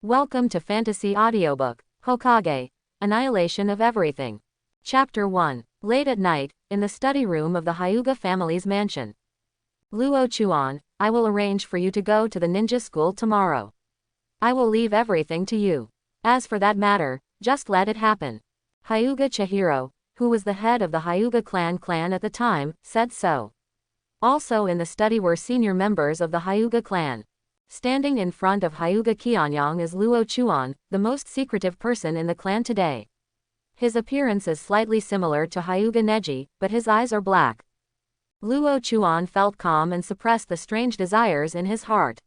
Welcome to Fantasy Audiobook, Hokage, Annihilation of Everything. Chapter 1. Late at night, in the study room of the Hyuga family's mansion. Luo Chuan, I will arrange for you to go to the ninja school tomorrow. I will leave everything to you. As for that matter, just let it happen. Hyuga Chihiro, who was the head of the Hyuga clan at the time, said so. Also in the study were senior members of the Hyuga clan. Standing in front of Hyuga Qianyang is Luo Chuan, the most secretive person in the clan today. His appearance is slightly similar to Hyuga Neji, but his eyes are black. Luo Chuan felt calm and suppressed the strange desires in his heart.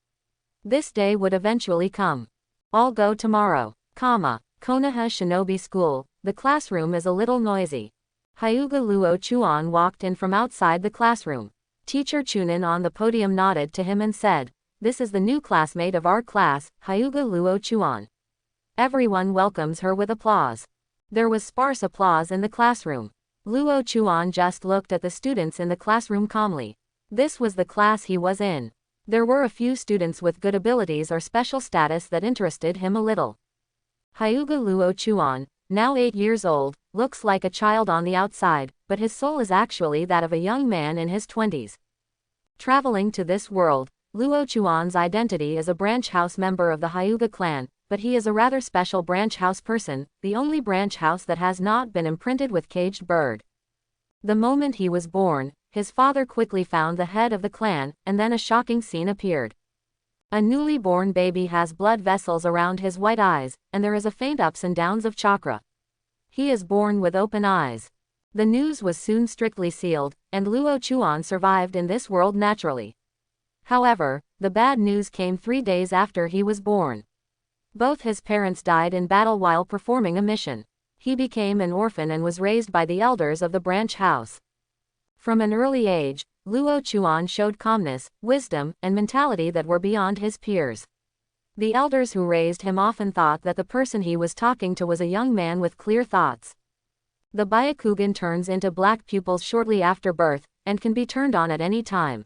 This day would eventually come. I'll go tomorrow. Konoha Shinobi School, the classroom is a little noisy. Hyuga Luo Chuan walked in from outside the classroom. Teacher Chunin on the podium nodded to him and said, "This is the new classmate of our class, Hyuga Luo Chuan." Everyone welcomes her with applause. There was sparse applause in the classroom. Luo Chuan just looked at the students in the classroom calmly. This was the class he was in. There were a few students with good abilities or special status that interested him a little. Hyuga Luo Chuan, now 8 years old, looks like a child on the outside, but his soul is actually that of a young man in his 20s. Traveling to this world, Luo Chuan's identity is a branch house member of the Hyuga clan, but he is a rather special branch house person, the only branch house that has not been imprinted with caged bird. The moment he was born, his father quickly found the head of the clan, and then a shocking scene appeared. A newly born baby has blood vessels around his white eyes, and there is a faint ups and downs of chakra. He is born with open eyes. The news was soon strictly sealed, and Luo Chuan survived in this world naturally. However, the bad news came 3 days after he was born. Both his parents died in battle while performing a mission. He became an orphan and was raised by the elders of the branch house. From an early age, Luo Chuan showed calmness, wisdom, and mentality that were beyond his peers. The elders who raised him often thought that the person he was talking to was a young man with clear thoughts. The Byakugan turns into black pupils shortly after birth, and can be turned on at any time.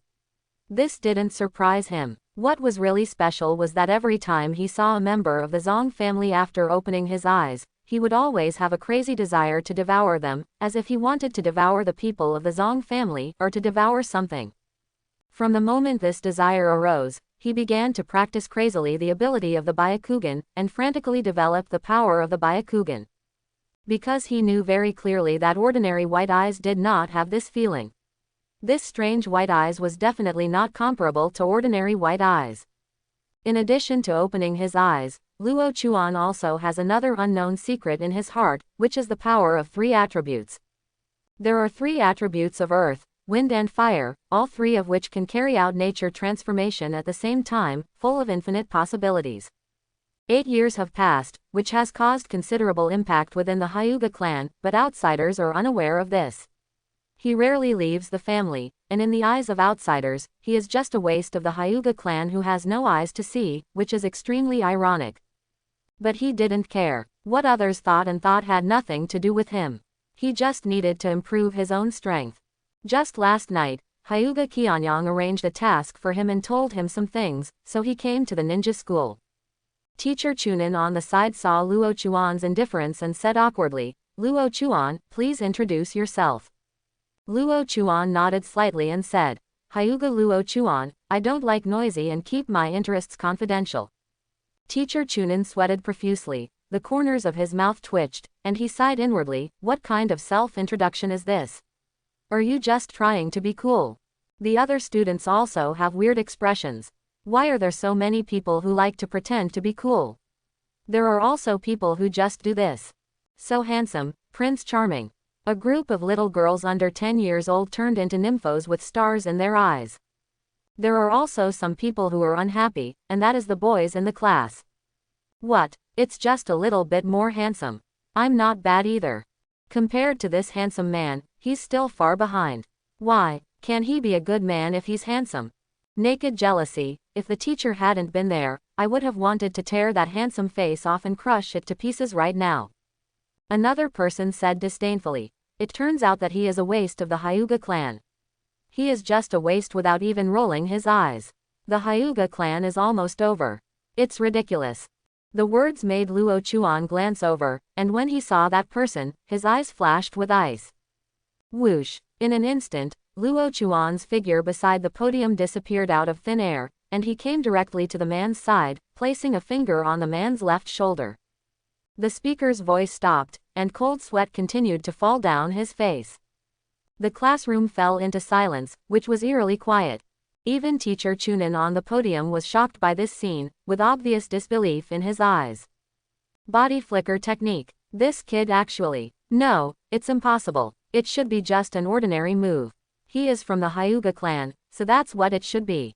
This didn't surprise him. What was really special was that every time he saw a member of the Zong family after opening his eyes, he would always have a crazy desire to devour them, as if he wanted to devour the people of the Zong family, or to devour something. From the moment this desire arose, he began to practice crazily the ability of the Byakugan, and frantically developed the power of the Byakugan. Because he knew very clearly that ordinary white eyes did not have this feeling. This strange white eyes was definitely not comparable to ordinary white eyes. In addition to opening his eyes, Luo Chuan also has another unknown secret in his heart, which is the power of 3 attributes. There are 3 attributes of earth, wind and fire, all 3 of which can carry out nature transformation at the same time, full of infinite possibilities. 8 years have passed, which has caused considerable impact within the Hyuga clan, but outsiders are unaware of this. He rarely leaves the family, and in the eyes of outsiders, he is just a waste of the Hyuga clan who has no eyes to see, which is extremely ironic. But he didn't care. What others thought had nothing to do with him. He just needed to improve his own strength. Just last night, Hyuga Qianyang arranged a task for him and told him some things, so he came to the ninja school. Teacher Chunin on the side saw Luo Chuan's indifference and said awkwardly, "Luo Chuan, please introduce yourself." Luo Chuan nodded slightly and said, "Hyuga Luo Chuan, I don't like noisy and keep my interests confidential." Teacher Chunin sweated profusely, the corners of his mouth twitched, and he sighed inwardly, "What kind of self-introduction is this? Are you just trying to be cool?" The other students also have weird expressions. Why are there so many people who like to pretend to be cool? There are also people who just do this. So handsome, Prince Charming. A group of little girls under 10 years old turned into nymphos with stars in their eyes. There are also some people who are unhappy, and that is the boys in the class. What? It's just a little bit more handsome. I'm not bad either. Compared to this handsome man, he's still far behind. Why, can he be a good man if he's handsome? Naked jealousy. If the teacher hadn't been there, I would have wanted to tear that handsome face off and crush it to pieces right now. Another person said disdainfully, "It turns out that he is a waste of the Hyuga clan. He is just a waste without even rolling his eyes. The Hyuga clan is almost over. It's ridiculous." The words made Luo Chuan glance over, and when he saw that person, his eyes flashed with ice. Whoosh! In an instant, Luo Chuan's figure beside the podium disappeared out of thin air, and he came directly to the man's side, placing a finger on the man's left shoulder. The speaker's voice stopped, and cold sweat continued to fall down his face. The classroom fell into silence, which was eerily quiet. Even Teacher Chunin on the podium was shocked by this scene, with obvious disbelief in his eyes. Body flicker technique. This kid actually. No, it's impossible. It should be just an ordinary move. He is from the Hyuga clan, so that's what it should be.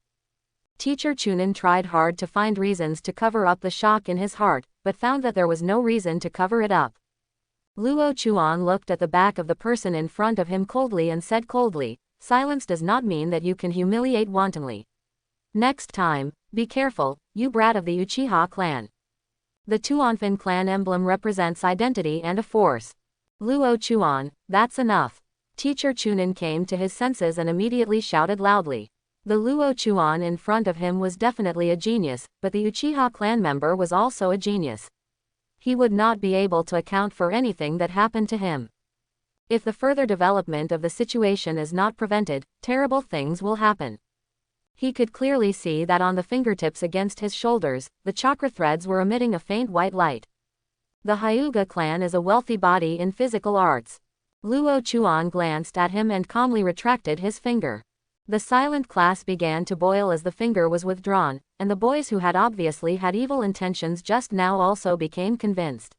Teacher Chunin tried hard to find reasons to cover up the shock in his heart, but found that there was no reason to cover it up. Luo Chuan looked at the back of the person in front of him coldly and said coldly, "Silence does not mean that you can humiliate wantonly. Next time, be careful, you brat of the Uchiha clan." The Tuanfin clan emblem represents identity and a force. Luo Chuan, that's enough. Teacher Chunin came to his senses and immediately shouted loudly. The Luo Chuan in front of him was definitely a genius, but the Uchiha clan member was also a genius. He would not be able to account for anything that happened to him. If the further development of the situation is not prevented, terrible things will happen. He could clearly see that on the fingertips against his shoulders, the chakra threads were emitting a faint white light. The Hyuga clan is a wealthy body in physical arts. Luo Chuan glanced at him and calmly retracted his finger. The silent class began to boil as the finger was withdrawn, and the boys who had obviously had evil intentions just now also became convinced.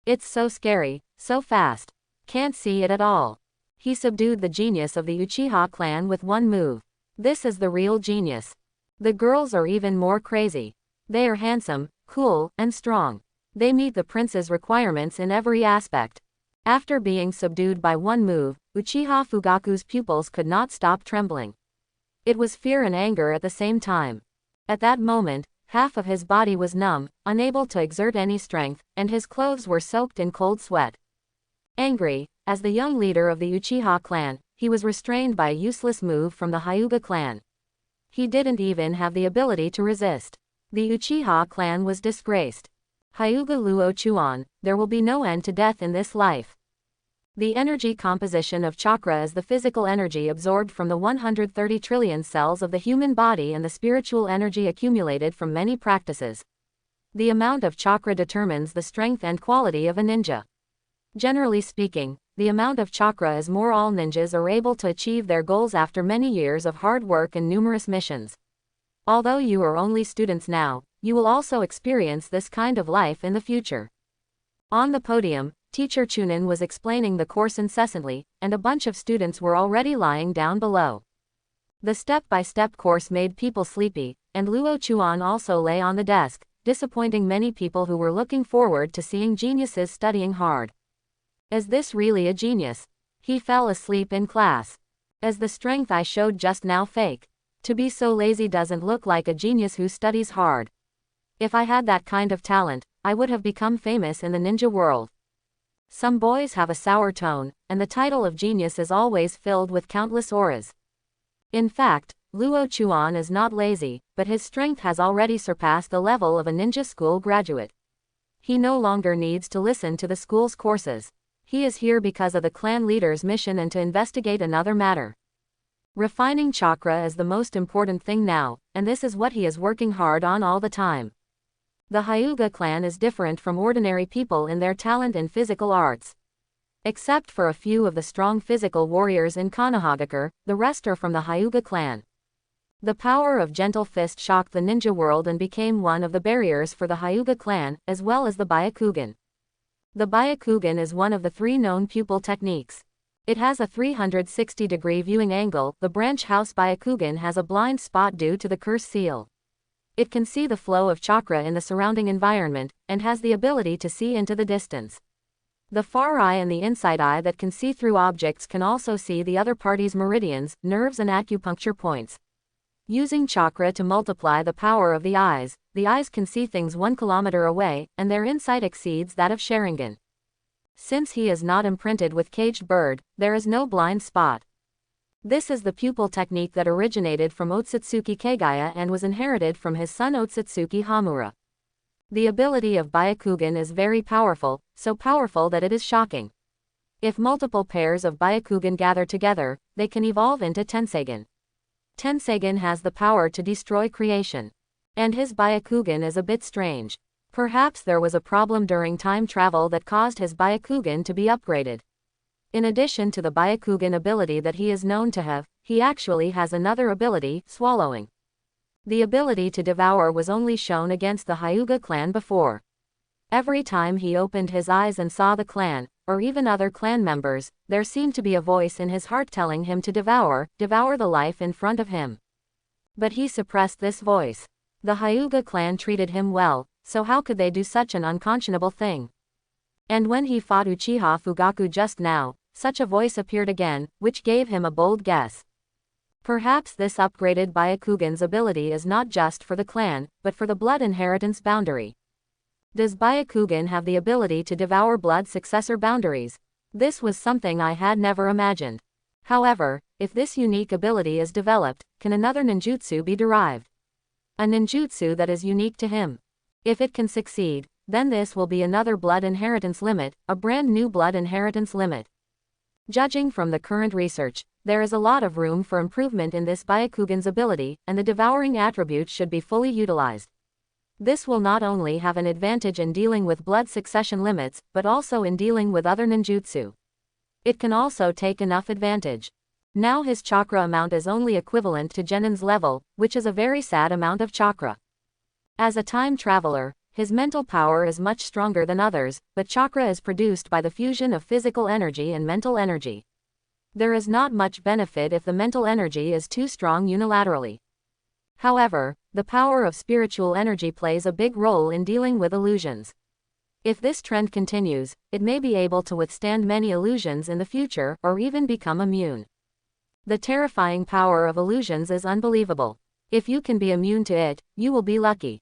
It's so scary, so fast. Can't see it at all. He subdued the genius of the Uchiha clan with one move. This is the real genius. The girls are even more crazy. They are handsome, cool, and strong. They meet the prince's requirements in every aspect. After being subdued by one move, Uchiha Fugaku's pupils could not stop trembling. It was fear and anger at the same time. At that moment, half of his body was numb, unable to exert any strength, and his clothes were soaked in cold sweat. Angry, as the young leader of the Uchiha clan, he was restrained by a useless move from the Hyuga clan. He didn't even have the ability to resist. The Uchiha clan was disgraced. Hyuga Luo Chuan, there will be no end to death in this life. The energy composition of chakra is the physical energy absorbed from the 130 trillion cells of the human body and the spiritual energy accumulated from many practices. The amount of chakra determines the strength and quality of a ninja. Generally speaking, the amount of chakra is more. All ninjas are able to achieve their goals after many years of hard work and numerous missions. Although you are only students now, you will also experience this kind of life in the future. On the podium, Teacher Chunin was explaining the course incessantly, and a bunch of students were already lying down below. The step-by-step course made people sleepy, and Luo Chuan also lay on the desk, disappointing many people who were looking forward to seeing geniuses studying hard. Is this really a genius? He fell asleep in class. Is the strength I showed just now fake? To be so lazy doesn't look like a genius who studies hard. If I had that kind of talent, I would have become famous in the ninja world. Some boys have a sour tone, and the title of genius is always filled with countless auras. In fact, Luo Chuan is not lazy, but his strength has already surpassed the level of a ninja school graduate. He no longer needs to listen to the school's courses. He is here because of the clan leader's mission and to investigate another matter. Refining chakra is the most important thing now, and this is what he is working hard on all the time. The Hyuga clan is different from ordinary people in their talent in physical arts. Except for a few of the strong physical warriors in Konohagakure, the rest are from the Hyuga clan. The power of Gentle Fist shocked the ninja world and became one of the barriers for the Hyuga clan, as well as the Byakugan. The Byakugan is one of the 3 known pupil techniques. It has a 360-degree viewing angle. The branch house Byakugan has a blind spot due to the curse seal. It can see the flow of chakra in the surrounding environment, and has the ability to see into the distance. The far eye and the inside eye that can see through objects can also see the other party's meridians, nerves and acupuncture points. Using chakra to multiply the power of the eyes can see things 1 kilometer away, and their insight exceeds that of Sharingan. Since he is not imprinted with caged bird, there is no blind spot. This is the pupil technique that originated from Otsutsuki Kagaya and was inherited from his son Otsutsuki Hamura. The ability of Byakugan is very powerful, so powerful that it is shocking. If multiple pairs of Byakugan gather together, they can evolve into Tenseigan. Tenseigan has the power to destroy creation. And his Byakugan is a bit strange. Perhaps there was a problem during time travel that caused his Byakugan to be upgraded. In addition to the Byakugan ability that he is known to have, he actually has another ability, swallowing. The ability to devour was only shown against the Hyuga clan before. Every time he opened his eyes and saw the clan, or even other clan members, there seemed to be a voice in his heart telling him to devour the life in front of him. But he suppressed this voice. The Hyuga clan treated him well, so how could they do such an unconscionable thing? And when he fought Uchiha Fugaku just now, such a voice appeared again, which gave him a bold guess. Perhaps this upgraded Byakugan's ability is not just for the clan, but for the blood inheritance boundary. Does Byakugan have the ability to devour blood successor boundaries? This was something I had never imagined. However, if this unique ability is developed, can another ninjutsu be derived? A ninjutsu that is unique to him. If it can succeed, then this will be another blood inheritance limit, a brand new blood inheritance limit. Judging from the current research, there is a lot of room for improvement in this Byakugan's ability, and the devouring attribute should be fully utilized. This will not only have an advantage in dealing with blood succession limits, but also in dealing with other ninjutsu. It can also take enough advantage. Now his chakra amount is only equivalent to Genin's level, which is a very sad amount of chakra. As a time traveler, his mental power is much stronger than others, but chakra is produced by the fusion of physical energy and mental energy. There is not much benefit if the mental energy is too strong unilaterally. However, the power of spiritual energy plays a big role in dealing with illusions. If this trend continues, it may be able to withstand many illusions in the future, or even become immune. The terrifying power of illusions is unbelievable. If you can be immune to it, you will be lucky.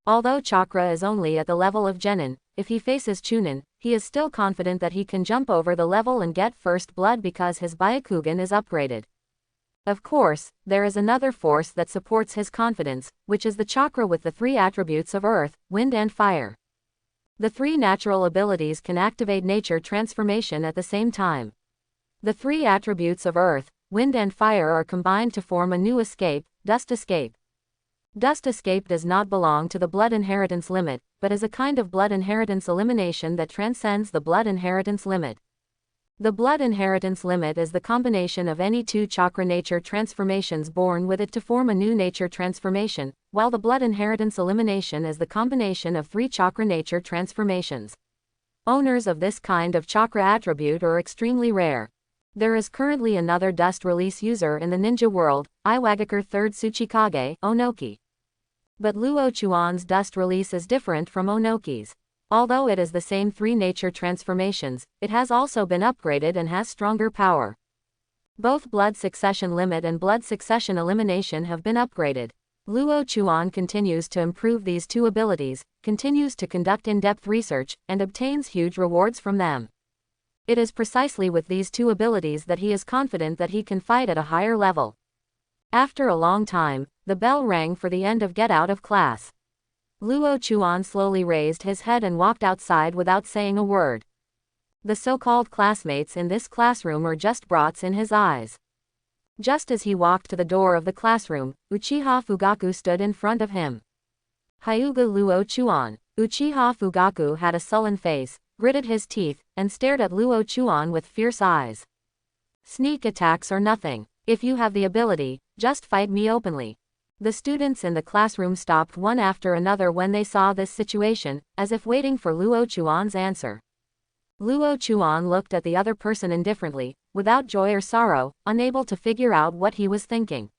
Although chakra is only at the level of Genin, if he faces Chunin, he is still confident that he can jump over the level and get first blood because his Byakugan is upgraded. Of course, there is another force that supports his confidence, which is the chakra with the three attributes of earth, wind and fire. The three natural abilities can activate nature transformation at the same time. The three attributes of earth, wind and fire are combined to form a new escape, dust escape. Dust escape does not belong to the blood inheritance limit, but is a kind of blood inheritance elimination that transcends the blood inheritance limit. The blood inheritance limit is the combination of any two chakra nature transformations born with it to form a new nature transformation, while the blood inheritance elimination is the combination of three chakra nature transformations. Owners of this kind of chakra attribute are extremely rare. There is currently another dust release user in the ninja world, Iwagakure 3rd Tsuchikage, Onoki. But Luo Chuan's dust release is different from Onoki's. Although it is the same three nature transformations, it has also been upgraded and has stronger power. Both blood succession limit and blood succession elimination have been upgraded. Luo Chuan continues to improve these two abilities, continues to conduct in-depth research, and obtains huge rewards from them. It is precisely with these two abilities that he is confident that he can fight at a higher level. After a long time, the bell rang for the end of get out of class. Luo Chuan slowly raised his head and walked outside without saying a word. The so-called classmates in this classroom are just brots in his eyes. Just as he walked to the door of the classroom, Uchiha Fugaku stood in front of him. Hyuga Luo Chuan. Uchiha Fugaku had a sullen face, gritted his teeth, and stared at Luo Chuan with fierce eyes. Sneak attacks or nothing. If you have the ability, just fight me openly. The students in the classroom stopped one after another when they saw this situation, as if waiting for Luo Chuan's answer. Luo Chuan looked at the other person indifferently, without joy or sorrow, unable to figure out what he was thinking.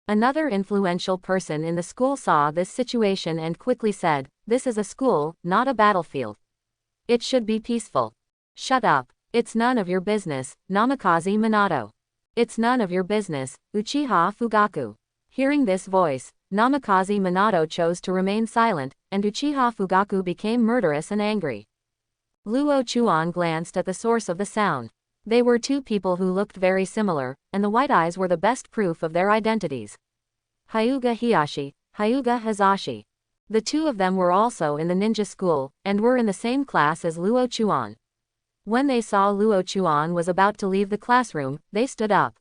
Another influential person in the school saw this situation and quickly said, "This is a school, not a battlefield. It should be peaceful." "Shut up. It's none of your business, Namikaze Minato." "It's none of your business, Uchiha Fugaku." Hearing this voice, Namikaze Minato chose to remain silent, and Uchiha Fugaku became murderous and angry. Luo Chuan glanced at the source of the sound. They were two people who looked very similar, and the white eyes were the best proof of their identities. Hyuga Hiyashi, Hyuga Hazashi. The two of them were also in the ninja school, and were in the same class as Luo Chuan. When they saw Luo Chuan was about to leave the classroom, they stood up.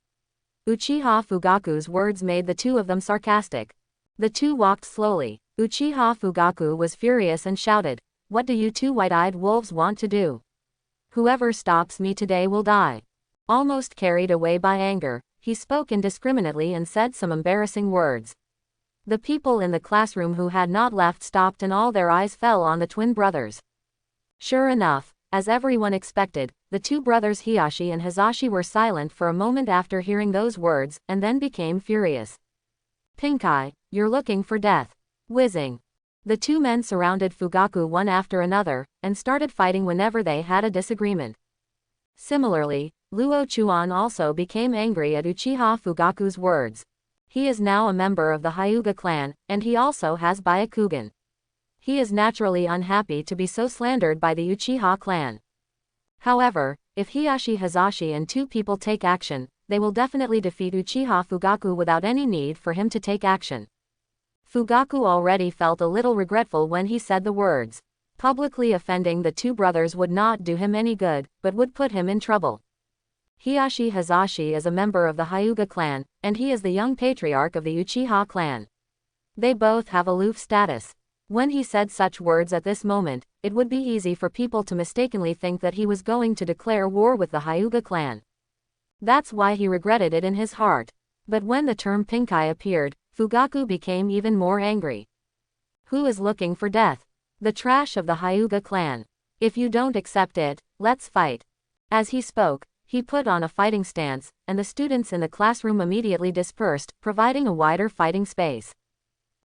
Uchiha Fugaku's words made the two of them sarcastic. The two walked slowly. Uchiha Fugaku was furious and shouted, "What do you two white-eyed wolves want to do? Whoever stops me today will die." Almost carried away by anger, he spoke indiscriminately and said some embarrassing words. The people in the classroom who had not left stopped and all their eyes fell on the twin brothers. Sure enough, as everyone expected, the two brothers Hiyashi and Hazashi were silent for a moment after hearing those words, and then became furious. "Pinkai, you're looking for death." Whizzing. The two men surrounded Fugaku one after another, and started fighting whenever they had a disagreement. Similarly, Luo Chuan also became angry at Uchiha Fugaku's words. He is now a member of the Hyuga clan, and he also has Byakugan. He is naturally unhappy to be so slandered by the Uchiha clan. However, if Hiyashi Hazashi and two people take action, they will definitely defeat Uchiha Fugaku without any need for him to take action. Fugaku already felt a little regretful when he said the words. Publicly offending the two brothers would not do him any good, but would put him in trouble. Hiyashi Hazashi is a member of the Hyuga clan, and he is the young patriarch of the Uchiha clan. They both have aloof status. When he said such words at this moment, it would be easy for people to mistakenly think that he was going to declare war with the Hyuga clan. That's why he regretted it in his heart. But when the term Pinkai appeared, Fugaku became even more angry. Who is looking for death? The trash of the Hyuga clan. If you don't accept it, let's fight. As he spoke, he put on a fighting stance, and the students in the classroom immediately dispersed, providing a wider fighting space.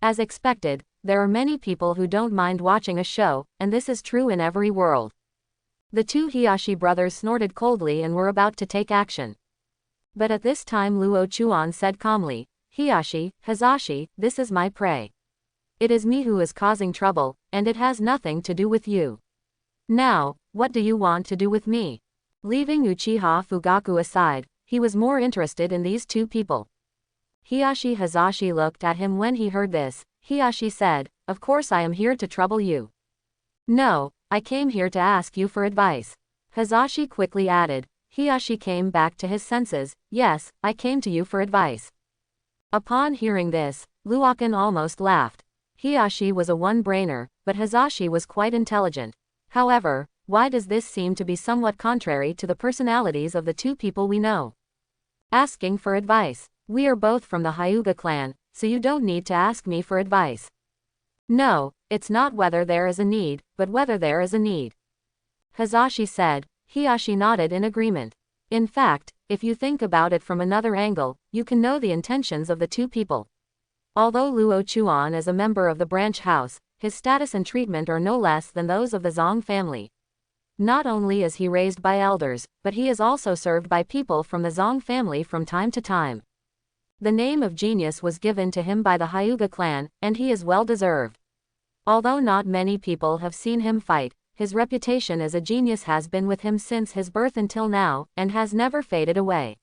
As expected, there are many people who don't mind watching a show, and this is true in every world. The two Hiyashi brothers snorted coldly and were about to take action. But at this time Luo Chuan said calmly, "Hiyashi, Hazashi, this is my prey. It is me who is causing trouble, and it has nothing to do with you. Now, what do you want to do with me?" Leaving Uchiha Fugaku aside, he was more interested in these two people. Hiyashi Hazashi looked at him when he heard this. Hiyashi said, "Of course I am here to trouble you." "No, I came here to ask you for advice." Hazashi quickly added. Hiyashi came back to his senses. "Yes, I came to you for advice." Upon hearing this, Luokan almost laughed. Hiyashi was a one-brainer, but Hazashi was quite intelligent. However, why does this seem to be somewhat contrary to the personalities of the two people we know? Asking for advice. We are both from the Hyuga clan, so you don't need to ask me for advice. No, it's not whether there is a need, but whether there is a need. Hazashi said. Hiyashi nodded in agreement. In fact, if you think about it from another angle, you can know the intentions of the two people. Although Luo Chuan is a member of the branch house, his status and treatment are no less than those of the Zong family. Not only is he raised by elders, but he is also served by people from the Zong family from time to time. The name of genius was given to him by the Hyuga clan, and he is well deserved. Although not many people have seen him fight, his reputation as a genius has been with him since his birth until now, and has never faded away.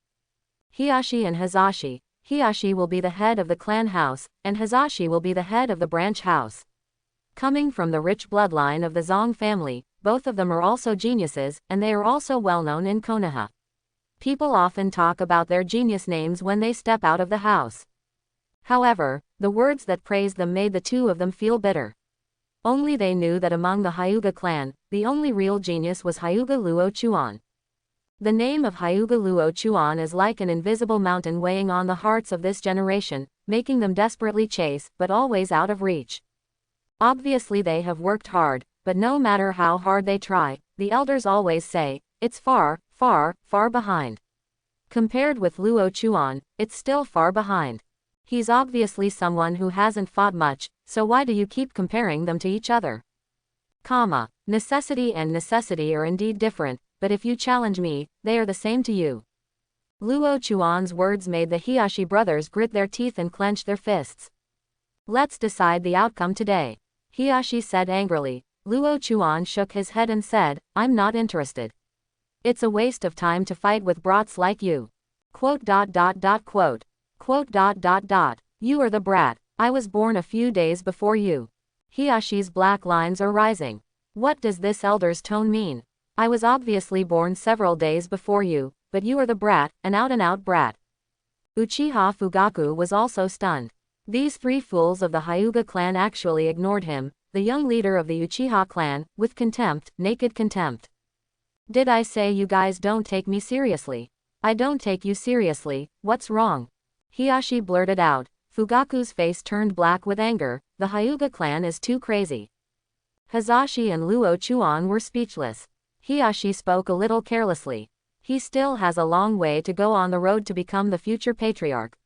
Hiyashi and Hazashi. Hiyashi will be the head of the clan house, and Hazashi will be the head of the branch house. Coming from the rich bloodline of the Zong family, both of them are also geniuses, and they are also well known in Konoha. People often talk about their genius names when they step out of the house. However, the words that praised them made the two of them feel bitter. Only they knew that among the Hyuga clan, the only real genius was Hyuga Luo Chuan. The name of Hyuga Luo Chuan is like an invisible mountain weighing on the hearts of this generation, making them desperately chase, but always out of reach. Obviously they have worked hard, but no matter how hard they try, the elders always say, it's far, far, far behind. Compared with Luo Chuan, it's still far behind. He's obviously someone who hasn't fought much, so why do you keep comparing them to each other? Necessity and necessity are indeed different, but if you challenge me, they are the same to you. Luo Chuan's words made the Hiyashi brothers grit their teeth and clench their fists. Let's decide the outcome today, Hiyashi said angrily. Luo Chuan shook his head and said, I'm not interested. It's a waste of time to fight with brats like you. Quote. You are the brat. I was born a few days before you. Hiyashi's black lines are rising. What does this elder's tone mean? I was obviously born several days before you, but you are the brat, an out-and-out brat. Uchiha Fugaku was also stunned. These three fools of the Hyuga clan actually ignored him, the young leader of the Uchiha clan, with contempt, naked contempt. Did I say you guys don't take me seriously? I don't take you seriously, what's wrong? Hiyashi blurted out. Fugaku's face turned black with anger, the Hyuga clan is too crazy. Hazashi and Luo Chuan were speechless. Hiyashi spoke a little carelessly. He still has a long way to go on the road to become the future patriarch.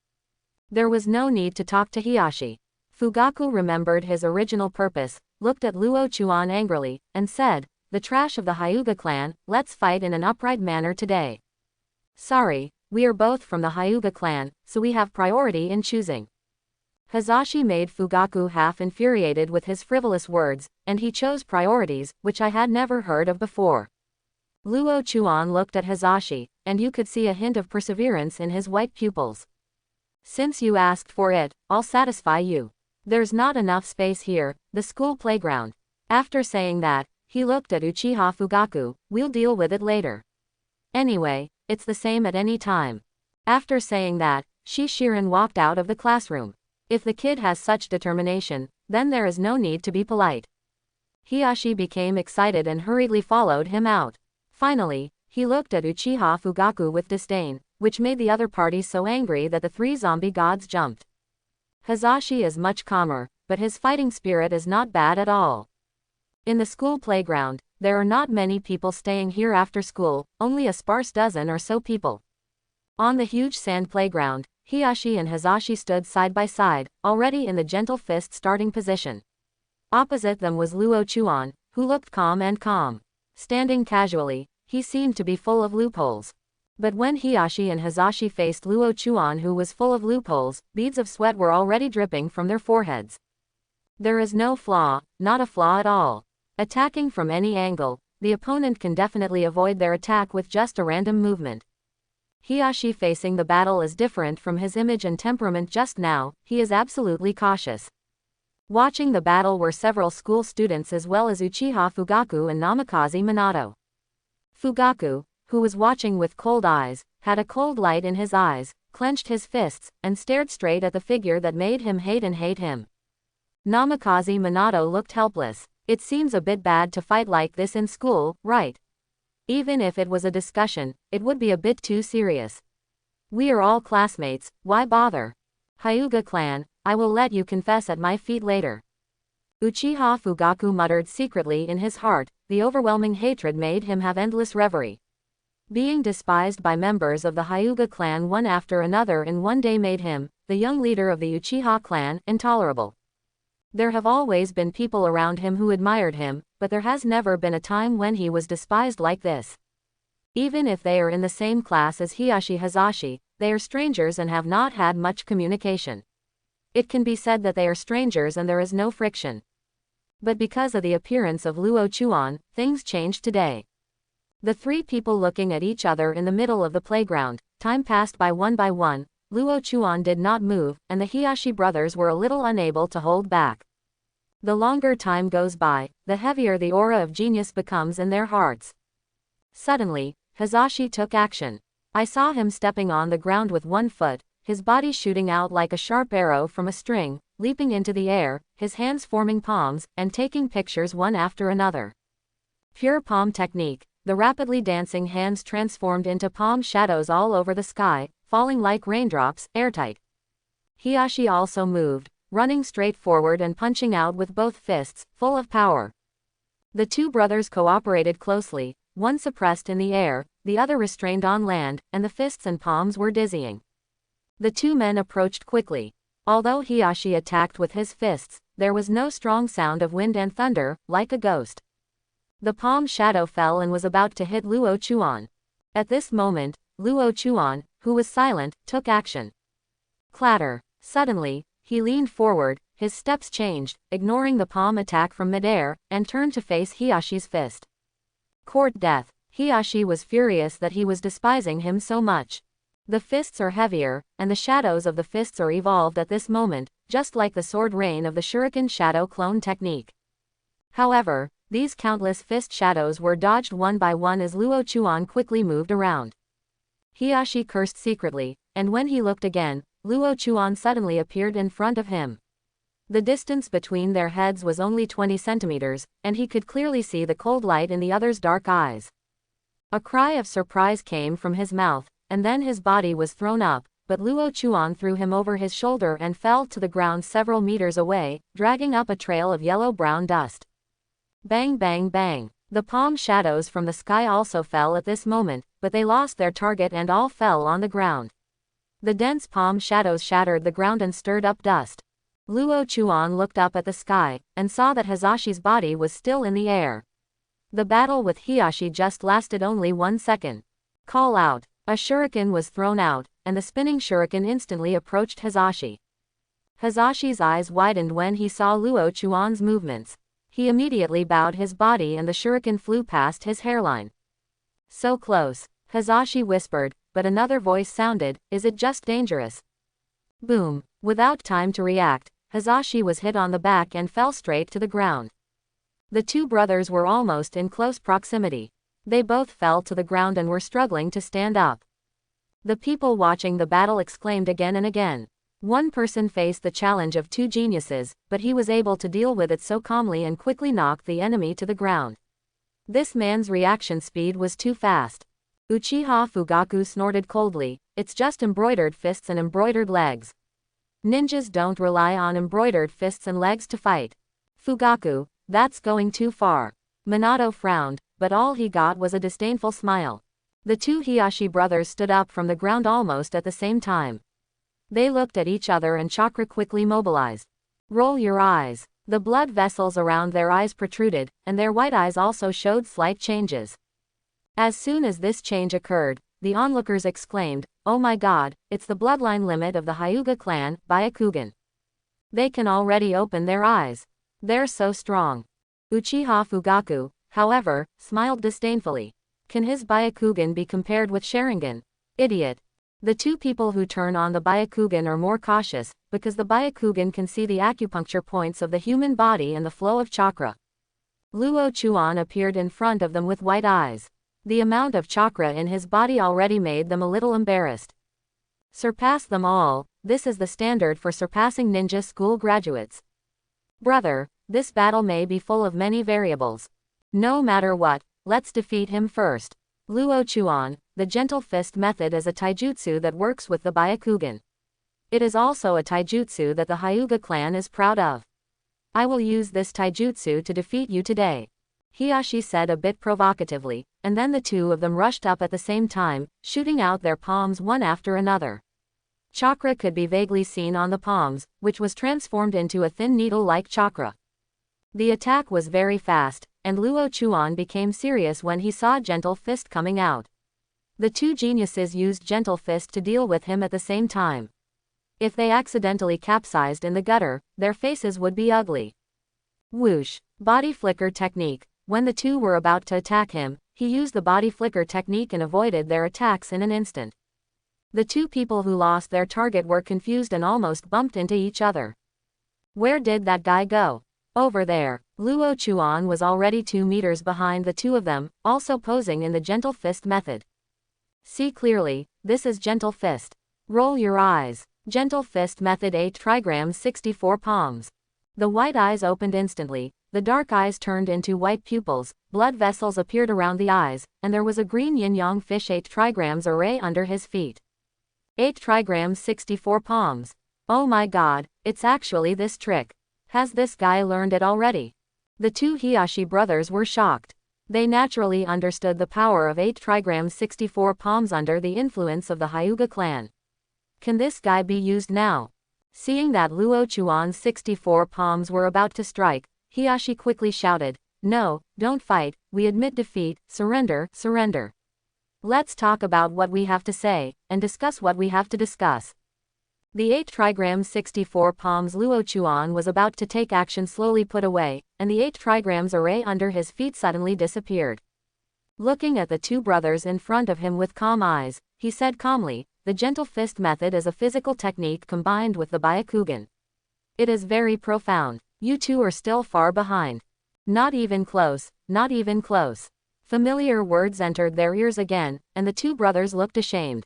There was no need to talk to Hiyashi. Fugaku remembered his original purpose, looked at Luo Chuan angrily, and said, "The trash of the Hyuga clan, let's fight in an upright manner today." Sorry, we are both from the Hyuga clan, so we have priority in choosing. Hazashi made Fugaku half infuriated with his frivolous words, and he chose priorities, which I had never heard of before. Luo Chuan looked at Hazashi, and you could see a hint of perseverance in his white pupils. Since you asked for it, I'll satisfy you. There's not enough space here, the school playground. After saying that, he looked at Uchiha Fugaku, we'll deal with it later. Anyway, it's the same at any time. After saying that, Shishirin walked out of the classroom. If the kid has such determination, then there is no need to be polite. Hiyashi became excited and hurriedly followed him out. Finally, he looked at Uchiha Fugaku with disdain, which made the other party so angry that the three zombie gods jumped. Hazashi is much calmer, but his fighting spirit is not bad at all. In the school playground, there are not many people staying here after school, only a sparse dozen or so people. On the huge sand playground, Hiyashi and Hazashi stood side by side, already in the gentle fist starting position. Opposite them was Luo Chuan, who looked calm and calm. Standing casually, he seemed to be full of loopholes. But when Hiyashi and Hazashi faced Luo Chuan, who was full of loopholes, beads of sweat were already dripping from their foreheads. There is no flaw, not a flaw at all. Attacking from any angle, the opponent can definitely avoid their attack with just a random movement. Hiyashi facing the battle is different from his image and temperament just now, he is absolutely cautious. Watching the battle were several school students as well as Uchiha Fugaku and Namikaze Minato. Fugaku, who was watching with cold eyes, had a cold light in his eyes, clenched his fists, and stared straight at the figure that made him hate him. Namikaze Minato looked helpless. It seems a bit bad to fight like this in school, right? Even if it was a discussion, it would be a bit too serious. We are all classmates, why bother? Hyuga clan, I will let you confess at my feet later. Uchiha Fugaku muttered secretly in his heart, the overwhelming hatred made him have endless reverie. Being despised by members of the Hyuga clan one after another in one day made him, the young leader of the Uchiha clan, intolerable. There have always been people around him who admired him, but there has never been a time when he was despised like this. Even if they are in the same class as Hiyashi Hazashi, they are strangers and have not had much communication. It can be said that they are strangers and there is no friction. But because of the appearance of Luo Chuan, things changed today. The three people looking at each other in the middle of the playground, time passed by one, Luo Chuan did not move, and the Hiyashi brothers were a little unable to hold back. The longer time goes by, the heavier the aura of genius becomes in their hearts. Suddenly, Hazashi took action. I saw him stepping on the ground with one foot, his body shooting out like a sharp arrow from a string, leaping into the air, his hands forming palms, and taking pictures one after another. Pure palm technique, the rapidly dancing hands transformed into palm shadows all over the sky, falling like raindrops, airtight. Hiyashi also moved, running straight forward and punching out with both fists, full of power. The two brothers cooperated closely, one suppressed in the air, the other restrained on land, and the fists and palms were dizzying. The two men approached quickly. Although Hiyashi attacked with his fists, there was no strong sound of wind and thunder, like a ghost. The palm shadow fell and was about to hit Luo Chuan. At this moment, Luo Chuan, who was silent, took action. Clatter. Suddenly, he leaned forward, his steps changed, ignoring the palm attack from midair, and turned to face Hiyashi's fist. Court death. Hiyashi was furious that he was despising him so much. The fists are heavier, and the shadows of the fists are evolved at this moment, just like the sword rain of the Shuriken shadow clone technique. However, these countless fist shadows were dodged one by one as Luo Chuan quickly moved around. Hiashi cursed secretly, and when he looked again, Luo Chuan suddenly appeared in front of him. The distance between their heads was only 20 centimeters, and he could clearly see the cold light in the other's dark eyes. A cry of surprise came from his mouth, and then his body was thrown up, but Luo Chuan threw him over his shoulder and fell to the ground several meters away, dragging up a trail of yellow-brown dust. Bang bang bang. The palm shadows from the sky also fell at this moment, but they lost their target and all fell on the ground. The dense palm shadows shattered the ground and stirred up dust. Luo Chuan looked up at the sky, and saw that Hazashi's body was still in the air. The battle with Hiashi just lasted only 1 second. Call out. A shuriken was thrown out, and the spinning shuriken instantly approached Hazashi. Hazashi's eyes widened when he saw Luo Chuan's movements. He immediately bowed his body and the shuriken flew past his hairline. So close, Hazashi whispered, but another voice sounded, "Is it just dangerous?" Boom. Without time to react, Hazashi was hit on the back and fell straight to the ground. The two brothers were almost in close proximity. They both fell to the ground and were struggling to stand up. The people watching the battle exclaimed again and again. One person faced the challenge of two geniuses, but he was able to deal with it so calmly and quickly knocked the enemy to the ground. This man's reaction speed was too fast. Uchiha Fugaku snorted coldly, "It's just embroidered fists and embroidered legs. Ninjas don't rely on embroidered fists and legs to fight. Fugaku, that's going too far." Minato frowned, but all he got was a disdainful smile. The two Hiashi brothers stood up from the ground almost at the same time. They looked at each other and chakra quickly mobilized. "Roll your eyes." The blood vessels around their eyes protruded, and their white eyes also showed slight changes. As soon as this change occurred, the onlookers exclaimed, "Oh my god, it's the bloodline limit of the Hyuga clan, Byakugan. They can already open their eyes. They're so strong." Uchiha Fugaku, however, smiled disdainfully. Can his Byakugan be compared with Sharingan? Idiot. The two people who turn on the Byakugan are more cautious, because the Byakugan can see the acupuncture points of the human body and the flow of chakra. Luo Chuan appeared in front of them with white eyes. The amount of chakra in his body already made them a little embarrassed. Surpass them all, this is the standard for surpassing ninja school graduates. Brother, this battle may be full of many variables. No matter what, let's defeat him first. Luo Chuan, the gentle fist method is a taijutsu that works with the Byakugan. It is also a taijutsu that the Hyuga clan is proud of. I will use this taijutsu to defeat you today, Hiashi said a bit provocatively, and then the two of them rushed up at the same time, shooting out their palms one after another. Chakra could be vaguely seen on the palms, which was transformed into a thin needle-like chakra. The attack was very fast, and Luo Chuan became serious when he saw Gentle Fist coming out. The two geniuses used Gentle Fist to deal with him at the same time. If they accidentally capsized in the gutter, their faces would be ugly. Whoosh. Body flicker technique. When the two were about to attack him, he used the body flicker technique and avoided their attacks in an instant. The two people who lost their target were confused and almost bumped into each other. Where did that guy go? Over there. Luo Chuan was already 2 meters behind the two of them, also posing in the Gentle Fist method. See clearly, this is Gentle Fist. Roll your eyes. Gentle Fist method 8 trigrams 64 palms. The white eyes opened instantly, the dark eyes turned into white pupils, blood vessels appeared around the eyes, and there was a green yin-yang fish 8 trigrams array under his feet. 8 trigrams 64 palms. Oh my god, it's actually this trick. Has this guy learned it already? The two Hiashi brothers were shocked. They naturally understood the power of 8 trigrams 64 palms under the influence of the Hyuga clan. Can this guy be used now? Seeing that Luo Chuan's 64 palms were about to strike, Hiashi quickly shouted, "No, don't fight, we admit defeat, surrender, surrender. Let's talk about what we have to say, and discuss what we have to discuss." The 8 trigrams 64 palms Luo Chuan was about to take action slowly put away, and the 8 trigrams array under his feet suddenly disappeared. Looking at the two brothers in front of him with calm eyes, he said calmly, "The Gentle Fist method is a physical technique combined with the Byakugan. It is very profound. You two are still far behind. Not even close, not even close. Familiar words entered their ears again, and the two brothers looked ashamed.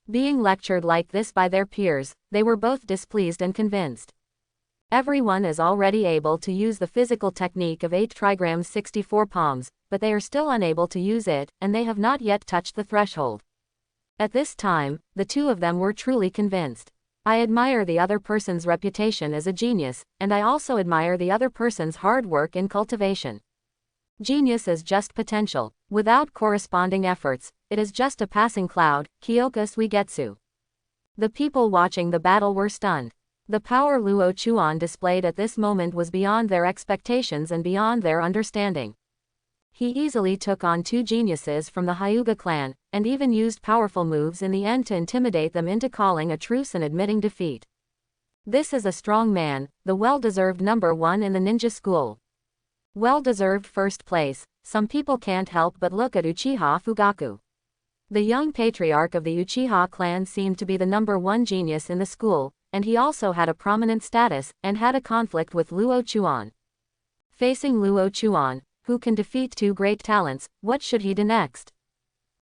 Being lectured like this by their peers, they were both displeased and convinced. Everyone is already able to use the physical technique of 8 trigrams 64 palms, but they are still unable to use it, and they have not yet touched the threshold. At this time, the two of them were truly convinced. I admire the other person's reputation as a genius, and I also admire the other person's hard work in cultivation. Genius is just potential. Without corresponding efforts, it is just a passing cloud, Kyoka Suigetsu. The people watching the battle were stunned. The power Luo Chuan displayed at this moment was beyond their expectations and beyond their understanding. He easily took on 2 geniuses from the Hyuga clan, and even used powerful moves in the end to intimidate them into calling a truce and admitting defeat. This is a strong man, the well-deserved number 1 in the ninja school. Well-deserved first place. Some people can't help but look at Uchiha Fugaku. The young patriarch of the Uchiha clan seemed to be the number 1 genius in the school, and he also had a prominent status, and had a conflict with Luo Chuan. Facing Luo Chuan, who can defeat 2 great talents, what should he do next?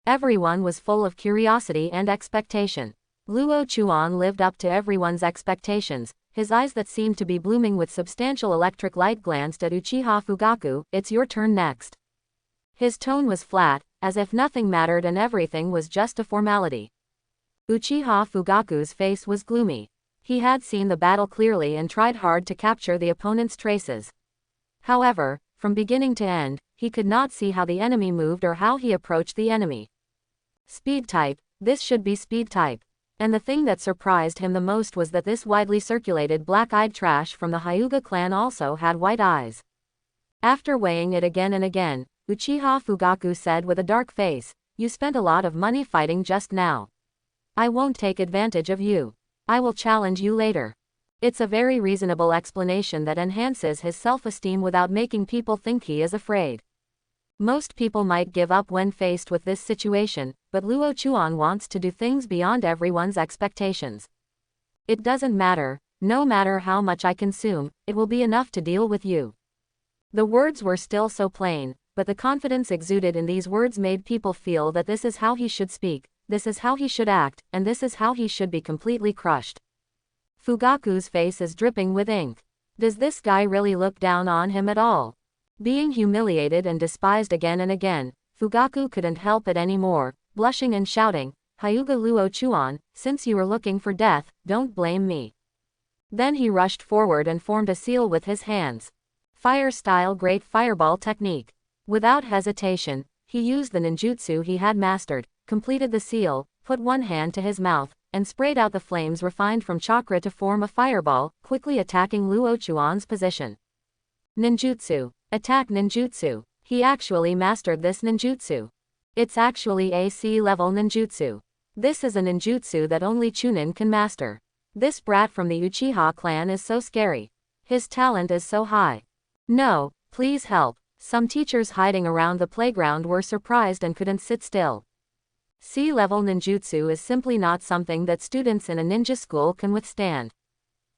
Everyone was full of curiosity and expectation. Luo Chuan lived up to everyone's expectations. His eyes that seemed to be blooming with substantial electric light glanced at Uchiha Fugaku. It's your turn next. His tone was flat, as if nothing mattered and everything was just a formality. Uchiha Fugaku's face was gloomy. He had seen the battle clearly and tried hard to capture the opponent's traces. However, from beginning to end, he could not see how the enemy moved or how he approached the enemy. Speed type, this should be speed type. And the thing that surprised him the most was that this widely circulated black-eyed trash from the Hyuga clan also had white eyes. After weighing it again and again, Uchiha Fugaku said with a dark face, "You spent a lot of money fighting just now. I won't take advantage of you. I will challenge you later." It's a very reasonable explanation that enhances his self-esteem without making people think he is afraid. Most people might give up when faced with this situation, but Luo Chuan wants to do things beyond everyone's expectations. It doesn't matter, no matter how much I consume, it will be enough to deal with you. The words were still so plain, but the confidence exuded in these words made people feel that this is how he should speak, this is how he should act, and this is how he should be completely crushed. Fugaku's face is dripping with ink. Does this guy really look down on him at all? Being humiliated and despised again and again, Fugaku couldn't help it anymore, blushing and shouting, "Hyuga Luo Chuan, since you are looking for death, don't blame me." Then he rushed forward and formed a seal with his hands. Fire-style great fireball technique. Without hesitation, he used the ninjutsu he had mastered, completed the seal, put one hand to his mouth, and sprayed out the flames refined from chakra to form a fireball, quickly attacking Luo Chuan's position. Ninjutsu. Attack ninjutsu. He actually mastered this ninjutsu. It's actually a C-level ninjutsu. This is a ninjutsu that only Chunin can master. This brat from the Uchiha clan is so scary. His talent is so high. No, please help. Some teachers hiding around the playground were surprised and couldn't sit still. C-level ninjutsu is simply not something that students in a ninja school can withstand.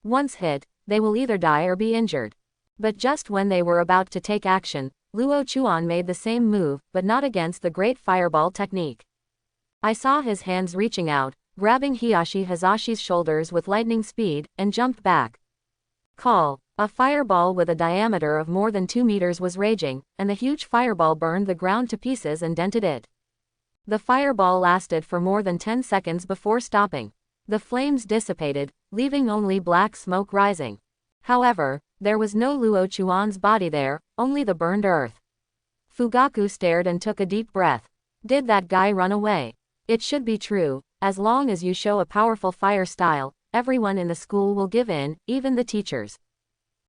Once hit, they will either die or be injured. But just when they were about to take action, Luo Chuan made the same move, but not against the great fireball technique. I saw his hands reaching out, grabbing Hiyashi Hazashi's shoulders with lightning speed, and jumped back. Call. A fireball with a diameter of more than 2 meters was raging, and the huge fireball burned the ground to pieces and dented it. The fireball lasted for more than 10 seconds before stopping. The flames dissipated, leaving only black smoke rising. However, there was no Luo Chuan's body there, only the burned earth. Fugaku stared and took a deep breath. Did that guy run away? It should be true. As long as you show a powerful fire style, everyone in the school will give in, even the teachers.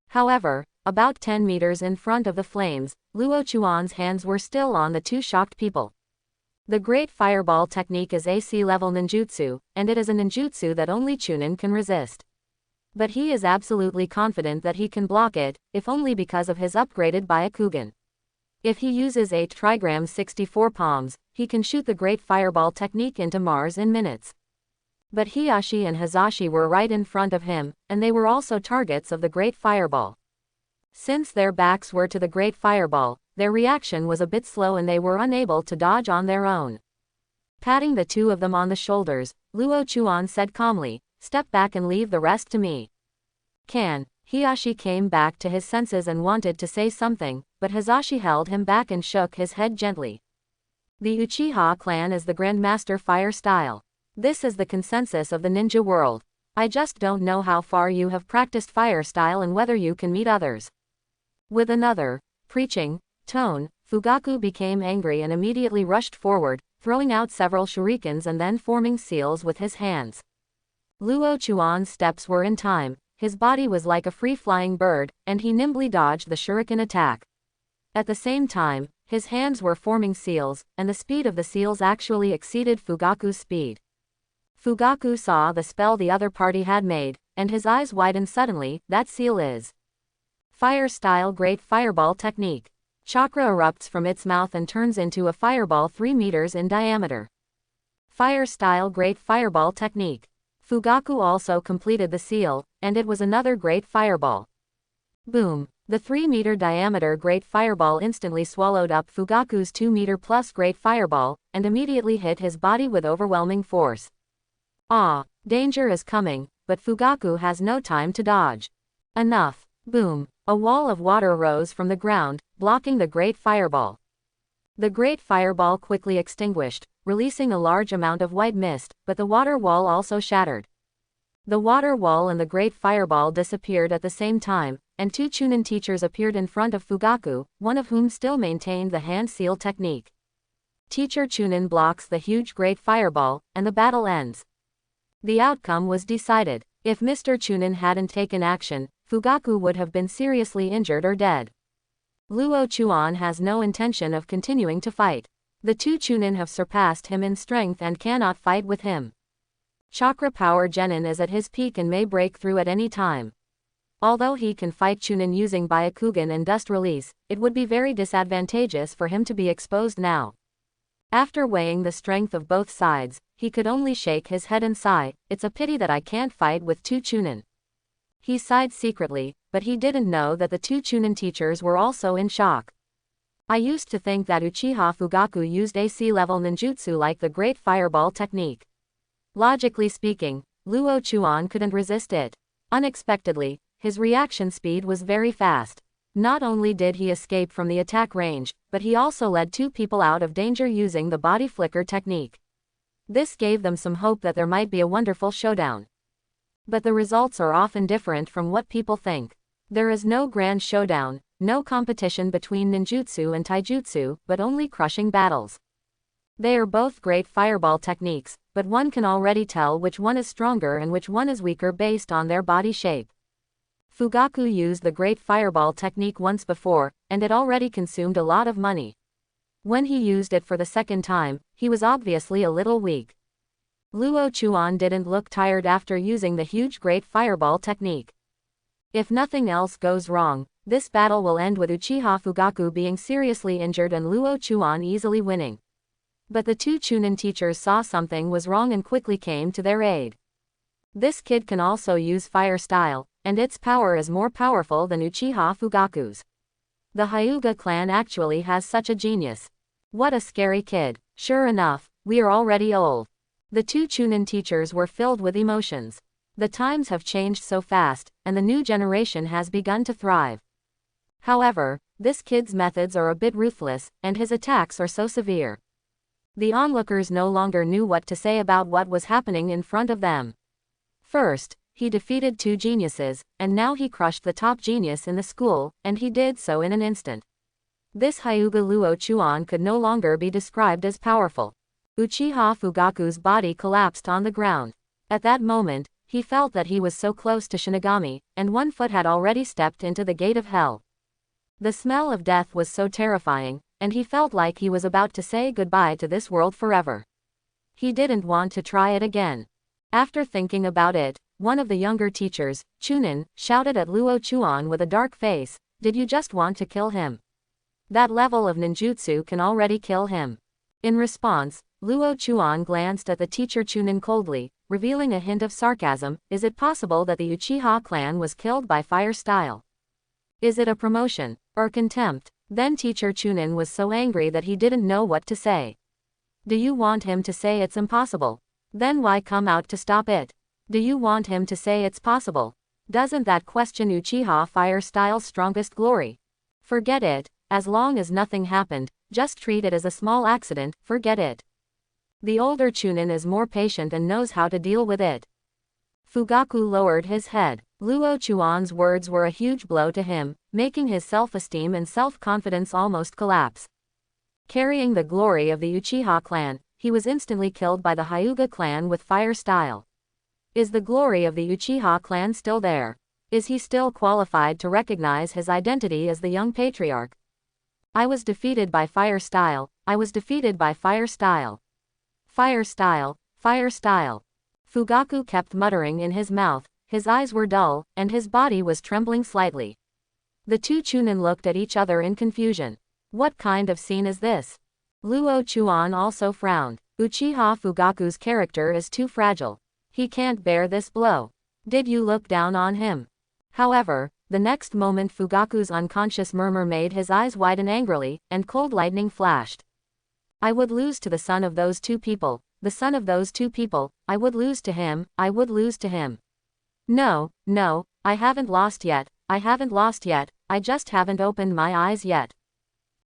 However, about 10 meters in front of the flames, Luo Chuan's hands were still on the 2 shocked people. The great fireball technique is a C-level ninjutsu, and it is a ninjutsu that only Chunin can resist. But he is absolutely confident that he can block it, if only because of his upgraded Byakugan. If he uses 8 trigrams 64 palms, he can shoot the great fireball technique into Mars in minutes. But Hiyashi and Hazashi were right in front of him, and they were also targets of the Great Fireball. Since their backs were to the Great Fireball, their reaction was a bit slow and they were unable to dodge on their own. Patting the two of them on the shoulders, Luo Chuan said calmly, "Step back and leave the rest to me." Hiyashi came back to his senses and wanted to say something, but Hazashi held him back and shook his head gently. The Uchiha clan is the Grandmaster Fire style. This is the consensus of the ninja world. I just don't know how far you have practiced fire style and whether you can meet others. With another, preaching, tone, Fugaku became angry and immediately rushed forward, throwing out several shurikens and then forming seals with his hands. Luo Chuan's steps were in time, his body was like a free-flying bird, and he nimbly dodged the shuriken attack. At the same time, his hands were forming seals, and the speed of the seals actually exceeded Fugaku's speed. Fugaku saw the spell the other party had made, and his eyes widened suddenly. That seal is Fire-style Great Fireball technique. Chakra erupts from its mouth and turns into a fireball 3 meters in diameter. Fire-style Great Fireball technique. Fugaku also completed the seal, and it was another great fireball. Boom! The 3-meter diameter great fireball instantly swallowed up Fugaku's 2-meter-plus great fireball, and immediately hit his body with overwhelming force. Danger is coming, but Fugaku has no time to dodge. Enough! Boom! A wall of water rose from the ground, blocking the great fireball. The great fireball quickly extinguished, releasing a large amount of white mist, but the water wall also shattered. The water wall and the great fireball disappeared at the same time, and 2 Chunin teachers appeared in front of Fugaku, one of whom still maintained the hand seal technique. Teacher Chunin blocks the huge great fireball, and the battle ends. The outcome was decided. If Mr. Chunin hadn't taken action, Fugaku would have been seriously injured or dead. Luo Chuan has no intention of continuing to fight. The 2 Chunin have surpassed him in strength and cannot fight with him. Chakra power Genin is at his peak and may break through at any time. Although he can fight Chunin using Byakugan and Dust Release, it would be very disadvantageous for him to be exposed now. After weighing the strength of both sides, he could only shake his head and sigh, "It's a pity that I can't fight with 2 Chunin." He sighed secretly, but he didn't know that the 2 Chunin teachers were also in shock. I used to think that Uchiha Fugaku used AC-level ninjutsu like the Great Fireball technique. Logically speaking, Luo Chuan couldn't resist it. Unexpectedly, his reaction speed was very fast. Not only did he escape from the attack range, but he also led 2 people out of danger using the body flicker technique. This gave them some hope that there might be a wonderful showdown. But the results are often different from what people think. There is no grand showdown, no competition between ninjutsu and taijutsu, but only crushing battles. They are both great fireball techniques, but one can already tell which one is stronger and which one is weaker based on their body shape. Fugaku used the great fireball technique once before, and it already consumed a lot of money. When he used it for the second time, he was obviously a little weak. Luo Chuan didn't look tired after using the huge great fireball technique. If nothing else goes wrong, this battle will end with Uchiha Fugaku being seriously injured and Luo Chuan easily winning. But the 2 Chunin teachers saw something was wrong and quickly came to their aid. This kid can also use fire style, and its power is more powerful than Uchiha Fugaku's. The Hyuga clan actually has such a genius. What a scary kid. Sure enough, we are already old. The 2 Chunin teachers were filled with emotions. The times have changed so fast, and the new generation has begun to thrive. However, this kid's methods are a bit ruthless, and his attacks are so severe. The onlookers no longer knew what to say about what was happening in front of them. First, he defeated 2 geniuses, and now he crushed the top genius in the school, and he did so in an instant. This Hyuga Luo Chuan could no longer be described as powerful. Uchiha Fugaku's body collapsed on the ground. At that moment, he felt that he was so close to Shinigami, and one foot had already stepped into the gate of hell. The smell of death was so terrifying, and he felt like he was about to say goodbye to this world forever. He didn't want to try it again. After thinking about it, one of the younger teachers, Chunin, shouted at Luo Chuan with a dark face, "Did you just want to kill him? That level of ninjutsu can already kill him." In response, Luo Chuan glanced at the teacher Chunin coldly, revealing a hint of sarcasm. Is it possible that the Uchiha clan was killed by fire style? Is it a promotion? Or contempt? Then Teacher Chunin was so angry that he didn't know what to say. Do you want him to say it's impossible? Then why come out to stop it? Do you want him to say it's possible? Doesn't that question Uchiha fire style's strongest glory? Forget it, as long as nothing happened, just treat it as a small accident, forget it. The older Chunin is more patient and knows how to deal with it. Fugaku lowered his head. Luo Chuan's words were a huge blow to him, making his self-esteem and self-confidence almost collapse. Carrying the glory of the Uchiha clan, he was instantly killed by the Hyuga clan with fire style. Is the glory of the Uchiha clan still there? Is he still qualified to recognize his identity as the young patriarch? I was defeated by fire style, I was defeated by fire style. Fire style, fire style. Fugaku kept muttering in his mouth, his eyes were dull, and his body was trembling slightly. The two Chunin looked at each other in confusion. What kind of scene is this? Luo Chuan also frowned. Uchiha Fugaku's character is too fragile. He can't bear this blow. Did you look down on him? However, the next moment Fugaku's unconscious murmur made his eyes widen angrily, and cold lightning flashed. I would lose to the son of those two people, the son of those two people, I would lose to him, I would lose to him. No, no, I haven't lost yet, I haven't lost yet, I just haven't opened my eyes yet.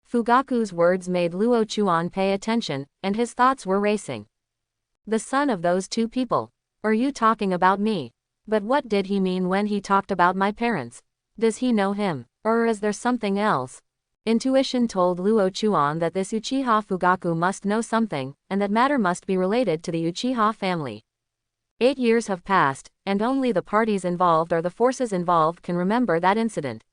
Fugaku's words made Luo Chuan pay attention, and his thoughts were racing. The son of those two people. Are you talking about me? But what did he mean when he talked about my parents? Does he know him? Or is there something else? Intuition told Luo Chuan that this Uchiha Fugaku must know something, and that matter must be related to the Uchiha family. 8 years have passed, and only the parties involved or the forces involved can remember that incident.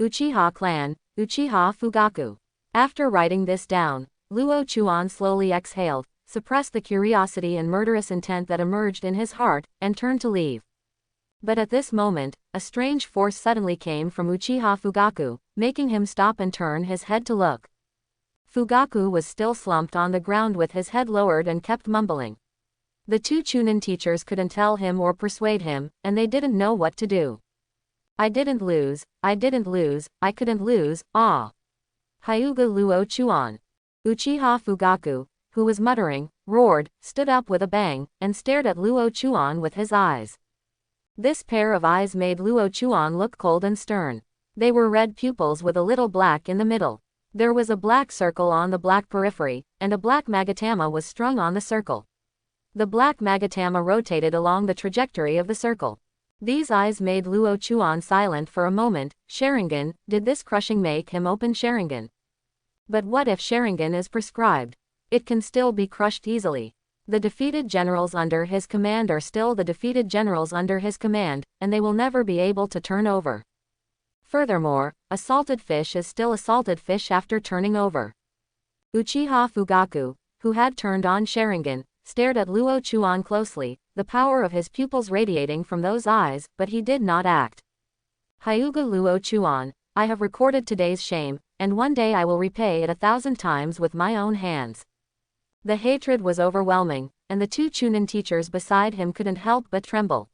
Uchiha clan, Uchiha Fugaku. After writing this down, Luo Chuan slowly exhaled, suppressed the curiosity and murderous intent that emerged in his heart, and turned to leave. But at this moment, a strange force suddenly came from Uchiha Fugaku, making him stop and turn his head to look. Fugaku was still slumped on the ground with his head lowered and kept mumbling. The two Chunin teachers couldn't tell him or persuade him, and they didn't know what to do. I didn't lose, I couldn't lose, ah. Hyuga Luo Chuan. Uchiha Fugaku, who was muttering, roared, stood up with a bang, and stared at Luo Chuan with his eyes. This pair of eyes made Luo Chuan look cold and stern. They were red pupils with a little black in the middle. There was a black circle on the black periphery, and a black magatama was strung on the circle. The black magatama rotated along the trajectory of the circle. These eyes made Luo Chuan silent for a moment. Sharingan, did this crushing make him open Sharingan? But what if Sharingan is prescribed? It can still be crushed easily. The defeated generals under his command are still the defeated generals under his command, and they will never be able to turn over. Furthermore, a salted fish is still a salted fish after turning over. Uchiha Fugaku, who had turned on Sharingan, stared at Luo Chuan closely, the power of his pupils radiating from those eyes, but he did not act. Hyuga Luo Chuan, I have recorded today's shame, and one day I will repay it 1,000 times with my own hands. The hatred was overwhelming, and the two Chunin teachers beside him couldn't help but tremble.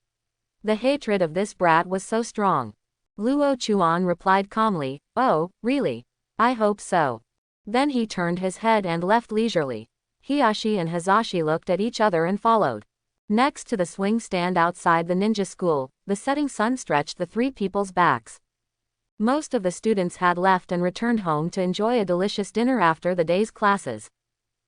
The hatred of this brat was so strong. Luo Chuan replied calmly, oh, really? I hope so. Then he turned his head and left leisurely. Hiashi and Hazashi looked at each other and followed. Next to the swing stand outside the ninja school, the setting sun stretched the three people's backs. Most of the students had left and returned home to enjoy a delicious dinner after the day's classes.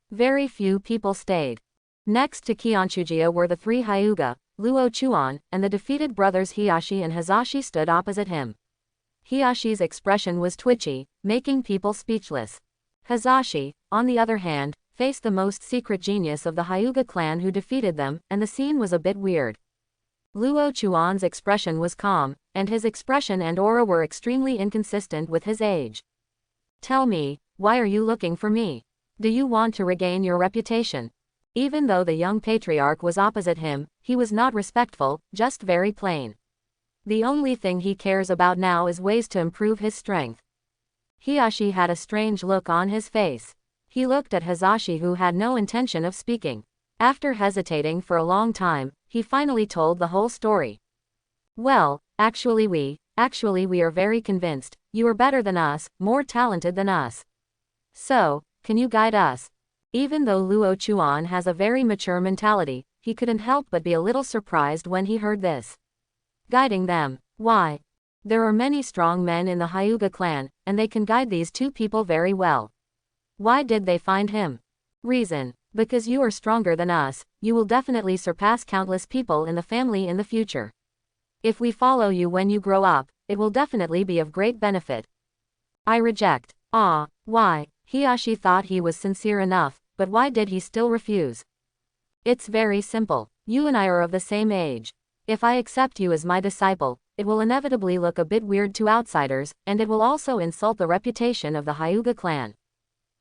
Very few people stayed. Next to Kianchujiya were the three Hyuga, Luo Chuan, and the defeated brothers Hiashi and Hazashi stood opposite him. Hiyashi's expression was twitchy, making people speechless. Hazashi, on the other hand, faced the most secret genius of the Hyuga clan who defeated them, and the scene was a bit weird. Luo Chuan's expression was calm, and his expression and aura were extremely inconsistent with his age. Tell me, why are you looking for me? Do you want to regain your reputation? Even though the young patriarch was opposite him, he was not respectful, just very plain. The only thing he cares about now is ways to improve his strength. Hiashi had a strange look on his face. He looked at Hazashi who had no intention of speaking. After hesitating for a long time, he finally told the whole story. Well, actually we are very convinced, you are better than us, more talented than us. So, can you guide us? Even though Luo Chuan has a very mature mentality, he couldn't help but be a little surprised when he heard this. Guiding them? Why? There are many strong men in the Hyuga clan, and they can guide these two people very well. Why did they find him? Reason: because you are stronger than us, you will definitely surpass countless people in the family in the future. If we follow you when you grow up, it will definitely be of great benefit. I reject. Ah, why? Hiashi thought he was sincere enough, but why did he still refuse? It's very simple. You and I are of the same age. If I accept you as my disciple, it will inevitably look a bit weird to outsiders, and it will also insult the reputation of the Hyuga clan.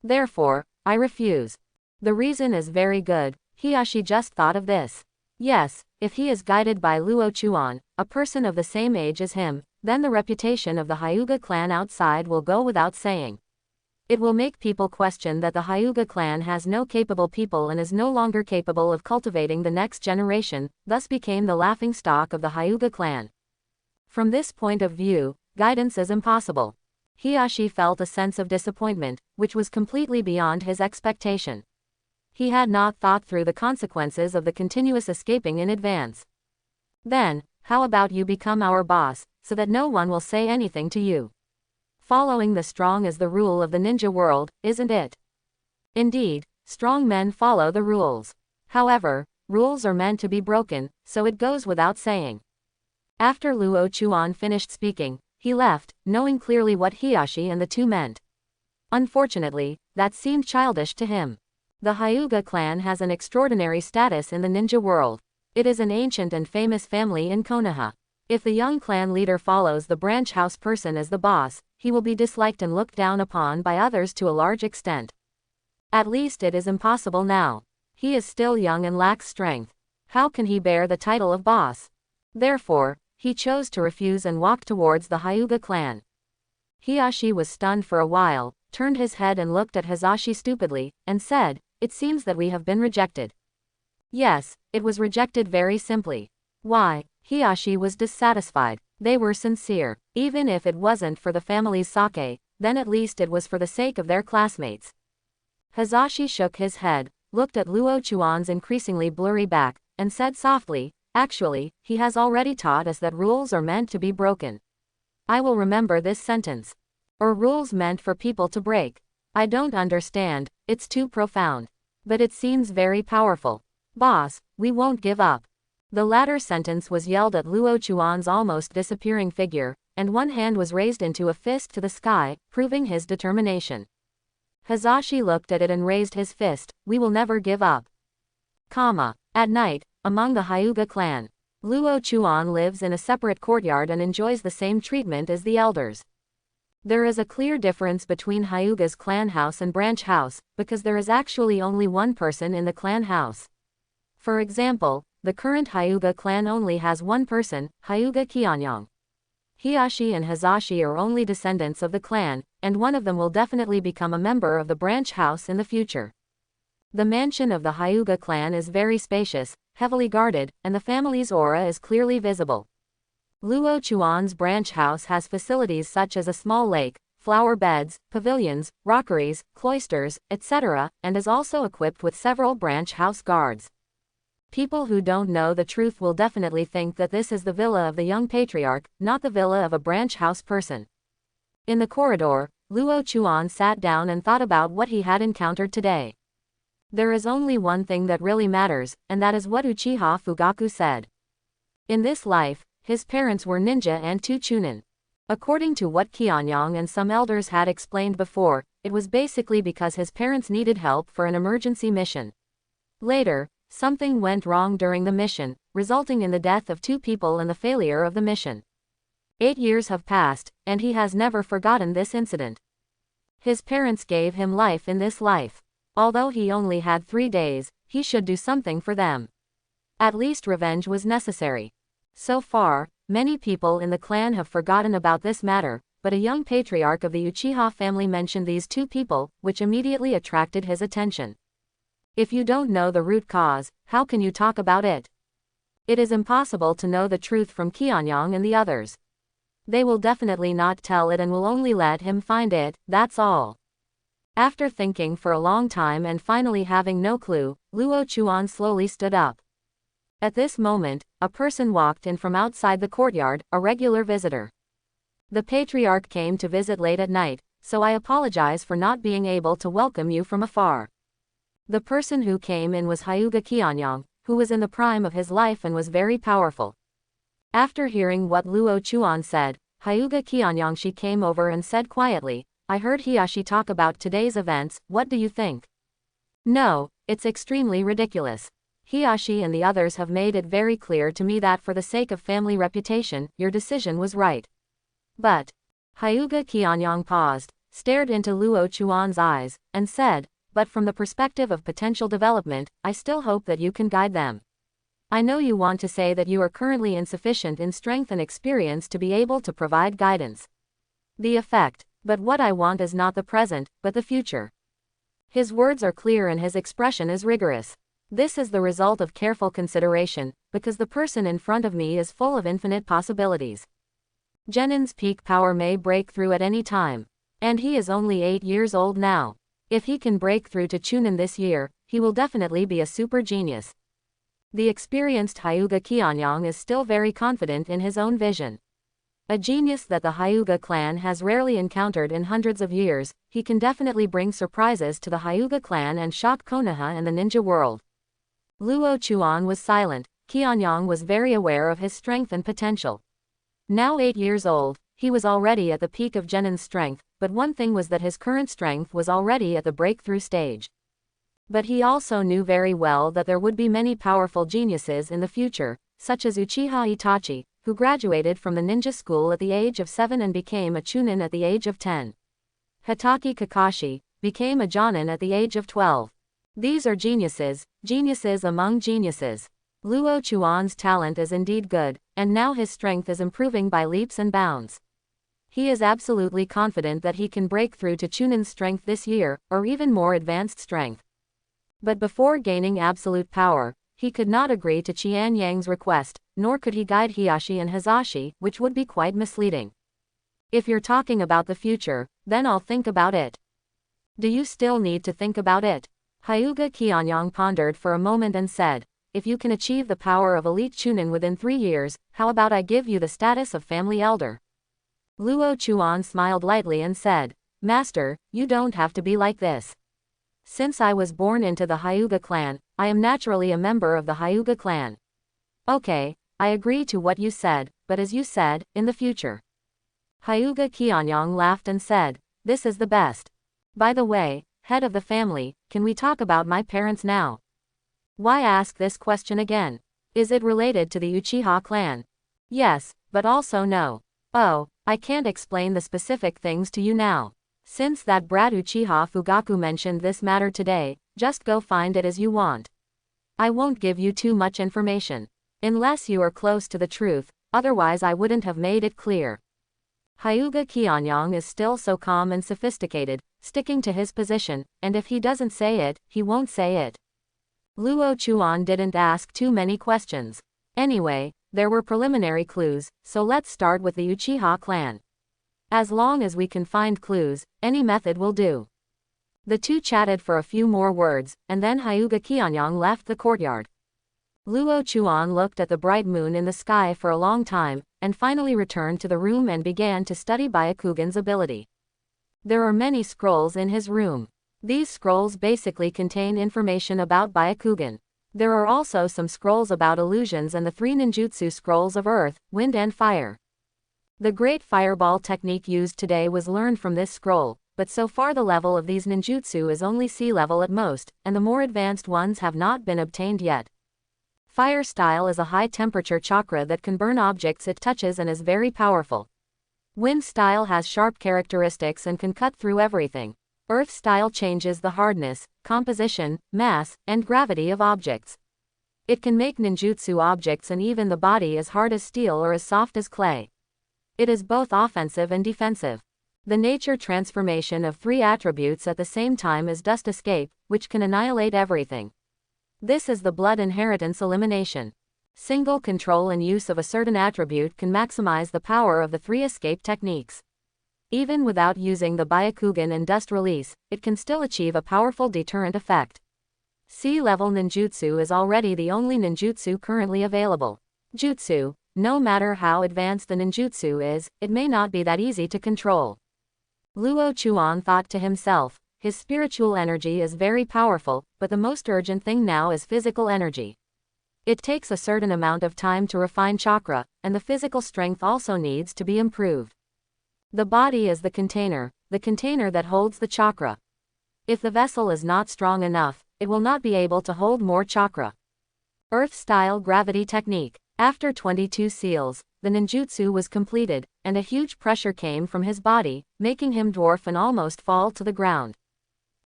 Therefore, I refuse. The reason is very good. Hiashi just thought of this. Yes, if he is guided by Luo Chuan, a person of the same age as him, then the reputation of the Hyuga clan outside will go without saying. It will make people question that the Hyuga clan has no capable people and is no longer capable of cultivating the next generation, thus became the laughingstock of the Hyuga clan. From this point of view, guidance is impossible. Hiashi felt a sense of disappointment, which was completely beyond his expectation. He had not thought through the consequences of the continuous escaping in advance. Then, how about you become our boss, so that no one will say anything to you? Following the strong is the rule of the ninja world, isn't it? Indeed, strong men follow the rules. However, rules are meant to be broken, so it goes without saying. After Luo Chuan finished speaking, he left, knowing clearly what Hiashi and the two meant. Unfortunately, that seemed childish to him. The Hyuga clan has an extraordinary status in the ninja world. It is an ancient and famous family in Konoha. If the young clan leader follows the branch house person as the boss, he will be disliked and looked down upon by others to a large extent. At least it is impossible now. He is still young and lacks strength. How can he bear the title of boss? Therefore, he chose to refuse and walk towards the Hyuga clan. Hiashi was stunned for a while, turned his head and looked at Hazashi stupidly, and said, "It seems that we have been rejected." Yes, it was rejected very simply. Why? Hiashi was dissatisfied. They were sincere. Even if it wasn't for the family's sake, then at least it was for the sake of their classmates. Hazashi shook his head, looked at Luo Chuan's increasingly blurry back, and said softly, "Actually, he has already taught us that rules are meant to be broken. I will remember this sentence. Or rules meant for people to break. I don't understand, it's too profound. But it seems very powerful. Boss, we won't give up." The latter sentence was yelled at Luo Chuan's almost disappearing figure, and one hand was raised into a fist to the sky, proving his determination. Hazashi looked at it and raised his fist. "We will never give up." At night, among the Hyuga clan, Luo Chuan lives in a separate courtyard and enjoys the same treatment as the elders. There is a clear difference between Hyuga's clan house and branch house, because there is actually only one person in the clan house. For example, the current Hyuga clan only has one person, Hyuga Kianyang. Hiashi and Hazashi are only descendants of the clan, and one of them will definitely become a member of the branch house in the future. The mansion of the Hyuga clan is very spacious, heavily guarded, and the family's aura is clearly visible. Luo Chuan's branch house has facilities such as a small lake, flower beds, pavilions, rockeries, cloisters, etc., and is also equipped with several branch house guards. People who don't know the truth will definitely think that this is the villa of the young patriarch, not the villa of a branch house person. In the corridor, Luo Chuan sat down and thought about what he had encountered today. There is only one thing that really matters, and that is what Uchiha Fugaku said. In this life, his parents were ninja and two chunin. According to what Kianyang and some elders had explained before, it was basically because his parents needed help for an emergency mission. Later, something went wrong during the mission, resulting in the death of two people and the failure of the mission. 8 years have passed, and he has never forgotten this incident. His parents gave him life in this life. Although he only had 3 days, he should do something for them. At least revenge was necessary. So far, many people in the clan have forgotten about this matter, but a young patriarch of the Uchiha family mentioned these two people, which immediately attracted his attention. If you don't know the root cause, how can you talk about it? It is impossible to know the truth from Qianyang and the others. They will definitely not tell it and will only let him find it, that's all. After thinking for a long time and finally having no clue, Luo Chuan slowly stood up. At this moment, a person walked in from outside the courtyard, a regular visitor. The patriarch came to visit late at night, so I apologize for not being able to welcome you from afar. The person who came in was Hyuga Qianyang, who was in the prime of his life and was very powerful. After hearing what Luo Chuan said, Hyuga Qianyang she came over and said quietly, I heard Hiashi talk about today's events, what do you think? No, it's extremely ridiculous. Hiashi and the others have made it very clear to me that for the sake of family reputation, your decision was right. But, Hyuga Qianyang paused, stared into Luo Chuan's eyes, and said, but from the perspective of potential development, I still hope that you can guide them. I know you want to say that you are currently insufficient in strength and experience to be able to provide guidance. The effect, but what I want is not the present, but the future. His words are clear and his expression is rigorous. This is the result of careful consideration, because the person in front of me is full of infinite possibilities. Genin's peak power may break through at any time. And he is only 8 years old now. If he can break through to Chunin this year, he will definitely be a super genius. The experienced Hyuga Qianyang is still very confident in his own vision. A genius that the Hyuga clan has rarely encountered in hundreds of years, he can definitely bring surprises to the Hyuga clan and shock Konoha and the ninja world. Luo Chuan was silent. Qianyang was very aware of his strength and potential. Now 8 years old, he was already at the peak of Genin's strength, but one thing was that his current strength was already at the breakthrough stage. But he also knew very well that there would be many powerful geniuses in the future, such as Uchiha Itachi, who graduated from the ninja school at the age of 7 and became a Chunin at the age of 10. Hitaki Kakashi became a Jonin at the age of 12. These are geniuses, geniuses among geniuses. Luo Chuan's talent is indeed good, and now his strength is improving by leaps and bounds. He is absolutely confident that he can break through to Chunin's strength this year, or even more advanced strength. But before gaining absolute power, he could not agree to Qianyang's request, nor could he guide Hiashi and Hizashi, which would be quite misleading. If you're talking about the future, then I'll think about it. Do you still need to think about it? Hyuga Qianyang pondered for a moment and said, if you can achieve the power of elite Chunin within 3 years, how about I give you the status of family elder? Luo Chuan smiled lightly and said, Master, you don't have to be like this. Since I was born into the Hyuga clan, I am naturally a member of the Hyuga clan. Okay, I agree to what you said, but as you said, in the future. Hyuga Qianyang laughed and said, this is the best. By the way, head of the family, can we talk about my parents now? Why ask this question again? Is it related to the Uchiha clan? Yes, but also no. Oh, I can't explain the specific things to you now. Since that brat Uchiha Fugaku mentioned this matter today, just go find it as you want. I won't give you too much information. Unless you are close to the truth, otherwise I wouldn't have made it clear. Hyuga Qianyang is still so calm and sophisticated, sticking to his position, and if he doesn't say it, he won't say it. Luo Chuan didn't ask too many questions. Anyway, there were preliminary clues, so let's start with the Uchiha clan. As long as we can find clues, any method will do. The two chatted for a few more words, and then Hyuga Qianyang left the courtyard. Luo Chuan looked at the bright moon in the sky for a long time, and finally returned to the room and began to study Byakugan's ability. There are many scrolls in his room. These scrolls basically contain information about Byakugan. There are also some scrolls about illusions and the 3 ninjutsu scrolls of earth, wind and fire. The great fireball technique used today was learned from this scroll, but so far the level of these ninjutsu is only sea level at most, and the more advanced ones have not been obtained yet. Fire style is a high-temperature chakra that can burn objects it touches and is very powerful. Wind style has sharp characteristics and can cut through everything. Earth style changes the hardness, composition, mass, and gravity of objects. It can make ninjutsu objects and even the body as hard as steel or as soft as clay. It is both offensive and defensive. The nature transformation of 3 attributes at the same time is dust escape, which can annihilate everything. This is the blood inheritance elimination. Single control and use of a certain attribute can maximize the power of the 3 escape techniques. Even without using the Byakugan and dust release, it can still achieve a powerful deterrent effect. Sea-level ninjutsu is already the only ninjutsu currently available. Jutsu, no matter how advanced the ninjutsu is, it may not be that easy to control. Luo Chuan thought to himself, his spiritual energy is very powerful, but the most urgent thing now is physical energy. It takes a certain amount of time to refine chakra, and the physical strength also needs to be improved. The body is the container that holds the chakra. If the vessel is not strong enough, it will not be able to hold more chakra. Earth-style gravity technique. After 22 seals, the ninjutsu was completed, and a huge pressure came from his body, making him dwarf and almost fall to the ground.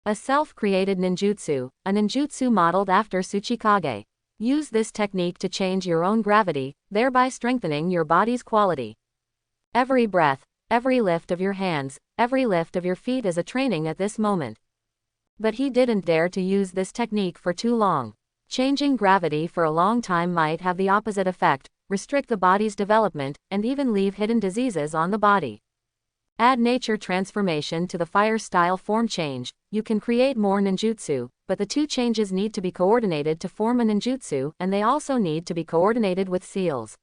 A self-created ninjutsu, a ninjutsu modeled after Tsuchikage. Use this technique to change your own gravity, thereby strengthening your body's quality. Every breath, every lift of your hands, every lift of your feet is a training at this moment. But he didn't dare to use this technique for too long. Changing gravity for a long time might have the opposite effect, restrict the body's development, and even leave hidden diseases on the body. Add nature transformation to the fire-style form change, you can create more ninjutsu, but the 2 changes need to be coordinated to form a ninjutsu, and they also need to be coordinated with seals.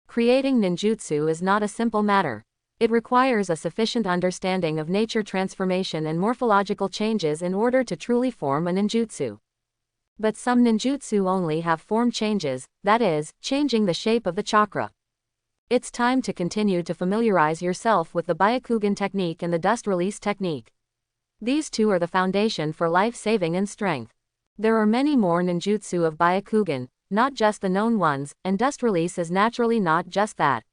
Creating ninjutsu is not a simple matter. It requires a sufficient understanding of nature transformation and morphological changes in order to truly form a ninjutsu. But some ninjutsu only have form changes, that is, changing the shape of the chakra. It's time to continue to familiarize yourself with the Byakugan technique and the dust release technique. These 2 are the foundation for life-saving and strength. There are many more ninjutsu of Byakugan, not just the known ones, and dust release is naturally not just that.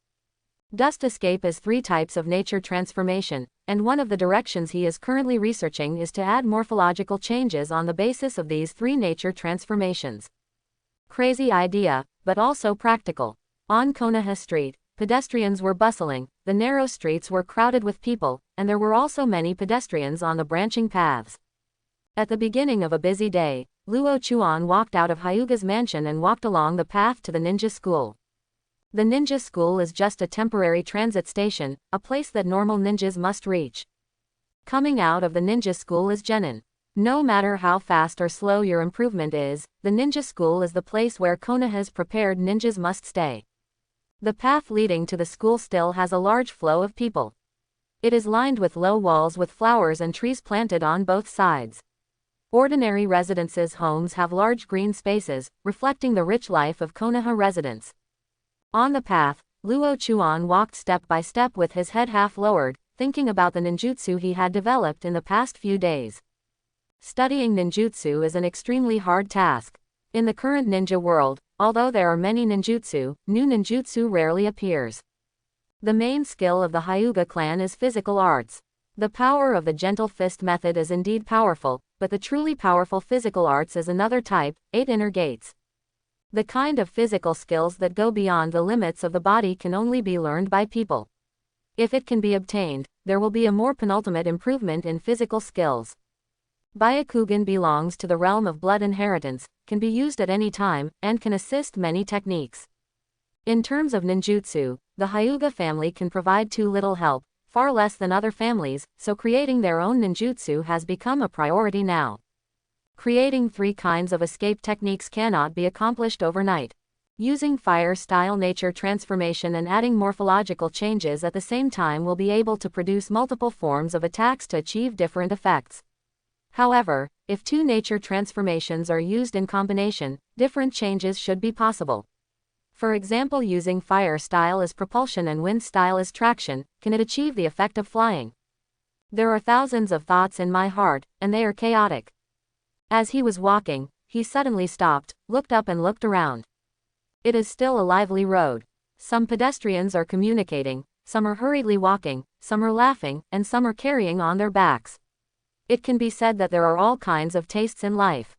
Dust escape is 3 types of nature transformation, and one of the directions he is currently researching is to add morphological changes on the basis of these 3 nature transformations. Crazy idea, but also practical. On Konoha Street, pedestrians were bustling, the narrow streets were crowded with people, and there were also many pedestrians on the branching paths. At the beginning of a busy day, Luo Chuan walked out of Hyuga's mansion and walked along the path to the ninja school. The ninja school is just a temporary transit station, a place that normal ninjas must reach. Coming out of the ninja school is genin. No matter how fast or slow your improvement is, the ninja school is the place where Konoha's prepared ninjas must stay. The path leading to the school still has a large flow of people. It is lined with low walls with flowers and trees planted on both sides. Ordinary residences' homes have large green spaces, reflecting the rich life of Konoha residents. On the path, Luo Chuan walked step by step with his head half lowered, thinking about the ninjutsu he had developed in the past few days. Studying ninjutsu is an extremely hard task. In the current ninja world, although there are many ninjutsu, new ninjutsu rarely appears. The main skill of the Hyuga clan is physical arts. The power of the gentle fist method is indeed powerful, but the truly powerful physical arts is another type, 8 inner gates. The kind of physical skills that go beyond the limits of the body can only be learned by people. If it can be obtained, there will be a more penultimate improvement in physical skills. Byakugan belongs to the realm of blood inheritance, can be used at any time, and can assist many techniques. In terms of ninjutsu, the Hyuga family can provide too little help, far less than other families, so creating their own ninjutsu has become a priority now. Creating 3 kinds of escape techniques cannot be accomplished overnight. Using fire-style nature transformation and adding morphological changes at the same time will be able to produce multiple forms of attacks to achieve different effects. However, if 2 nature transformations are used in combination, different changes should be possible. For example, using fire style as propulsion and wind style as traction, can it achieve the effect of flying? There are thousands of thoughts in my heart, and they are chaotic. As he was walking, he suddenly stopped, looked up and looked around. It is still a lively road. Some pedestrians are communicating, some are hurriedly walking, some are laughing, and some are carrying on their backs. It can be said that there are all kinds of tastes in life.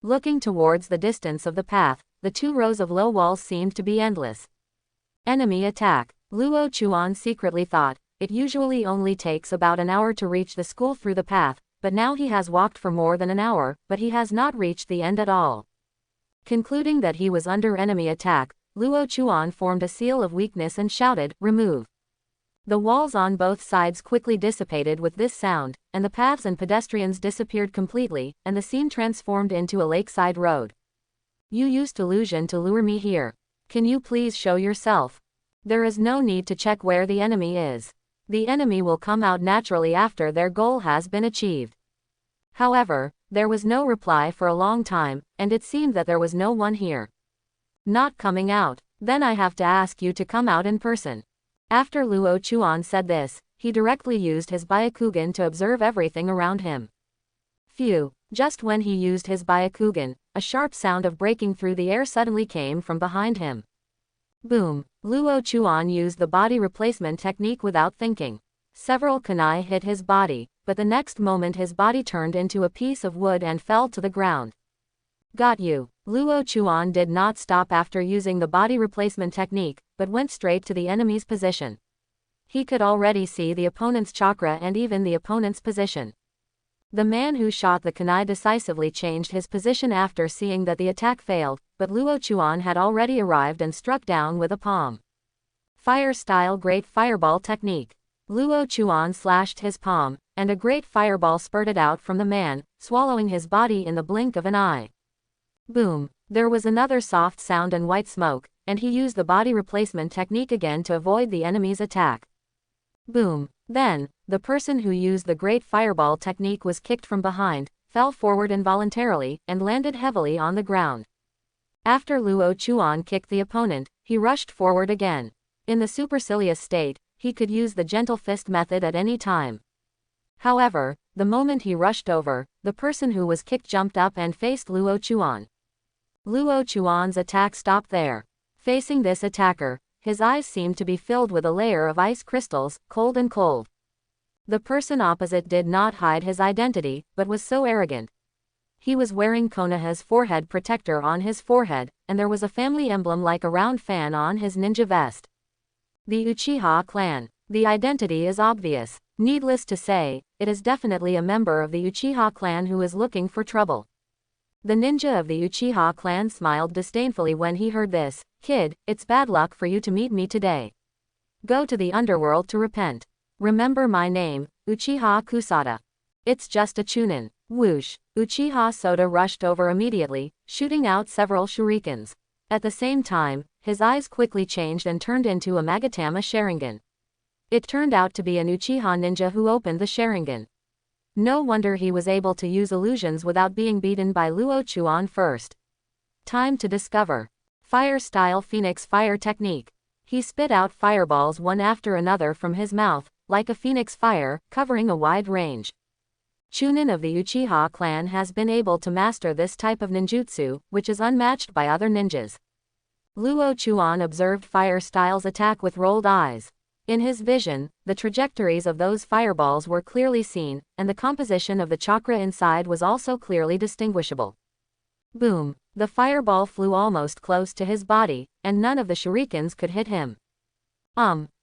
Looking towards the distance of the path, the 2 rows of low walls seemed to be endless. Enemy attack. Luo Chuan secretly thought, it usually only takes about an hour to reach the school through the path, but now he has walked for more than an hour, but he has not reached the end at all. Concluding that he was under enemy attack, Luo Chuan formed a seal of weakness and shouted, "Remove." The walls on both sides quickly dissipated with this sound, and the paths and pedestrians disappeared completely, and the scene transformed into a lakeside road. "You used illusion to lure me here. Can you please show yourself? There is no need to check where the enemy is. The enemy will come out naturally after their goal has been achieved." However, there was no reply for a long time, and it seemed that there was no one here. "Not coming out? Then I have to ask you to come out in person." After Luo Chuan said this, he directly used his Byakugan to observe everything around him. Phew, just when he used his Byakugan, a sharp sound of breaking through the air suddenly came from behind him. Boom! Luo Chuan used the body replacement technique without thinking. Several kunai hit his body, but the next moment his body turned into a piece of wood and fell to the ground. "Got you." Luo Chuan did not stop after using the body replacement technique, but went straight to the enemy's position. He could already see the opponent's chakra and even the opponent's position. The man who shot the kunai decisively changed his position after seeing that the attack failed, but Luo Chuan had already arrived and struck down with a palm. Fire-style Great Fireball Technique. Luo Chuan slashed his palm, and a great fireball spurted out from the man, swallowing his body in the blink of an eye. Boom! There was another soft sound and white smoke, and he used the body replacement technique again to avoid the enemy's attack. Boom! Then, the person who used the Great Fireball technique was kicked from behind, fell forward involuntarily, and landed heavily on the ground. After Luo Chuan kicked the opponent, he rushed forward again. In the supercilious state, he could use the gentle fist method at any time. However, the moment he rushed over, the person who was kicked jumped up and faced Luo Chuan. Luo Chuan's attack stopped there. Facing this attacker, his eyes seemed to be filled with a layer of ice crystals, cold and cold. The person opposite did not hide his identity, but was so arrogant. He was wearing Konoha's forehead protector on his forehead, and there was a family emblem like a round fan on his ninja vest. The Uchiha clan. The identity is obvious. Needless to say, it is definitely a member of the Uchiha clan who is looking for trouble. The ninja of the Uchiha clan smiled disdainfully when he heard this. "Kid, it's bad luck for you to meet me today. Go to the underworld to repent. Remember my name, Uchiha Kusada. It's just a chunin." Whoosh! Uchiha Soda rushed over immediately, shooting out several shurikens. At the same time, his eyes quickly changed and turned into a Magatama Sharingan. It turned out to be an Uchiha ninja who opened the Sharingan. No wonder he was able to use illusions without being beaten by Luo Chuan first. Time to discover. Fire-style Phoenix Fire Technique. He spit out fireballs one after another from his mouth, like a phoenix fire, covering a wide range. Chunin of the Uchiha clan has been able to master this type of ninjutsu, which is unmatched by other ninjas. Luo Chuan observed Fire Style's attack with rolled eyes. In his vision, the trajectories of those fireballs were clearly seen, and the composition of the chakra inside was also clearly distinguishable. Boom! The fireball flew almost close to his body, and none of the shurikens could hit him.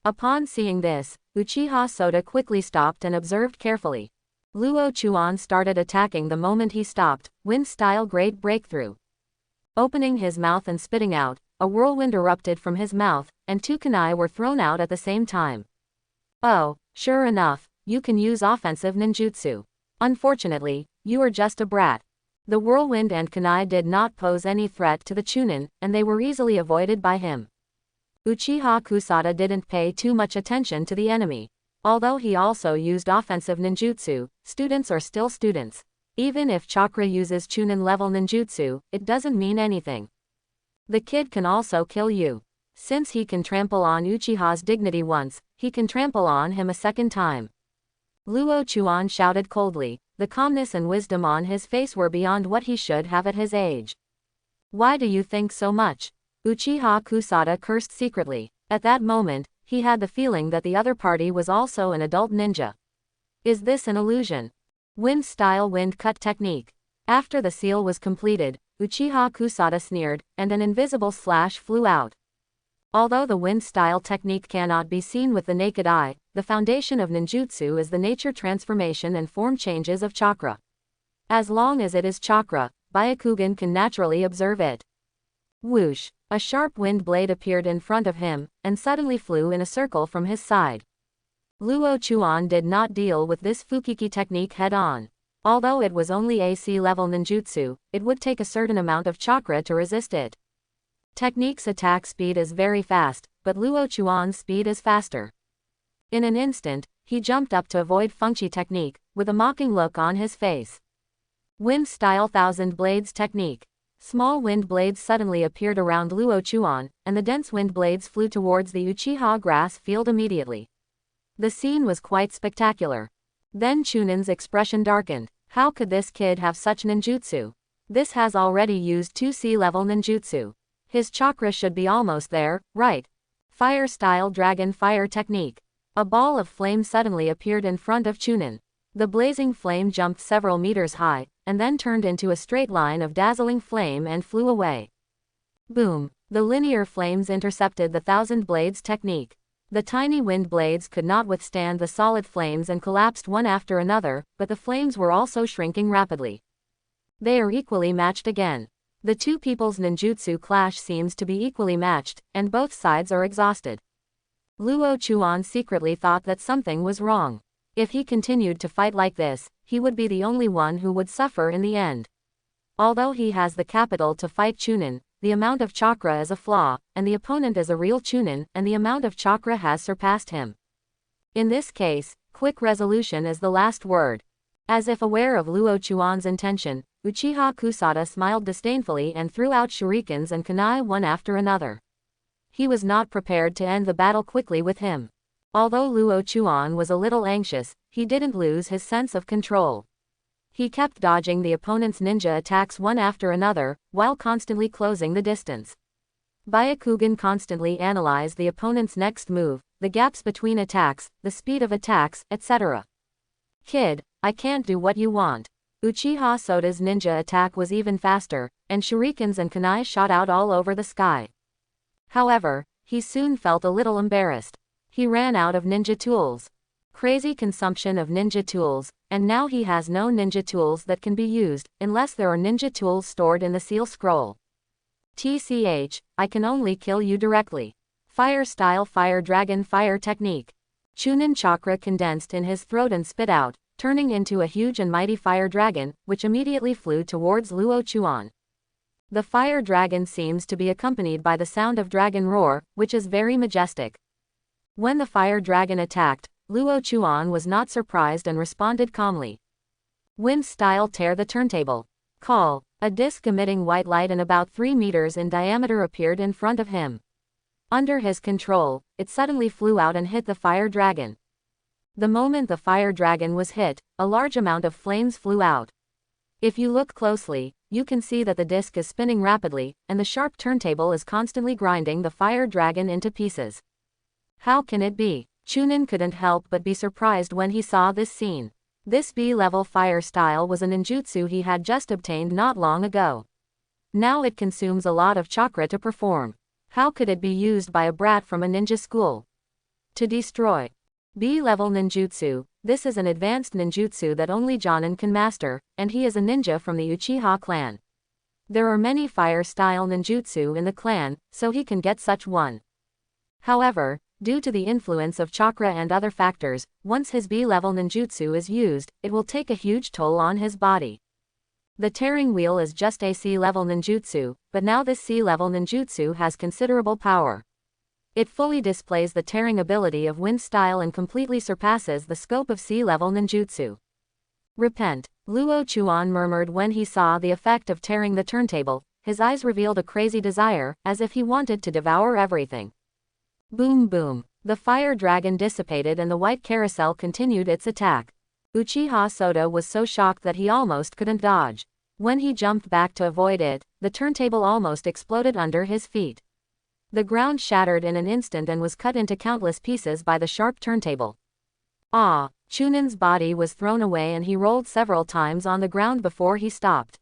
Upon seeing this, Uchiha Soda quickly stopped and observed carefully. Luo Chuan started attacking the moment he stopped. Wind-style Great Breakthrough. Opening his mouth and spitting out, a whirlwind erupted from his mouth, and two kunai were thrown out at the same time. "Oh, sure enough, you can use offensive ninjutsu. Unfortunately, you are just a brat." The whirlwind and kunai did not pose any threat to the chunin, and they were easily avoided by him. Uchiha Kusada didn't pay too much attention to the enemy. Although he also used offensive ninjutsu, students are still students. Even if Chakra uses chunin level ninjutsu, it doesn't mean anything. The kid can also kill you. Since he can trample on Uchiha's dignity once, he can trample on him a second time. Luo Chuan shouted coldly. The calmness and wisdom on his face were beyond what he should have at his age. "Why do you think so much?" Uchiha Kusada cursed secretly. At that moment, he had the feeling that the other party was also an adult ninja. Is this an illusion? Wind-style wind cut technique. After the seal was completed, Uchiha Kusada sneered, and an invisible slash flew out. Although the wind-style technique cannot be seen with the naked eye, the foundation of ninjutsu is the nature transformation and form changes of chakra. As long as it is chakra, Byakugan can naturally observe it. Whoosh! A sharp wind blade appeared in front of him, and suddenly flew in a circle from his side. Luo Chuan did not deal with this Fukiki technique head-on. Although it was only AC level ninjutsu, it would take a certain amount of chakra to resist it. Technique's attack speed is very fast, but Luo Chuan's speed is faster. In an instant, he jumped up to avoid Fengqi technique, with a mocking look on his face. Wind-style Thousand Blades technique. Small wind blades suddenly appeared around Luo Chuan, and the dense wind blades flew towards the Uchiha grass field immediately. The scene was quite spectacular. Then Chunin's expression darkened. How could this kid have such ninjutsu? This has already used 2 C-level ninjutsu. His chakra should be almost there, right? Fire-style dragon fire technique. A ball of flame suddenly appeared in front of Chunin. The blazing flame jumped several meters high, and then turned into a straight line of dazzling flame and flew away. Boom! The linear flames intercepted the Thousand Blades technique. The tiny wind blades could not withstand the solid flames and collapsed one after another, but the flames were also shrinking rapidly. They are equally matched again. The two people's ninjutsu clash seems to be equally matched, and both sides are exhausted. Luo Chuan secretly thought that something was wrong. If he continued to fight like this, he would be the only one who would suffer in the end. Although he has the capital to fight Chunin, the amount of chakra is a flaw, and the opponent is a real Chunin, and the amount of chakra has surpassed him. In this case, quick resolution is the last word. As if aware of Luo Chuan's intention, Uchiha Kusada smiled disdainfully and threw out shurikens and kunai one after another. He was not prepared to end the battle quickly with him. Although Luo Chuan was a little anxious, he didn't lose his sense of control. He kept dodging the opponent's ninja attacks one after another, while constantly closing the distance. Byakugan constantly analyzed the opponent's next move, the gaps between attacks, the speed of attacks, etc. Kid, I can't do what you want. Uchiha Soda's ninja attack was even faster, and shurikens and kunai shot out all over the sky. However, he soon felt a little embarrassed. He ran out of ninja tools. Crazy consumption of ninja tools, and now he has no ninja tools that can be used, unless there are ninja tools stored in the seal scroll. TCH, I can only kill you directly. Fire-style fire dragon fire technique. Chunin chakra condensed in his throat and spit out, turning into a huge and mighty fire dragon, which immediately flew towards Luo Chuan. The fire dragon seems to be accompanied by the sound of dragon roar, which is very majestic. When the fire dragon attacked, Luo Chuan was not surprised and responded calmly. Wind-style tear the turntable. Call. A disc emitting white light and about 3 meters in diameter appeared in front of him. Under his control, it suddenly flew out and hit the fire dragon. The moment the fire dragon was hit, a large amount of flames flew out. If you look closely, you can see that the disc is spinning rapidly, and the sharp turntable is constantly grinding the fire dragon into pieces. How can it be? Chunin couldn't help but be surprised when he saw this scene. This B-level fire style was a ninjutsu he had just obtained not long ago. Now it consumes a lot of chakra to perform. How could it be used by a brat from a ninja school? To destroy. B-level ninjutsu. This is an advanced ninjutsu that only Jonin can master, and he is a ninja from the Uchiha clan. There are many fire-style ninjutsu in the clan, so he can get such one. However, due to the influence of chakra and other factors, once his B-level ninjutsu is used, it will take a huge toll on his body. The tearing wheel is just a C-level ninjutsu, but now this C-level ninjutsu has considerable power. It fully displays the tearing ability of wind style and completely surpasses the scope of C-level ninjutsu. Repent, Luo Chuan murmured when he saw the effect of tearing the turntable. His eyes revealed a crazy desire, as if he wanted to devour everything. Boom boom. The fire dragon dissipated and the white carousel continued its attack. Uchiha Soda was so shocked that he almost couldn't dodge. When he jumped back to avoid it, the turntable almost exploded under his feet. The ground shattered in an instant and was cut into countless pieces by the sharp turntable. Ah! Chunin's body was thrown away and he rolled several times on the ground before he stopped.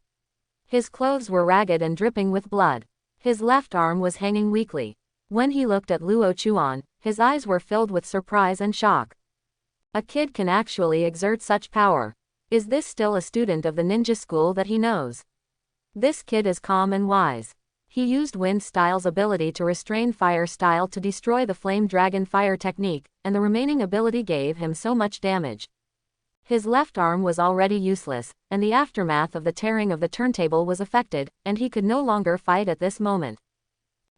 His clothes were ragged and dripping with blood. His left arm was hanging weakly. When he looked at Luo Chuan, his eyes were filled with surprise and shock. A kid can actually exert such power. Is this still a student of the ninja school that he knows? This kid is calm and wise. He used Wind Style's ability to restrain Fire Style to destroy the Flame Dragon Fire technique, and the remaining ability gave him so much damage. His left arm was already useless, and the aftermath of the tearing of the turntable was affected, and he could no longer fight at this moment.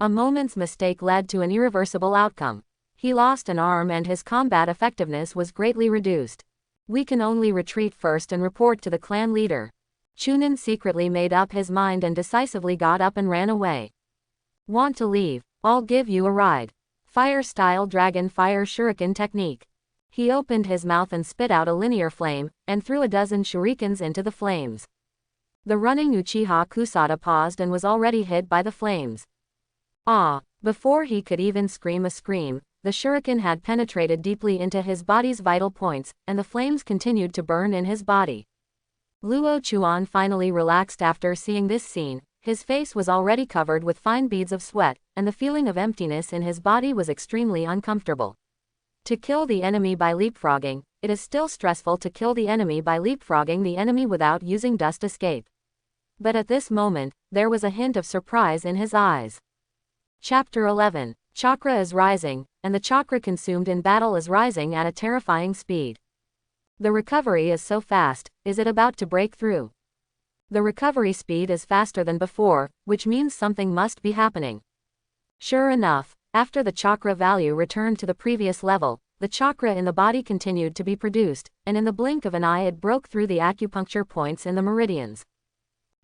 A moment's mistake led to an irreversible outcome. He lost an arm and his combat effectiveness was greatly reduced. We can only retreat first and report to the clan leader. Chunin secretly made up his mind and decisively got up and ran away. Want to leave? I'll give you a ride. Fire Style Dragon Fire Shuriken Technique. He opened his mouth and spit out a linear flame, and threw a dozen shurikens into the flames. The running Uchiha Kusada paused and was already hit by the flames. Ah! Before he could even scream a scream, the shuriken had penetrated deeply into his body's vital points, and the flames continued to burn in his body. Luo Chuan finally relaxed after seeing this scene. His face was already covered with fine beads of sweat, and the feeling of emptiness in his body was extremely uncomfortable. To kill the enemy by leapfrogging, it is still stressful to kill the enemy by leapfrogging the enemy without using dust escape. But at this moment, there was a hint of surprise in his eyes. Chapter 11. Chakra is rising, and the chakra consumed in battle is rising at a terrifying speed. The recovery is so fast, is it about to break through? The recovery speed is faster than before, which means something must be happening. Sure enough, after the chakra value returned to the previous level, the chakra in the body continued to be produced, and in the blink of an eye it broke through the acupuncture points in the meridians.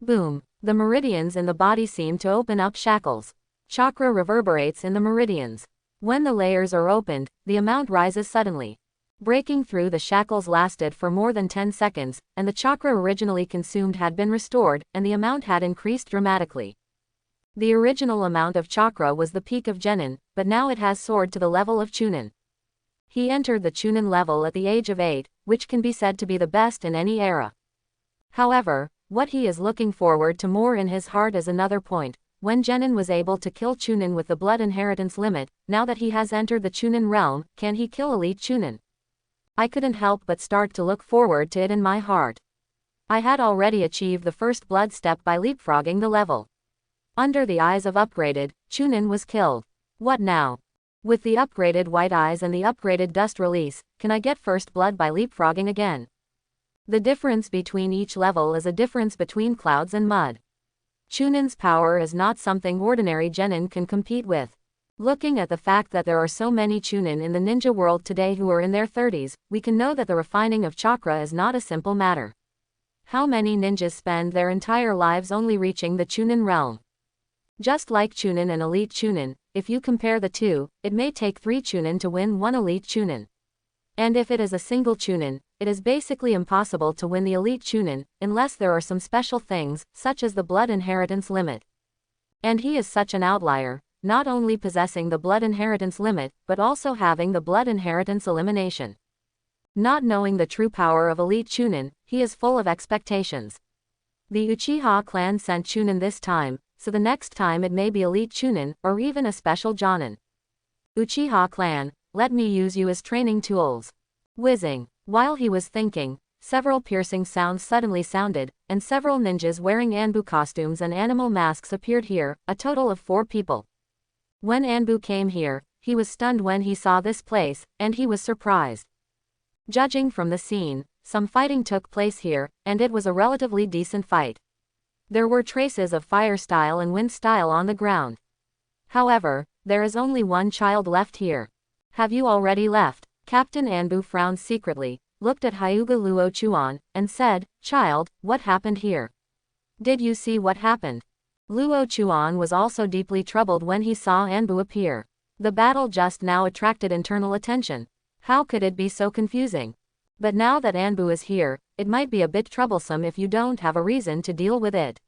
Boom! The meridians in the body seem to open up shackles. Chakra reverberates in the meridians. When the layers are opened, the amount rises suddenly. Breaking through the shackles lasted for more than 10 seconds, and the chakra originally consumed had been restored, and the amount had increased dramatically. The original amount of chakra was the peak of Genin, but now it has soared to the level of Chunin. He entered the Chunin level at the age of 8, which can be said to be the best in any era. However, what he is looking forward to more in his heart is another point. When Genin was able to kill Chunin with the blood inheritance limit, now that he has entered the Chunin realm, can he kill elite Chunin? I couldn't help but start to look forward to it in my heart. I had already achieved the first blood step by leapfrogging the level. Under the eyes of upgraded, Chunin was killed. What now? With the upgraded white eyes and the upgraded dust release, can I get first blood by leapfrogging again? The difference between each level is a difference between clouds and mud. Chunin's power is not something ordinary Genin can compete with. Looking at the fact that there are so many Chunin in the ninja world today who are in their 30s, we can know that the refining of chakra is not a simple matter. How many ninjas spend their entire lives only reaching the Chunin realm? Just like Chunin and elite Chunin, if you compare the two, it may take 3 Chunin to win 1 elite Chunin. And if it is a single Chunin, it is basically impossible to win the elite Chunin, unless there are some special things, such as the blood inheritance limit. And he is such an outlier, not only possessing the blood inheritance limit, but also having the blood inheritance elimination. Not knowing the true power of elite Chunin, he is full of expectations. The Uchiha clan sent Chunin this time, so the next time it may be elite Chunin, or even a special Jonin. Uchiha clan, let me use you as training tools. Whizzing. While he was thinking, several piercing sounds suddenly sounded, and several ninjas wearing Anbu costumes and animal masks appeared here, a total of 4 people. When Anbu came here, he was stunned when he saw this place, and he was surprised. Judging from the scene, some fighting took place here, and it was a relatively decent fight. There were traces of fire style and wind style on the ground. However, there is only one child left here. Have you already left? Captain Anbu frowned secretly, looked at Hyuga Luo Chuan, and said, "Child, what happened here? Did you see what happened?" Luo Chuan was also deeply troubled when he saw Anbu appear. The battle just now attracted internal attention. How could it be so confusing? But now that Anbu is here, it might be a bit troublesome if you don't have a reason to deal with it.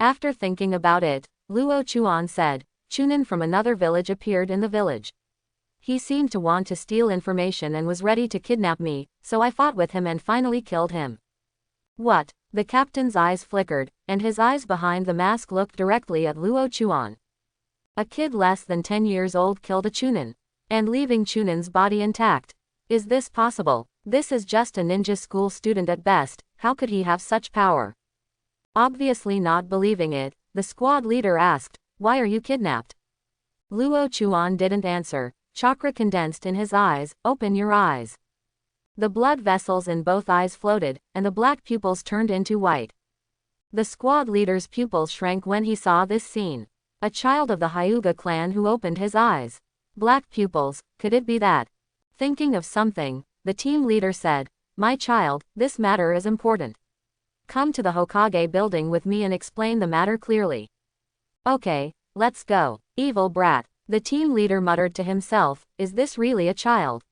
After thinking about it, Luo Chuan said, "Chunin from another village appeared in the village. He seemed to want to steal information and was ready to kidnap me, so I fought with him and finally killed him." What? The captain's eyes flickered, and his eyes behind the mask looked directly at Luo Chuan. A kid less than 10 years old killed a Chunin, and leaving Chunin's body intact. Is this possible? This is just a ninja school student at best, how could he have such power? Obviously not believing it, the squad leader asked, why are you kidnapped? Luo Chuan didn't answer, chakra condensed in his eyes, open your eyes. The blood vessels in both eyes floated, and the black pupils turned into white. The squad leader's pupils shrank when he saw this scene. A child of the Hyuga clan who opened his eyes. Black pupils, could it be that? Thinking of something, the team leader said, my child, this matter is important. Come to the Hokage building with me and explain the matter clearly. Okay, let's go. Evil brat. The team leader muttered to himself, is this really a child?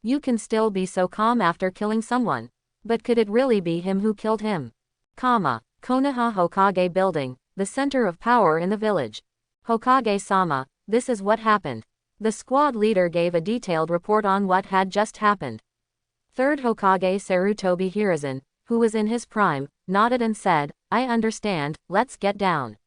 You can still be so calm after killing someone. But could it really be him who killed him? Konoha Hokage building, the center of power in the village. Hokage-sama, this is what happened. The squad leader gave a detailed report on what had just happened. Third Hokage Sarutobi Hiruzen, who was in his prime, nodded and said, I understand, let's get down.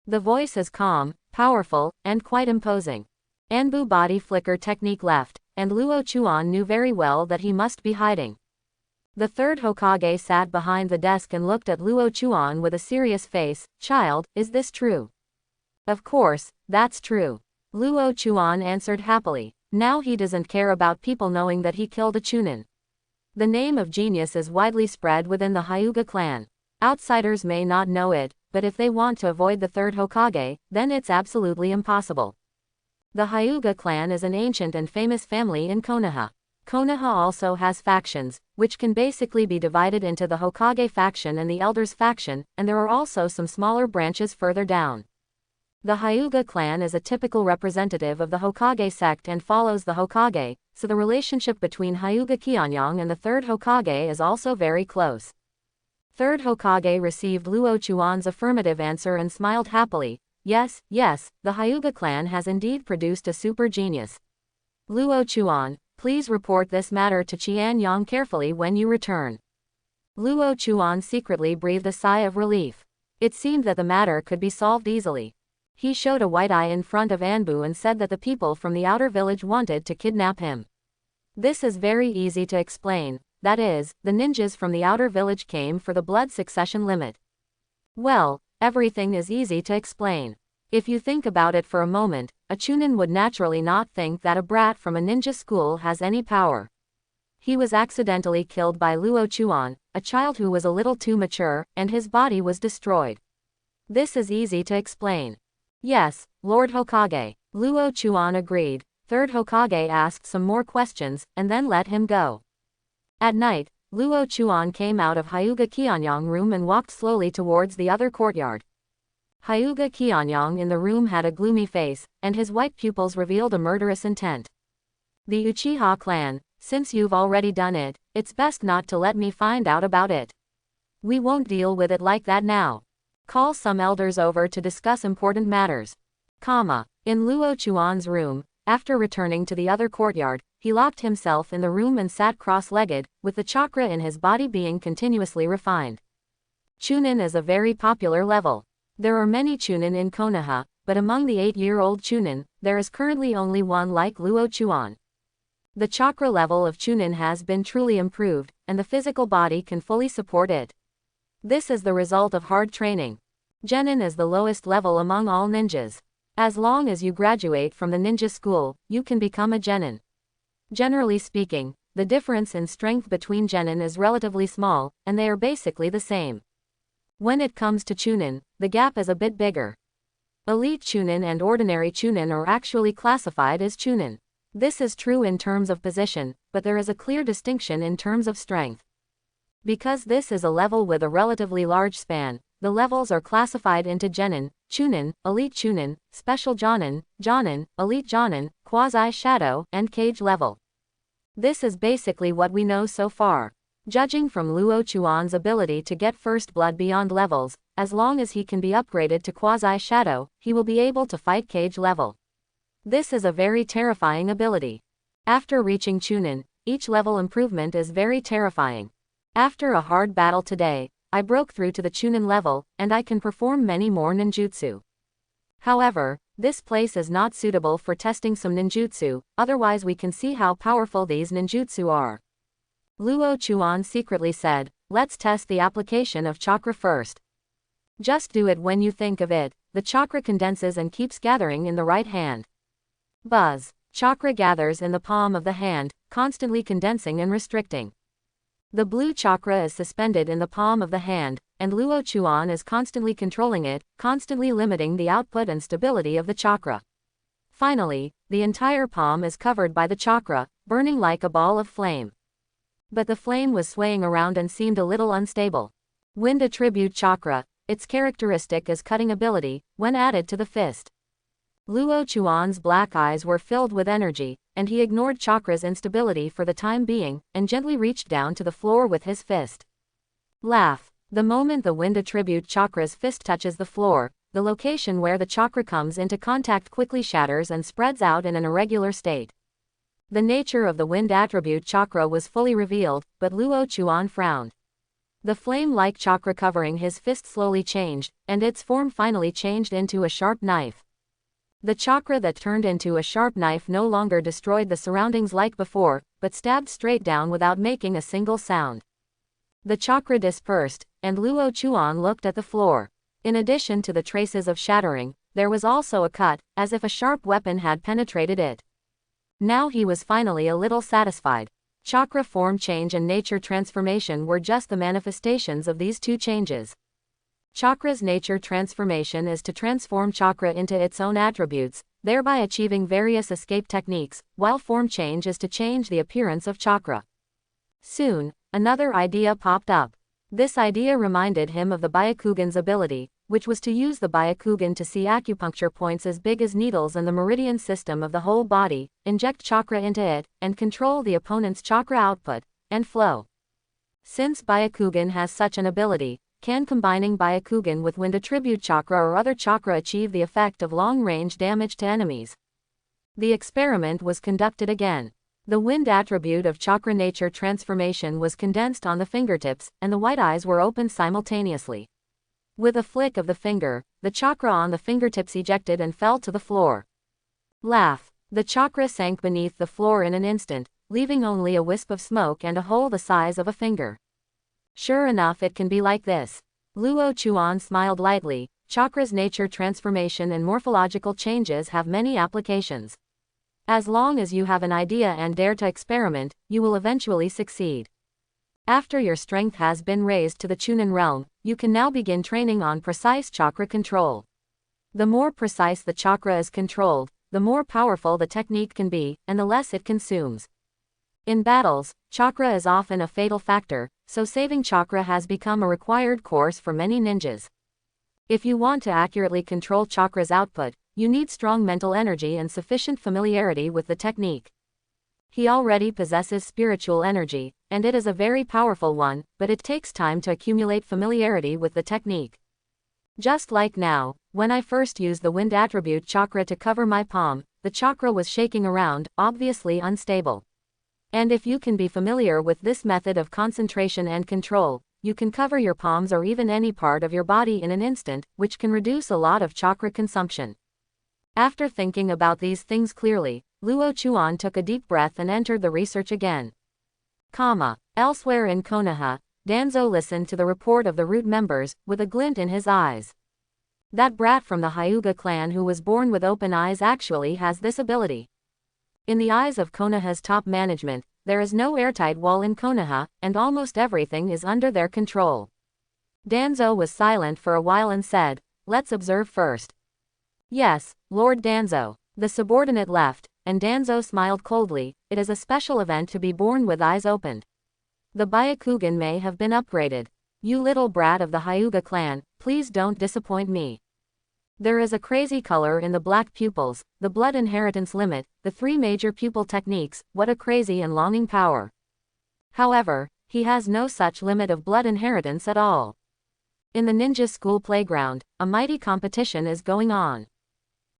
The voice is calm, powerful, and quite imposing. Anbu body flicker technique left, and Luo Chuan knew very well that he must be hiding. The third Hokage sat behind the desk and looked at Luo Chuan with a serious face, child, is this true? Of course, that's true. Luo Chuan answered happily. Now he doesn't care about people knowing that he killed a Chunin. The name of genius is widely spread within the Hyuga clan. Outsiders may not know it, but if they want to avoid the third Hokage, then it's absolutely impossible. The Hyuga clan is an ancient and famous family in Konoha. Konoha also has factions, which can basically be divided into the Hokage faction and the Elders faction, and there are also some smaller branches further down. The Hyuga clan is a typical representative of the Hokage sect and follows the Hokage, so the relationship between Hyuga Kyeongyang and the third Hokage is also very close. Third Hokage received Luo Chuan's affirmative answer and smiled happily. Yes, the Hyuga clan has indeed produced a super genius. Luo Chuan, please report this matter to Qianyang carefully when you return. Luo Chuan secretly breathed a sigh of relief. It seemed that the matter could be solved easily. He showed a white eye in front of Anbu and said that the people from the outer village wanted to kidnap him. This is very easy to explain, that is, the ninjas from the outer village came for the blood succession limit. Well, everything is easy to explain. If you think about it for a moment, a Chunin would naturally not think that a brat from a ninja school has any power. He was accidentally killed by Luo Chuan, a child who was a little too mature, and his body was destroyed. This is easy to explain. Yes, Lord Hokage. Luo Chuan agreed. Third Hokage asked some more questions, and then let him go. At night, Luo Chuan came out of Hyuga Kyeongyang room and walked slowly towards the other courtyard. Hyuga Kyeongyang in the room had a gloomy face, and his white pupils revealed a murderous intent. The Uchiha clan, since you've already done it, it's best not to let me find out about it. We won't deal with it like that now. Call some elders over to discuss important matters. In Luo Chuan's room, after returning to the other courtyard, he locked himself in the room and sat cross-legged, with the chakra in his body being continuously refined. Chunin is a very popular level. There are many Chunin in Konoha, but among the 8-year-old Chunin, there is currently only one like Luo Chuan. The chakra level of Chunin has been truly improved, and the physical body can fully support it. This is the result of hard training. Genin is the lowest level among all ninjas. As long as you graduate from the ninja school, you can become a Genin. Generally speaking, the difference in strength between Genin is relatively small, and they are basically the same. When it comes to Chunin, the gap is a bit bigger. Elite Chunin and ordinary Chunin are actually classified as Chunin. This is true in terms of position, but there is a clear distinction in terms of strength. Because this is a level with a relatively large span, the levels are classified into Genin, Chunin, Elite Chunin, Special Jonin, Jonin, Elite Jonin, Quasi-Shadow, and Cage level. This is basically what we know so far. Judging from Luo Chuan's ability to get first blood beyond levels, as long as he can be upgraded to Quasi-Shadow, he will be able to fight Cage level. This is a very terrifying ability. After reaching Chunin, each level improvement is very terrifying. After a hard battle today, I broke through to the Chunin level, and I can perform many more ninjutsu. However, This place is not suitable for testing some ninjutsu, otherwise we can see how powerful these ninjutsu are. Luo Chuan secretly said, let's test the application of chakra first. Just do it when you think of it, the chakra condenses and keeps gathering in the right hand. Buzz. Chakra gathers in the palm of the hand, constantly condensing and restricting. The blue chakra is suspended in the palm of the hand, and Luo Chuan is constantly controlling it, constantly limiting the output and stability of the chakra. Finally, the entire palm is covered by the chakra, burning like a ball of flame. But the flame was swaying around and seemed a little unstable. Wind attribute chakra, its characteristic is cutting ability, when added to the fist. Luo Chuan's black eyes were filled with energy, and he ignored chakra's instability for the time being, and gently reached down to the floor with his fist. Laugh. The moment the wind attribute chakra's fist touches the floor, the location where the chakra comes into contact quickly shatters and spreads out in an irregular state. The nature of the wind attribute chakra was fully revealed, but Luo Chuan frowned. The flame-like chakra covering his fist slowly changed, and its form finally changed into a sharp knife. The chakra that turned into a sharp knife no longer destroyed the surroundings like before, but stabbed straight down without making a single sound. The chakra dispersed, and Luo Chuan looked at the floor. In addition to the traces of shattering, there was also a cut, as if a sharp weapon had penetrated it. Now he was finally a little satisfied. Chakra form change and nature transformation were just the manifestations of these two changes. Chakra's nature transformation is to transform chakra into its own attributes, thereby achieving various escape techniques, while form change is to change the appearance of chakra. Soon, another idea popped up. This idea reminded him of the Byakugan's ability, which was to use the Byakugan to see acupuncture points as big as needles in the meridian system of the whole body, inject chakra into it, and control the opponent's chakra output and flow. Since Byakugan has such an ability, can combining Byakugan with wind attribute chakra or other chakra achieve the effect of long-range damage to enemies? The experiment was conducted again. The wind attribute of chakra nature transformation was condensed on the fingertips, and the white eyes were opened simultaneously. With a flick of the finger, the chakra on the fingertips ejected and fell to the floor. Laugh. The chakra sank beneath the floor in an instant, leaving only a wisp of smoke and a hole the size of a finger. Sure enough, it can be like this. Luo Chuan smiled lightly. Chakra's nature transformation and morphological changes have many applications. As long as you have an idea and dare to experiment, you will eventually succeed. After your strength has been raised to the Chunin realm, you can now begin training on precise chakra control. The more precise the chakra is controlled, the more powerful the technique can be, and the less it consumes. In battles, chakra is often a fatal factor, so saving chakra has become a required course for many ninjas. If you want to accurately control chakra's output, you need strong mental energy and sufficient familiarity with the technique. He already possesses spiritual energy, and it is a very powerful one, but it takes time to accumulate familiarity with the technique. Just like now, when I first used the wind attribute chakra to cover my palm, the chakra was shaking around, obviously unstable. And if you can be familiar with this method of concentration and control, you can cover your palms or even any part of your body in an instant, which can reduce a lot of chakra consumption. After thinking about these things clearly, Luo Chuan took a deep breath and entered the research again. Elsewhere in Konoha, Danzo listened to the report of the root members, with a glint in his eyes. That brat from the Hyuga clan who was born with open eyes actually has this ability. In the eyes of Konoha's top management, there is no airtight wall in Konoha, and almost everything is under their control. Danzo was silent for a while and said, "Let's observe first." "Yes, Lord Danzo." The subordinate left, and Danzo smiled coldly. "It is a special event to be born with eyes opened. The Byakugan may have been upgraded. You little brat of the Hyuga clan, please don't disappoint me. There is a crazy color in the black pupils, the blood inheritance limit, the 3 major pupil techniques, what a crazy and longing power. However, he has no such limit of blood inheritance at all. In the ninja school playground, a mighty competition is going on.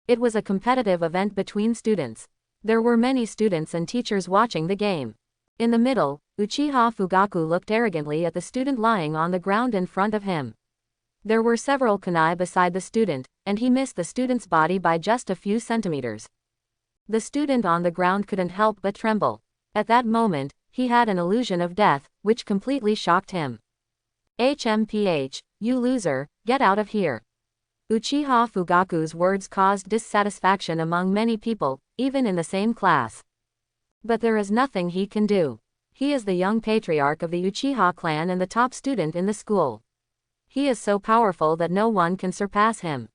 It was a competitive event between students. There were many students and teachers watching the game. In the middle, Uchiha Fugaku looked arrogantly at the student lying on the ground in front of him. There were several kunai beside the student, and he missed the student's body by just a few centimeters. The student on the ground couldn't help but tremble. At that moment, he had an illusion of death, which completely shocked him. HMPH, you loser, get out of here. Uchiha Fugaku's words caused dissatisfaction among many people, even in the same class. But there is nothing he can do. He is the young patriarch of the Uchiha clan and the top student in the school. He is so powerful that no one can surpass him.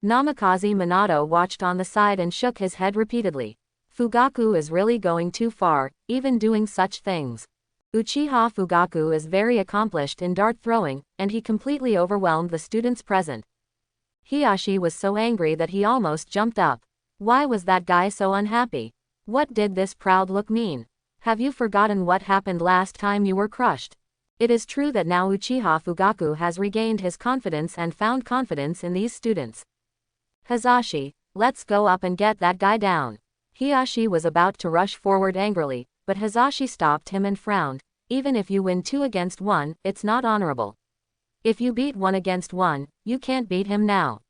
Namikaze Minato watched on the side and shook his head repeatedly. Fugaku is really going too far, even doing such things. Uchiha Fugaku is very accomplished in dart throwing, and he completely overwhelmed the students present. Hiyashi was so angry that he almost jumped up. Why was that guy so unhappy? What did this proud look mean? Have you forgotten what happened last time you were crushed? It is true that now Uchiha Fugaku has regained his confidence and found confidence in these students. Hizashi, let's go up and get that guy down. Hiyashi was about to rush forward angrily, but Hizashi stopped him and frowned. Even if you win 2 against 1, it's not honorable. If you beat 1 against 1, you can't beat him now.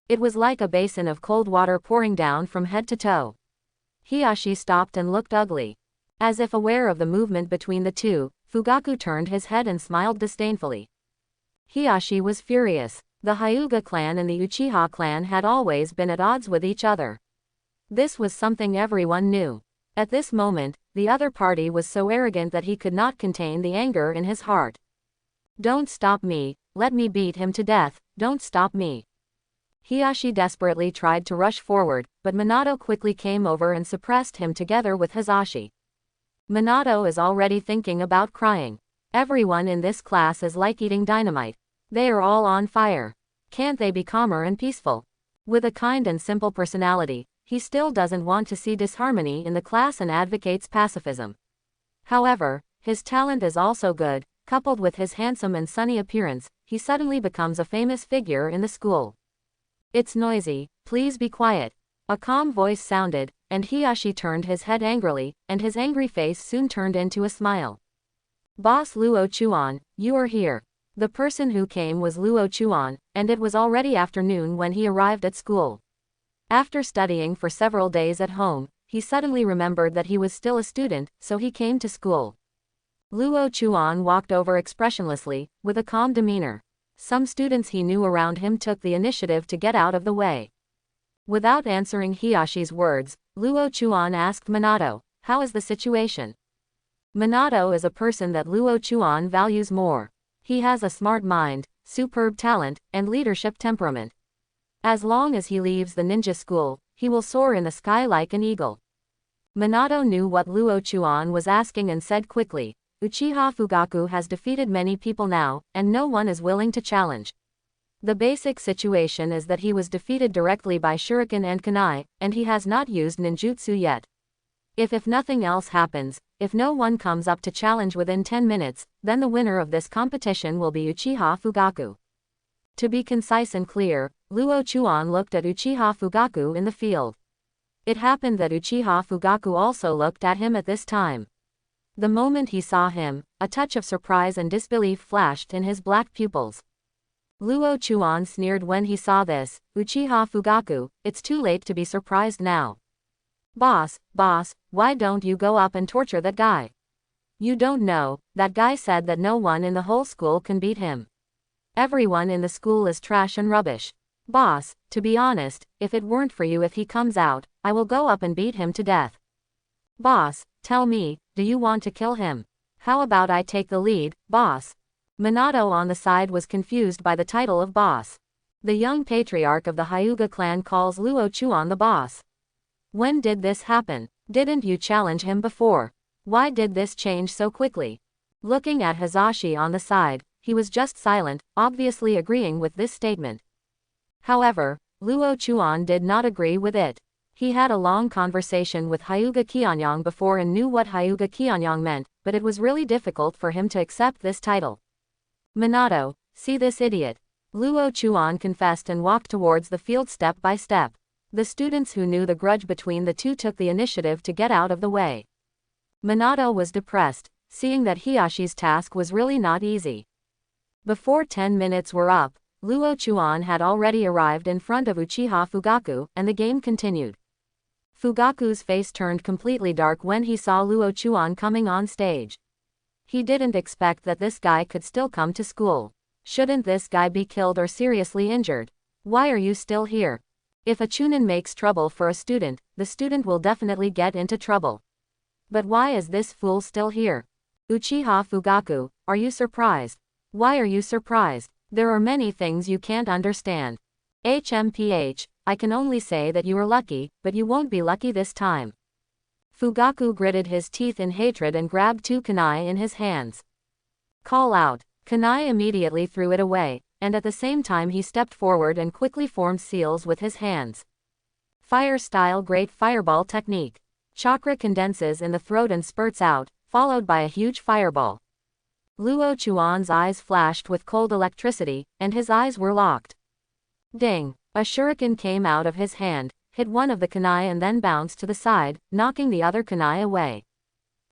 It was like a basin of cold water pouring down from head to toe. Hiyashi stopped and looked ugly. As if aware of the movement between the two, Fugaku turned his head and smiled disdainfully. Hiyashi was furious. The Hyuga clan and the Uchiha clan had always been at odds with each other. This was something everyone knew. At this moment, the other party was so arrogant that he could not contain the anger in his heart. Don't stop me, let me beat him to death, don't stop me. Hiyashi desperately tried to rush forward, but Minato quickly came over and suppressed him together with Hizashi. Minato is already thinking about crying. Everyone in this class is like eating dynamite. They are all on fire. Can't they be calmer and peaceful? With a kind and simple personality, he still doesn't want to see disharmony in the class and advocates pacifism. However, his talent is also good. Coupled with his handsome and sunny appearance, he suddenly becomes a famous figure in the school. It's noisy, please be quiet. A calm voice sounded, and Hiyashi turned his head angrily, and his angry face soon turned into a smile. Boss Luo Chuan, you are here. The person who came was Luo Chuan, and it was already afternoon when he arrived at school. After studying for several days at home, he suddenly remembered that he was still a student, so he came to school. Luo Chuan walked over expressionlessly, with a calm demeanor. Some students he knew around him took the initiative to get out of the way. Without answering Hiyashi's words, Luo Chuan asked Minato, how is the situation? Minato is a person that Luo Chuan values more. He has a smart mind, superb talent, and leadership temperament. As long as he leaves the ninja school, he will soar in the sky like an eagle. Minato knew what Luo Chuan was asking and said quickly, Uchiha Fugaku has defeated many people now, and no one is willing to challenge. The basic situation is that he was defeated directly by shuriken and kunai, and he has not used ninjutsu yet. If nothing else happens, if no one comes up to challenge within 10 minutes, then the winner of this competition will be Uchiha Fugaku. To be concise and clear, Luo Chuan looked at Uchiha Fugaku in the field. It happened that Uchiha Fugaku also looked at him at this time. The moment he saw him, a touch of surprise and disbelief flashed in his black pupils. Luo Chuan sneered when he saw this, Uchiha Fugaku, it's too late to be surprised now. Boss, why don't you go up and torture that guy? You don't know, that guy said that no one in the whole school can beat him. Everyone in the school is trash and rubbish. Boss, to be honest, if it weren't for you, if he comes out, I will go up and beat him to death. Boss, tell me, do you want to kill him? How about I take the lead, boss? Minato on the side was confused by the title of boss. The young patriarch of the Hyuga clan calls Luo Chuan the boss. When did this happen? Didn't you challenge him before? Why did this change so quickly? Looking at Hizashi on the side, he was just silent, obviously agreeing with this statement. However, Luo Chuan did not agree with it. He had a long conversation with Hyuga Kianyang before and knew what Hyuga Kianyang meant, but it was really difficult for him to accept this title. Minato, see this idiot. Luo Chuan confessed and walked towards the field step by step. The students who knew the grudge between the two took the initiative to get out of the way. Minato was depressed, seeing that Hiyashi's task was really not easy. Before 10 minutes were up, Luo Chuan had already arrived in front of Uchiha Fugaku, and the game continued. Fugaku's face turned completely dark when he saw Luo Chuan coming on stage. He didn't expect that this guy could still come to school. Shouldn't this guy be killed or seriously injured? Why are you still here? If a chunin makes trouble for a student, the student will definitely get into trouble. But why is this fool still here? Uchiha Fugaku, are you surprised? Why are you surprised? There are many things you can't understand. HMPH, I can only say that you are lucky, but you won't be lucky this time. Fugaku gritted his teeth in hatred and grabbed two kunai in his hands. Call out. Kunai immediately threw it away, and at the same time he stepped forward and quickly formed seals with his hands. Fire-style Great Fireball technique. Chakra condenses in the throat and spurts out, followed by a huge fireball. Luo Chuan's eyes flashed with cold electricity, and his eyes were locked. Ding! A shuriken came out of his hand, hit one of the kunai and then bounced to the side, knocking the other kunai away.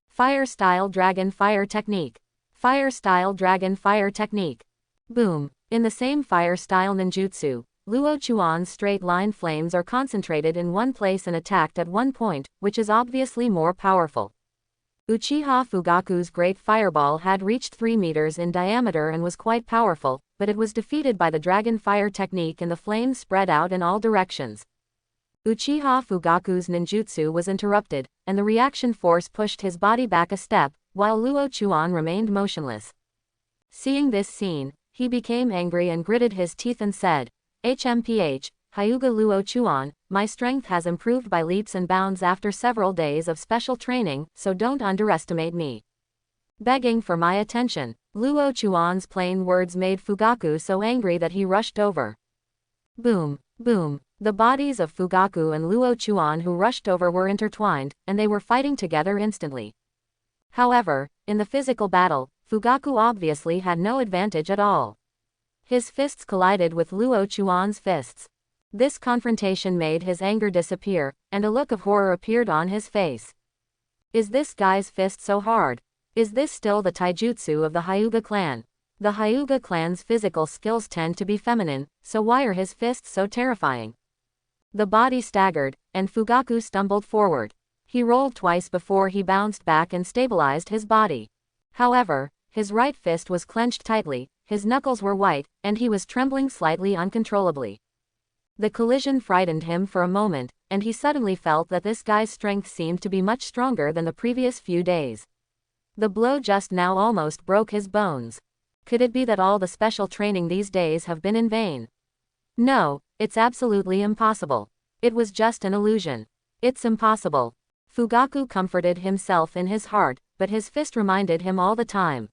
Fire-style Dragon Fire technique. Fire-style Dragon Fire technique. Boom! In the same fire-style ninjutsu, Luo Chuan's straight-line flames are concentrated in one place and attacked at one point, which is obviously more powerful. Uchiha Fugaku's Great Fireball had reached 3 meters in diameter and was quite powerful, but it was defeated by the Dragon Fire technique and the flames spread out in all directions. Uchiha Fugaku's ninjutsu was interrupted, and the reaction force pushed his body back a step, while Luo Chuan remained motionless. Seeing this scene, he became angry and gritted his teeth and said, HMPH, Hyuga Luo Chuan, my strength has improved by leaps and bounds after several days of special training, so don't underestimate me. Begging for my attention. Luo Chuan's plain words made Fugaku so angry that he rushed over. Boom, boom. The bodies of Fugaku and Luo Chuan who rushed over were intertwined, and they were fighting together instantly. However, in the physical battle, Fugaku obviously had no advantage at all. His fists collided with Luo Chuan's fists. This confrontation made his anger disappear, and a look of horror appeared on his face. Is this guy's fist so hard? Is this still the taijutsu of the Hyuga clan? The Hyuga clan's physical skills tend to be feminine, so why are his fists so terrifying? The body staggered, and Fugaku stumbled forward. He rolled twice before he bounced back and stabilized his body. However, his right fist was clenched tightly, his knuckles were white, and he was trembling slightly uncontrollably. The collision frightened him for a moment, and he suddenly felt that this guy's strength seemed to be much stronger than the previous few days. The blow just now almost broke his bones. Could it be that all the special training these days have been in vain? No, it's absolutely impossible. It was just an illusion. It's impossible. Fugaku comforted himself in his heart, but his fist reminded him all the time.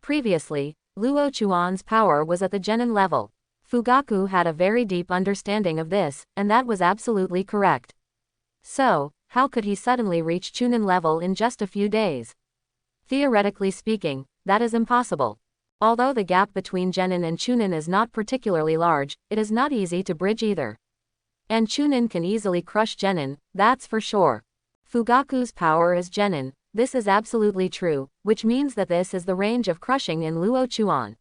Previously, Luo Chuan's power was at the genin level. Fugaku had a very deep understanding of this, and that was absolutely correct. So, how could he suddenly reach chunin level in just a few days? Theoretically speaking, that is impossible. Although the gap between genin and chunin is not particularly large, it is not easy to bridge either. And chunin can easily crush genin, that's for sure. Fugaku's power is genin, this is absolutely true, which means that this is the range of crushing in Luo Chuan.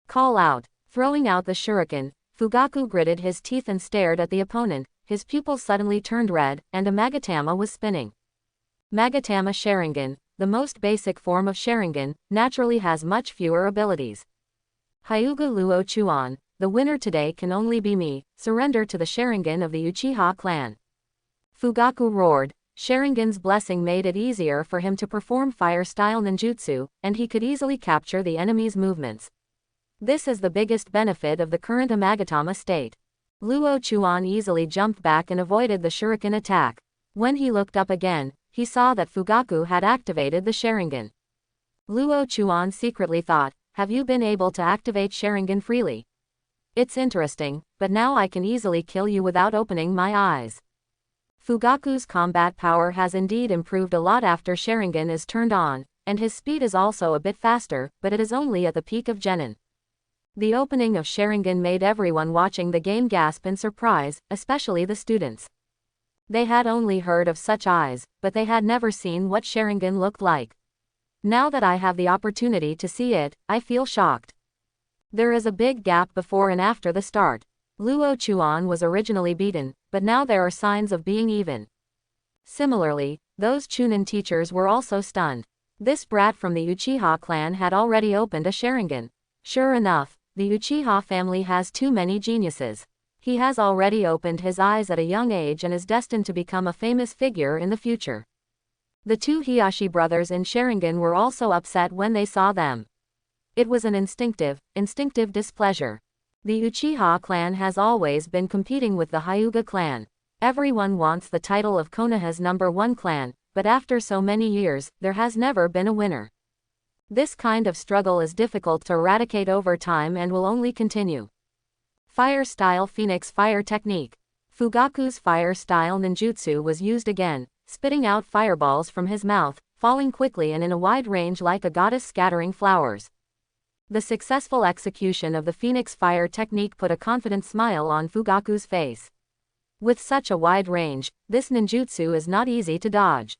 Call out. Throwing out the shuriken, Fugaku gritted his teeth and stared at the opponent, his pupils suddenly turned red, and a Magatama was spinning. Magatama Sharingan, the most basic form of Sharingan, naturally has much fewer abilities. Hyuga Luo Chuan, the winner today can only be me, surrender to the Sharingan of the Uchiha clan. Fugaku roared. Sharingan's blessing made it easier for him to perform fire-style ninjutsu, and he could easily capture the enemy's movements. This is the biggest benefit of the current Amagatama state. Luo Chuan easily jumped back and avoided the shuriken attack. When he looked up again, he saw that Fugaku had activated the Sharingan. Luo Chuan secretly thought, have you been able to activate Sharingan freely? It's interesting, but now I can easily kill you without opening my eyes. Fugaku's combat power has indeed improved a lot after Sharingan is turned on, and his speed is also a bit faster, but it is only at the peak of genin. The opening of Sharingan made everyone watching the game gasp in surprise, especially the students. They had only heard of such eyes, but they had never seen what Sharingan looked like. Now that I have the opportunity to see it, I feel shocked. There is a big gap before and after the start. Luo Chuan was originally beaten, but now there are signs of being even. Similarly, those Chunin teachers were also stunned. This brat from the Uchiha clan had already opened a Sharingan. Sure enough, the Uchiha family has too many geniuses. He has already opened his eyes at a young age and is destined to become a famous figure in the future. The two Hiyashi brothers in Sharingan were also upset when they saw them. It was an instinctive displeasure. The Uchiha clan has always been competing with the Hyuga clan. Everyone wants the title of Konoha's #1 clan, but after so many years, there has never been a winner. This kind of struggle is difficult to eradicate over time and will only continue. Fire Style Phoenix Fire Technique. Fugaku's fire style ninjutsu was used again, spitting out fireballs from his mouth, falling quickly and in a wide range like a goddess scattering flowers. The successful execution of the Phoenix Fire technique put a confident smile on Fugaku's face. With such a wide range, this ninjutsu is not easy to dodge.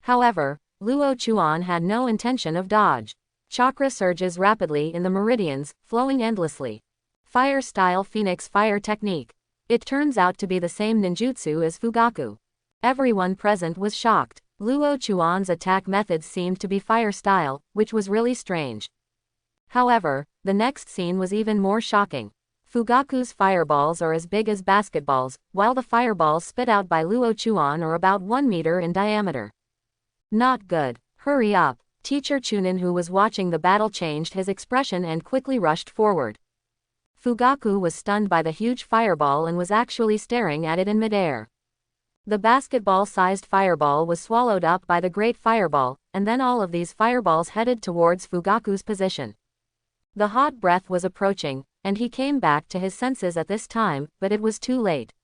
However, Luo Chuan had no intention of dodge. Chakra surges rapidly in the meridians, flowing endlessly. Fire Style Phoenix Fire Technique. It turns out to be the same ninjutsu as Fugaku. Everyone present was shocked. Luo Chuan's attack methods seemed to be fire style, which was really strange. However, the next scene was even more shocking. Fugaku's fireballs are as big as basketballs, while the fireballs spit out by Luo Chuan are about 1 meter in diameter. Not good. Hurry up. Teacher Chunin, who was watching the battle, changed his expression and quickly rushed forward. Fugaku was stunned by the huge fireball and was actually staring at it in midair. The basketball-sized fireball was swallowed up by the great fireball, and then all of these fireballs headed towards Fugaku's position. The hot breath was approaching, and he came back to his senses at this time, but it was too late.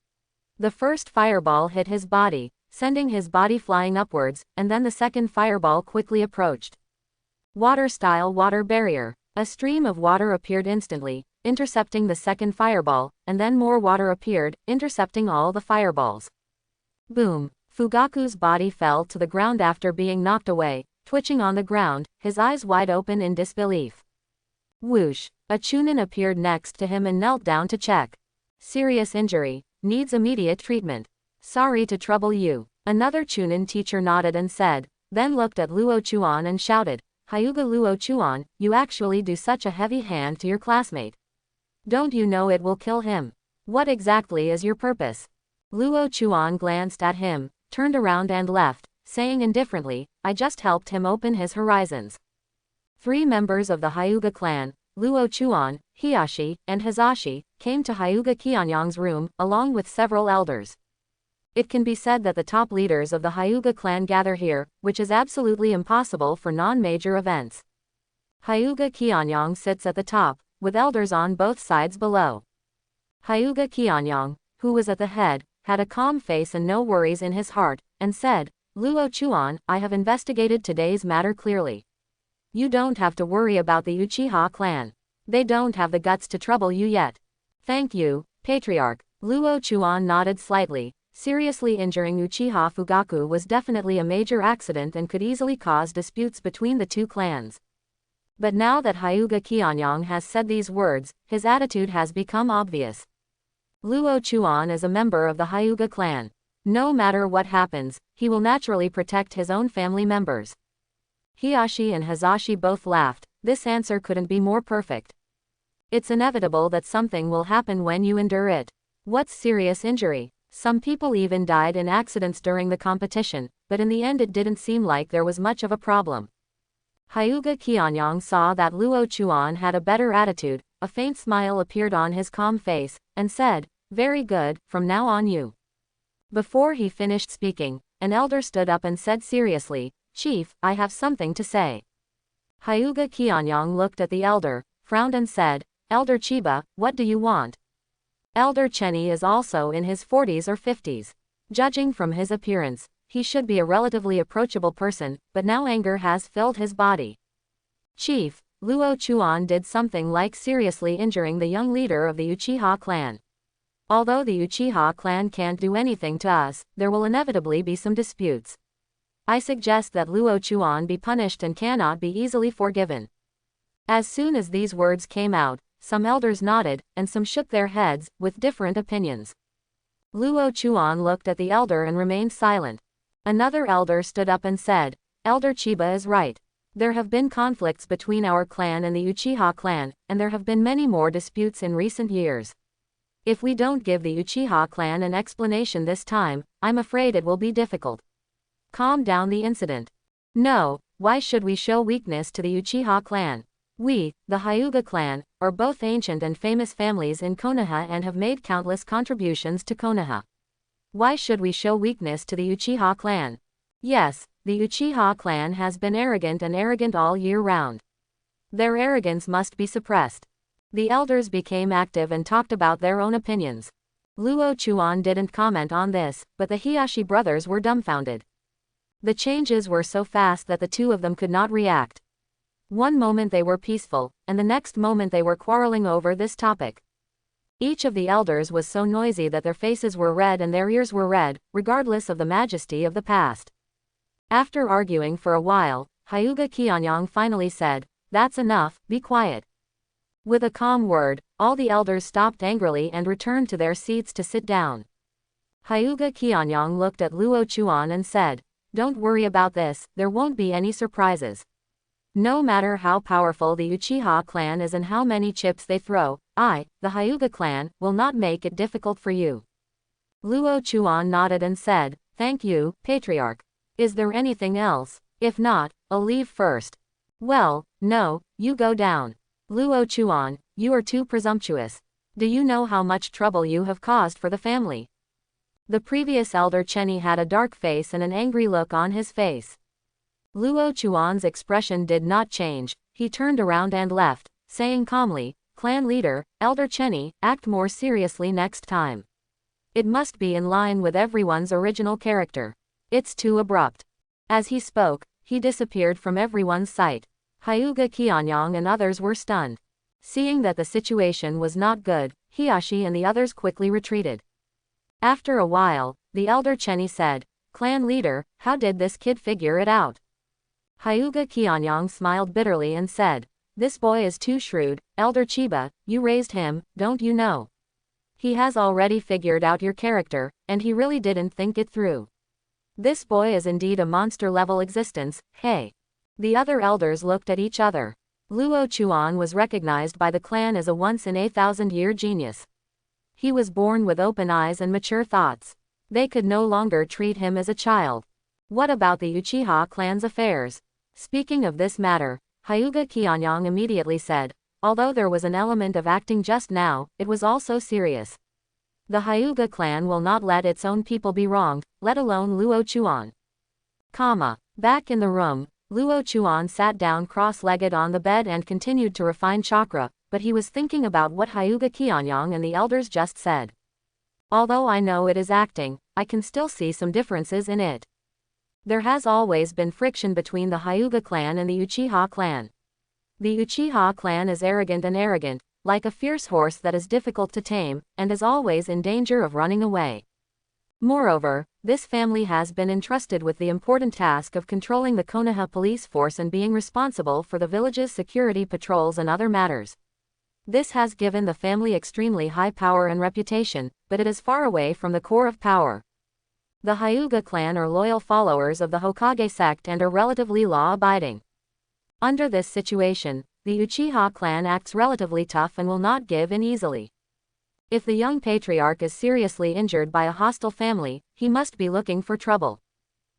The first fireball hit his body, sending his body flying upwards, and then the second fireball quickly approached. Water Style Water Barrier. A stream of water appeared instantly, intercepting the second fireball, and then more water appeared, intercepting all the fireballs. Boom! Fugaku's body fell to the ground after being knocked away, twitching on the ground, his eyes wide open in disbelief. Whoosh! A Chunin appeared next to him and knelt down to check. Serious injury. Needs immediate treatment. Sorry to trouble you. Another Chunin teacher nodded and said, then looked at Luo Chuan and shouted, Hyuga Luo Chuan, you actually do such a heavy hand to your classmate. Don't you know it will kill him? What exactly is your purpose? Luo Chuan glanced at him, turned around and left, saying indifferently, I just helped him open his horizons. 3 members of the Hyuga clan, Luo Chuan, Hiyashi, and Hizashi, came to Hyuga Kianyang's room, along with several elders. It can be said that the top leaders of the Hyuga clan gather here, which is absolutely impossible for non-major events. Hyuga Kianyang sits at the top, with elders on both sides below. Hyuga Kianyang, who was at the head, had a calm face and no worries in his heart, and said, Luo Chuan, I have investigated today's matter clearly. You don't have to worry about the Uchiha clan. They don't have the guts to trouble you yet. Thank you, Patriarch. Luo Chuan nodded slightly. Seriously injuring Uchiha Fugaku was definitely a major accident and could easily cause disputes between the two clans. But now that Hyuga Kianyang has said these words, his attitude has become obvious. Luo Chuan is a member of the Hyuga clan. No matter what happens, he will naturally protect his own family members. Hiyashi and Hizashi both laughed. This answer couldn't be more perfect. It's inevitable that something will happen when you endure it. What's serious injury? Some people even died in accidents during the competition, but in the end it didn't seem like there was much of a problem. Hyuga Kianyang saw that Luo Chuan had a better attitude, a faint smile appeared on his calm face, and said, very good, from now on you. Before he finished speaking, an elder stood up and said seriously, Chief, I have something to say. Hyuga Kianyang looked at the elder, frowned and said, Elder Chiba, what do you want? Elder Chenny is also in his 40s or 50s. Judging from his appearance, he should be a relatively approachable person, but now anger has filled his body. Chief, Luo Chuan did something like seriously injuring the young leader of the Uchiha clan. Although the Uchiha clan can't do anything to us, there will inevitably be some disputes. I suggest that Luo Chuan be punished and cannot be easily forgiven. As soon as these words came out, some elders nodded, and some shook their heads, with different opinions. Luo Chuan looked at the elder and remained silent. Another elder stood up and said, "Elder Chiba is right. There have been conflicts between our clan and the Uchiha clan, and there have been many more disputes in recent years. If we don't give the Uchiha clan an explanation this time, I'm afraid it will be difficult. Calm down the incident. No, why should we show weakness to the Uchiha clan? We, the Hyuga clan, are both ancient and famous families in Konoha and have made countless contributions to Konoha. Why should we show weakness to the Uchiha clan? Yes, the Uchiha clan has been arrogant and arrogant all year round. Their arrogance must be suppressed." The elders became active and talked about their own opinions. Luo Chuan didn't comment on this, but the Hiashi brothers were dumbfounded. The changes were so fast that the two of them could not react. One moment they were peaceful, and the next moment they were quarreling over this topic. Each of the elders was so noisy that their faces were red and their ears were red, regardless of the majesty of the past. After arguing for a while, Hyuga Qianyang finally said, "That's enough, be quiet." With a calm word, all the elders stopped angrily and returned to their seats to sit down. Hyuga Qianyang looked at Luo Chuan and said, "Don't worry about this, there won't be any surprises. No matter how powerful the Uchiha clan is and how many chips they throw, I, the Hyuga clan, will not make it difficult for you." Luo Chuan nodded and said, "Thank you, Patriarch. Is there anything else? If not, I'll leave first." "Well, no, you go down. Luo Chuan, you are too presumptuous. Do you know how much trouble you have caused for the family?" The previous elder Chenny had a dark face and an angry look on his face. Luo Chuan's expression did not change. He turned around and left, saying calmly, "Clan leader, Elder Chenny, act more seriously next time. It must be in line with everyone's original character. It's too abrupt." As he spoke, he disappeared from everyone's sight. Hyuga Qianyang and others were stunned. Seeing that the situation was not good, Hiashi and the others quickly retreated. After a while, the elder Chenny said, "Clan leader, how did this kid figure it out?" Hyuga Qianyang smiled bitterly and said, "This boy is too shrewd, Elder Chiba, you raised him, don't you know? He has already figured out your character, and he really didn't think it through. This boy is indeed a monster-level existence, hey." The other elders looked at each other. Luo Chuan was recognized by the clan as a once-in-a-thousand-year genius. He was born with open eyes and mature thoughts. They could no longer treat him as a child. What about the Uchiha clan's affairs? Speaking of this matter, Hyuga Qianyang immediately said, although there was an element of acting just now, it was also serious. The Hyuga clan will not let its own people be wronged, let alone Luo Chuan. Back in the room, Luo Chuan sat down cross-legged on the bed and continued to refine chakra, but he was thinking about what Hyuga Qianyang and the elders just said. Although I know it is acting, I can still see some differences in it. There has always been friction between the Hyuga clan and the Uchiha clan. The Uchiha clan is arrogant and arrogant, like a fierce horse that is difficult to tame, and is always in danger of running away. Moreover, this family has been entrusted with the important task of controlling the Konoha police force and being responsible for the village's security patrols and other matters. This has given the family extremely high power and reputation, but it is far away from the core of power. The Hyuga clan are loyal followers of the Hokage sect and are relatively law-abiding. Under this situation, the Uchiha clan acts relatively tough and will not give in easily. If the young patriarch is seriously injured by a hostile family, he must be looking for trouble.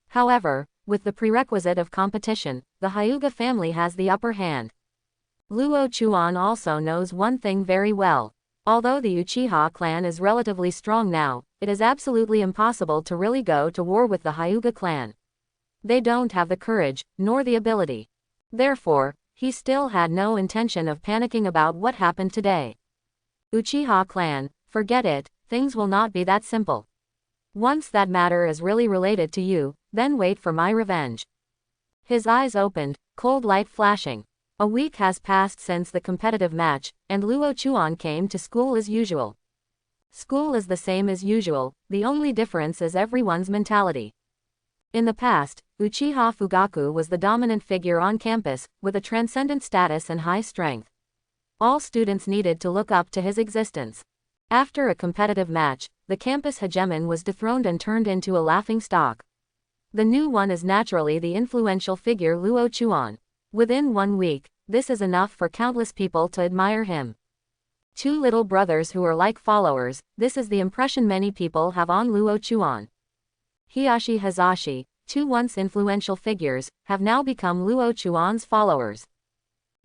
However, with the prerequisite of competition, the Hyuga family has the upper hand. Luo Chuan also knows one thing very well. Although the Uchiha clan is relatively strong now, it is absolutely impossible to really go to war with the Hyuga clan. They don't have the courage, nor the ability. Therefore, he still had no intention of panicking about what happened today. Uchiha clan, forget it, things will not be that simple. Once that matter is really related to you, then wait for my revenge. His eyes opened, cold light flashing. A week has passed since the competitive match, and Luo Chuan came to school as usual. School is the same as usual, the only difference is everyone's mentality. In the past, Uchiha Fugaku was the dominant figure on campus, with a transcendent status and high strength. All students needed to look up to his existence. After a competitive match, the campus hegemon was dethroned and turned into a laughingstock. The new one is naturally the influential figure Luo Chuan. Within 1 week, this is enough for countless people to admire him. Two little brothers who are like followers, this is the impression many people have on Luo Chuan. Hiashi Hazashi, two once influential figures, have now become Luo Chuan's followers.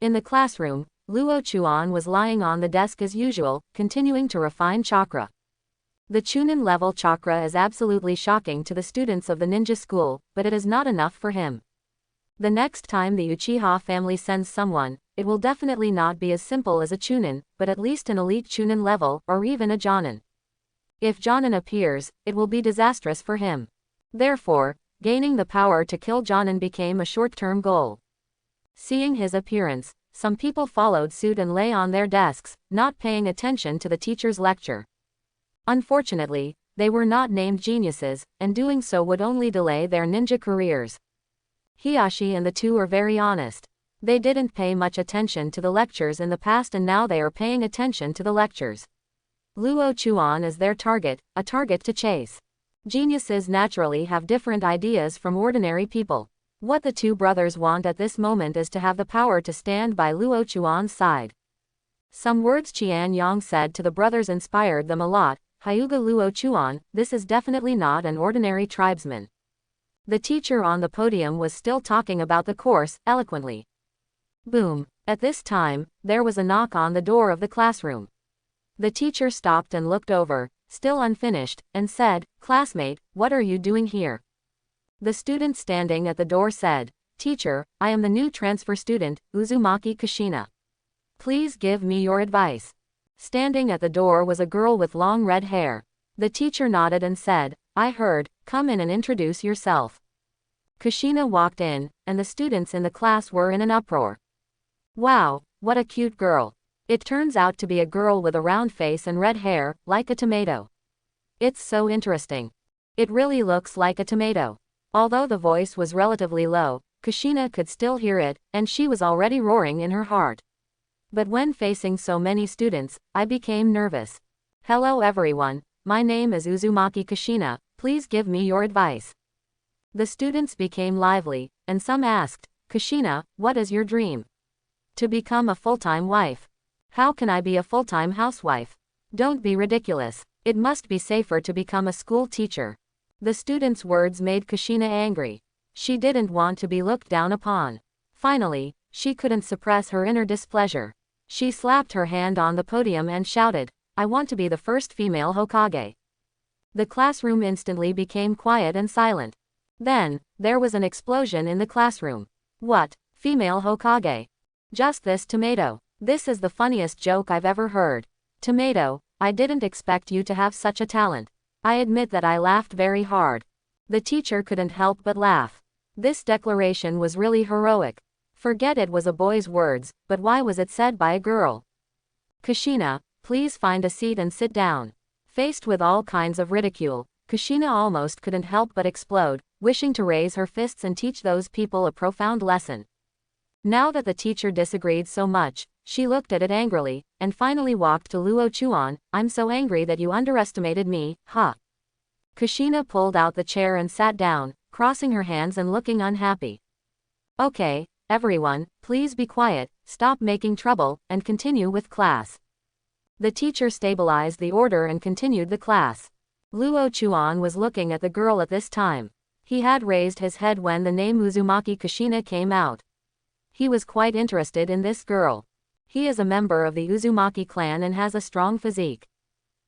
In the classroom, Luo Chuan was lying on the desk as usual, continuing to refine chakra. The Chunin level chakra is absolutely shocking to the students of the ninja school, but it is not enough for him. The next time the Uchiha family sends someone, it will definitely not be as simple as a Chunin, but at least an elite Chunin level, or even a Jonin. If Jonin appears, it will be disastrous for him. Therefore, gaining the power to kill Jonin became a short-term goal. Seeing his appearance, some people followed suit and lay on their desks, not paying attention to the teacher's lecture. Unfortunately, they were not named geniuses, and doing so would only delay their ninja careers. Hiashi and the two are very honest. They didn't pay much attention to the lectures in the past and now they are paying attention to the lectures. Luo Chuan is their target, a target to chase. Geniuses naturally have different ideas from ordinary people. What the two brothers want at this moment is to have the power to stand by Luo Chuan's side. Some words Qian Yang said to the brothers inspired them a lot. Hyuga Luo Chuan, this is definitely not an ordinary tribesman. The teacher on the podium was still talking about the course, eloquently. Boom. At this time, there was a knock on the door of the classroom. The teacher stopped and looked over, still unfinished, and said, "Classmate, what are you doing here?" The student standing at the door said, "Teacher, I am the new transfer student, Uzumaki Kushina. Please give me your advice." Standing at the door was a girl with long red hair. The teacher nodded and said, "I heard, come in and introduce yourself." Kushina walked in, and the students in the class were in an uproar. Wow, what a cute girl. It turns out to be a girl with a round face and red hair, like a tomato. It's so interesting. It really looks like a tomato. Although the voice was relatively low, Kushina could still hear it, and she was already roaring in her heart. But when facing so many students, I became nervous. "Hello everyone, my name is Uzumaki Kushina, please give me your advice." The students became lively, and some asked, "Kushina, what is your dream?" "To become a full-time wife." "How can I be a full-time housewife?" "Don't be ridiculous. It must be safer to become a school teacher." The students' words made Kushina angry. She didn't want to be looked down upon. Finally, she couldn't suppress her inner displeasure. She slapped her hand on the podium and shouted, "I want to be the first female Hokage." The classroom instantly became quiet and silent. Then, there was an explosion in the classroom. "What? Female Hokage? Just this tomato. This is the funniest joke I've ever heard. Tomato, I didn't expect you to have such a talent." I admit that I laughed very hard. The teacher couldn't help but laugh. This declaration was really heroic. Forget it was a boy's words, but why was it said by a girl? "Kushina, please find a seat and sit down." Faced with all kinds of ridicule, Kushina almost couldn't help but explode, wishing to raise her fists and teach those people a profound lesson. Now that the teacher disagreed so much, she looked at it angrily, and finally walked to Luo Chuan. "I'm so angry that you underestimated me, huh?" Kushina pulled out the chair and sat down, crossing her hands and looking unhappy. "Okay, everyone, please be quiet, stop making trouble, and continue with class." The teacher stabilized the order and continued the class. Luo Chuan was looking at the girl at this time. He had raised his head when the name Uzumaki Kushina came out. He was quite interested in this girl. He is a member of the Uzumaki clan and has a strong physique.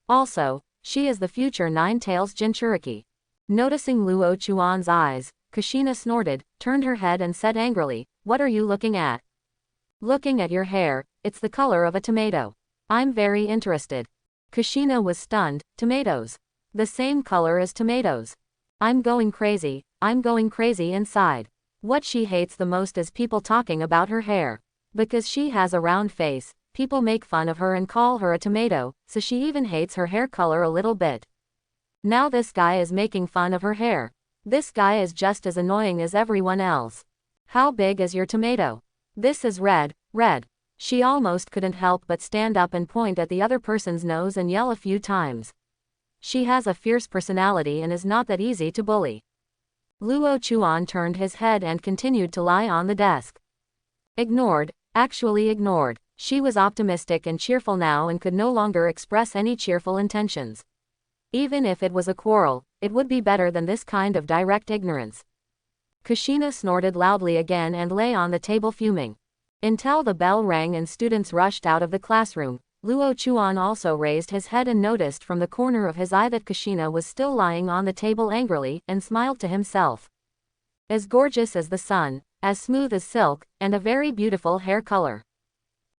Also, she is the future Nine-Tails Jinchuriki. Noticing Luo Chuan's eyes, Kushina snorted, turned her head and said angrily, "What are you looking at?" "Looking at your hair, it's the color of a tomato." "I'm very interested." Kushina was stunned. "Tomatoes? The same color as tomatoes?" I'm going crazy inside. What she hates the most is people talking about her hair. Because she has a round face, people make fun of her and call her a tomato, so she even hates her hair color a little bit. Now this guy is making fun of her hair. This guy is just as annoying as everyone else. "How big is your tomato?" "This is red." She almost couldn't help but stand up and point at the other person's nose and yell a few times. She has a fierce personality and is not that easy to bully. Luo Chuan turned his head and continued to lie on the desk. Ignored, actually ignored. She was optimistic and cheerful now and could no longer express any cheerful intentions. Even if it was a quarrel, it would be better than this kind of direct ignorance. Kushina snorted loudly again and lay on the table fuming. Until the bell rang and students rushed out of the classroom, Luo Chuan also raised his head and noticed from the corner of his eye that Kushina was still lying on the table angrily, and smiled to himself. As gorgeous as the sun, as smooth as silk, and a very beautiful hair color.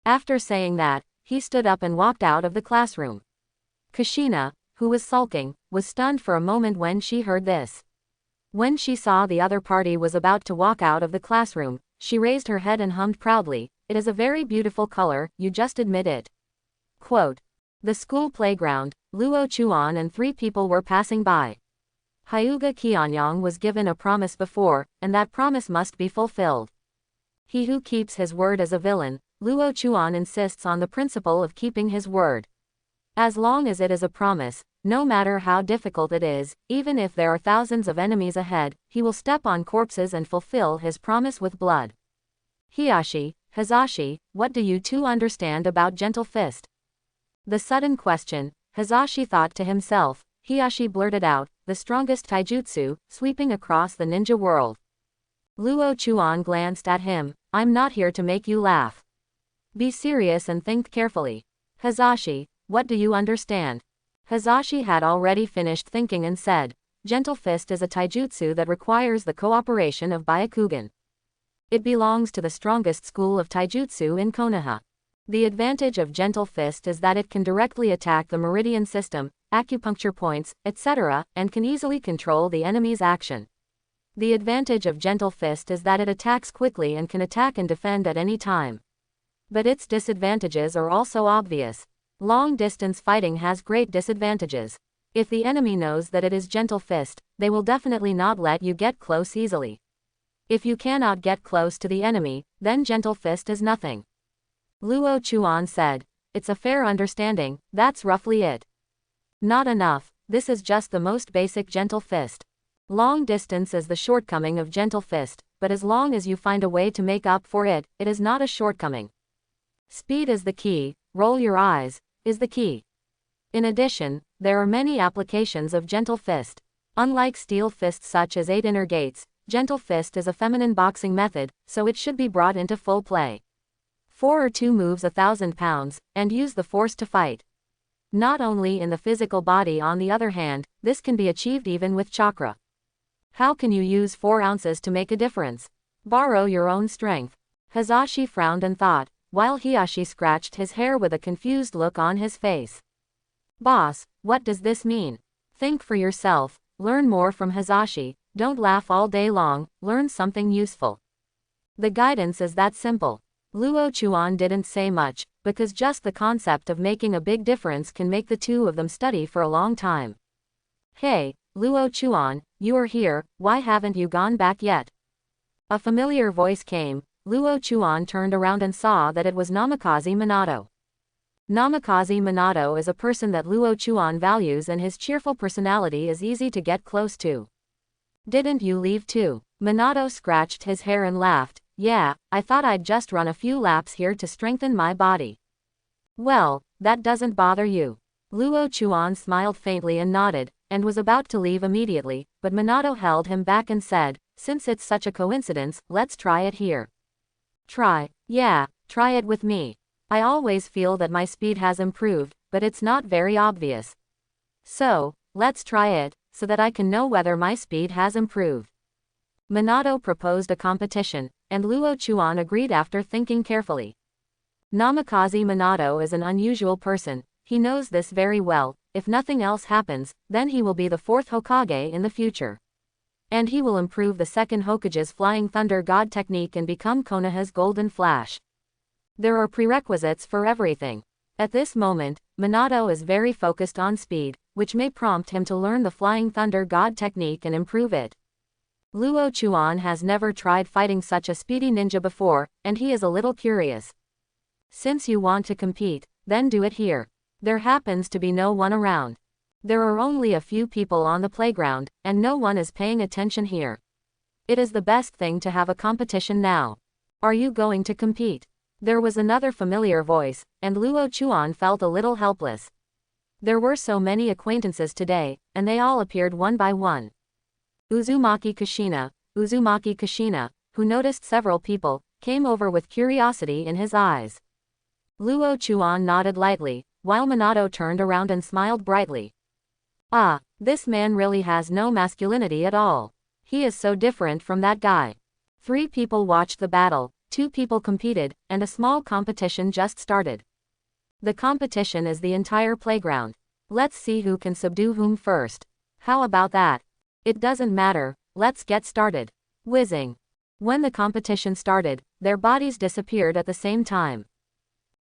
After saying that, he stood up and walked out of the classroom. Kushina, who was sulking, was stunned for a moment when she heard this. When she saw the other party was about to walk out of the classroom, she raised her head and hummed proudly, "It is a very beautiful color, you just admit it." Quote. The school playground, Luo Chuan and 3 people were passing by. Hyuga Qianyang was given a promise before, and that promise must be fulfilled. He who keeps his word is a villain. Luo Chuan insists on the principle of keeping his word. As long as it is a promise, no matter how difficult it is, even if there are thousands of enemies ahead, he will step on corpses and fulfill his promise with blood. Hiyashi, Hazashi, what do you two understand about Gentle Fist? The sudden question, Hazashi thought to himself. Hiyashi blurted out, the strongest taijutsu, sweeping across the ninja world. Luo Chuan glanced at him, I'm not here to make you laugh. Be serious and think carefully. Hazashi, what do you understand? Hazashi had already finished thinking and said, Gentle Fist is a taijutsu that requires the cooperation of Byakugan. It belongs to the strongest school of taijutsu in Konoha. The advantage of Gentle Fist is that it can directly attack the meridian system, acupuncture points, etc., and can easily control the enemy's action. The advantage of Gentle Fist is that it attacks quickly and can attack and defend at any time. But its disadvantages are also obvious. Long-distance fighting has great disadvantages. If the enemy knows that it is Gentle Fist, they will definitely not let you get close easily. If you cannot get close to the enemy, then Gentle Fist is nothing. Luo Chuan said, it's a fair understanding, that's roughly it. Not enough, this is just the most basic Gentle Fist. Long distance is the shortcoming of Gentle Fist, but as long as you find a way to make up for it, it is not a shortcoming. Speed is the key, roll your eyes, is the key. In addition, there are many applications of Gentle Fist. Unlike Steel Fist such as 8 inner gates, Gentle Fist is a feminine boxing method, so it should be brought into full play. 4 or 2 moves 1,000 pounds, and use the force to fight. Not only in the physical body, on the other hand, this can be achieved even with chakra. How can you use 4 ounces to make a difference? Borrow your own strength. Hazashi frowned and thought, while Hiyashi scratched his hair with a confused look on his face. Boss, what does this mean? Think for yourself, learn more from Hazashi, don't laugh all day long, learn something useful. The guidance is that simple. Luo Chuan didn't say much, because just the concept of making a big difference can make the two of them study for a long time. Hey, Luo Chuan, you are here, why haven't you gone back yet? A familiar voice came. Luo Chuan turned around and saw that it was Namikaze Minato. Namikaze Minato is a person that Luo Chuan values, and his cheerful personality is easy to get close to. Didn't you leave too? Minato scratched his hair and laughed. Yeah, I thought I'd just run a few laps here to strengthen my body. Well, that doesn't bother you. Luo Chuan smiled faintly and nodded, and was about to leave immediately, but Minato held him back and said, since it's such a coincidence, let's try it here. Try? Yeah, try it with me. I always feel that my speed has improved, but it's not very obvious. So, let's try it, so that I can know whether my speed has improved. Minato proposed a competition, and Luo Chuan agreed after thinking carefully. Namikaze Minato is an unusual person, he knows this very well. If nothing else happens, then he will be the 4th Hokage in the future. And he will improve the 2nd Hokage's Flying Thunder God technique and become Konoha's Golden Flash. There are prerequisites for everything. At this moment, Minato is very focused on speed, which may prompt him to learn the Flying Thunder God technique and improve it. Luo Chuan has never tried fighting such a speedy ninja before, and he is a little curious. Since you want to compete, then do it here. There happens to be no one around. There are only a few people on the playground, and no one is paying attention here. It is the best thing to have a competition now. Are you going to compete? There was another familiar voice, and Luo Chuan felt a little helpless. There were so many acquaintances today, and they all appeared one by one. Uzumaki Kushina, who noticed several people, came over with curiosity in his eyes. Luo Chuan nodded lightly, while Minato turned around and smiled brightly. Ah, this man really has no masculinity at all. He is so different from that guy. 3 people watched the battle, 2 people competed, and a small competition just started. The competition is the entire playground. Let's see who can subdue whom first. How about that? It doesn't matter, let's get started. Whizzing. When the competition started, their bodies disappeared at the same time.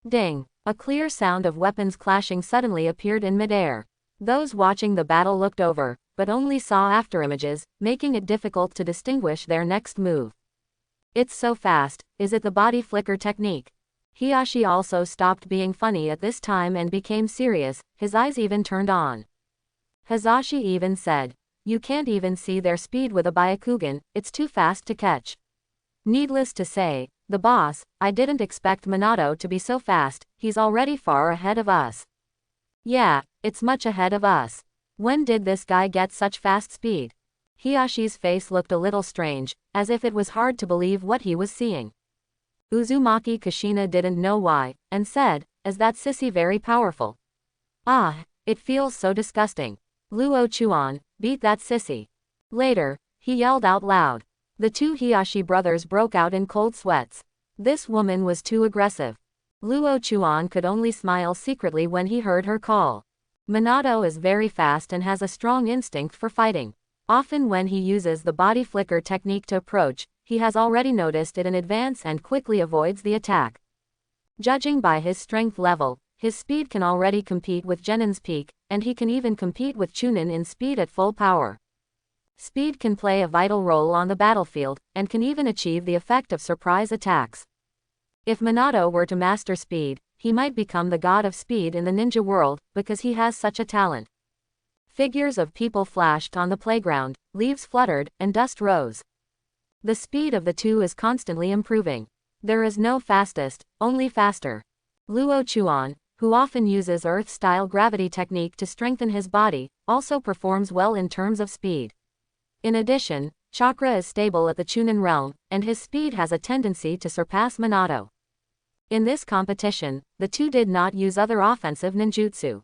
Ding! A clear sound of weapons clashing suddenly appeared in midair. Those watching the battle looked over, but only saw afterimages, making it difficult to distinguish their next move. It's so fast, is it the body flicker technique? Hiashi also stopped being funny at this time and became serious, his eyes even turned on. Hazashi even said, "You can't even see their speed with a Byakugan, it's too fast to catch." Needless to say, the boss, I didn't expect Minato to be so fast, he's already far ahead of us. Yeah, it's much ahead of us. When did this guy get such fast speed? Hiyashi's face looked a little strange, as if it was hard to believe what he was seeing. Uzumaki Kushina didn't know why, and said, "Is that sissy very powerful?" "Ah, it feels so disgusting. Luo Chuan, beat that sissy." Later, he yelled out loud. The 2 Hiyashi brothers broke out in cold sweats. This woman was too aggressive. Luo Chuan could only smile secretly when he heard her call. Minato is very fast and has a strong instinct for fighting. Often when he uses the body flicker technique to approach, he has already noticed it in advance and quickly avoids the attack. Judging by his strength level, his speed can already compete with Genin's peak, and he can even compete with Chunin in speed at full power. Speed can play a vital role on the battlefield, and can even achieve the effect of surprise attacks. If Minato were to master speed, he might become the god of speed in the ninja world, because he has such a talent. Figures of people flashed on the playground, leaves fluttered, and dust rose. The speed of the 2 is constantly improving. There is no fastest, only faster. Luo Chuan, who often uses Earth-style gravity technique to strengthen his body, also performs well in terms of speed. In addition, chakra is stable at the Chunin realm, and his speed has a tendency to surpass Minato. In this competition, the 2 did not use other offensive ninjutsu.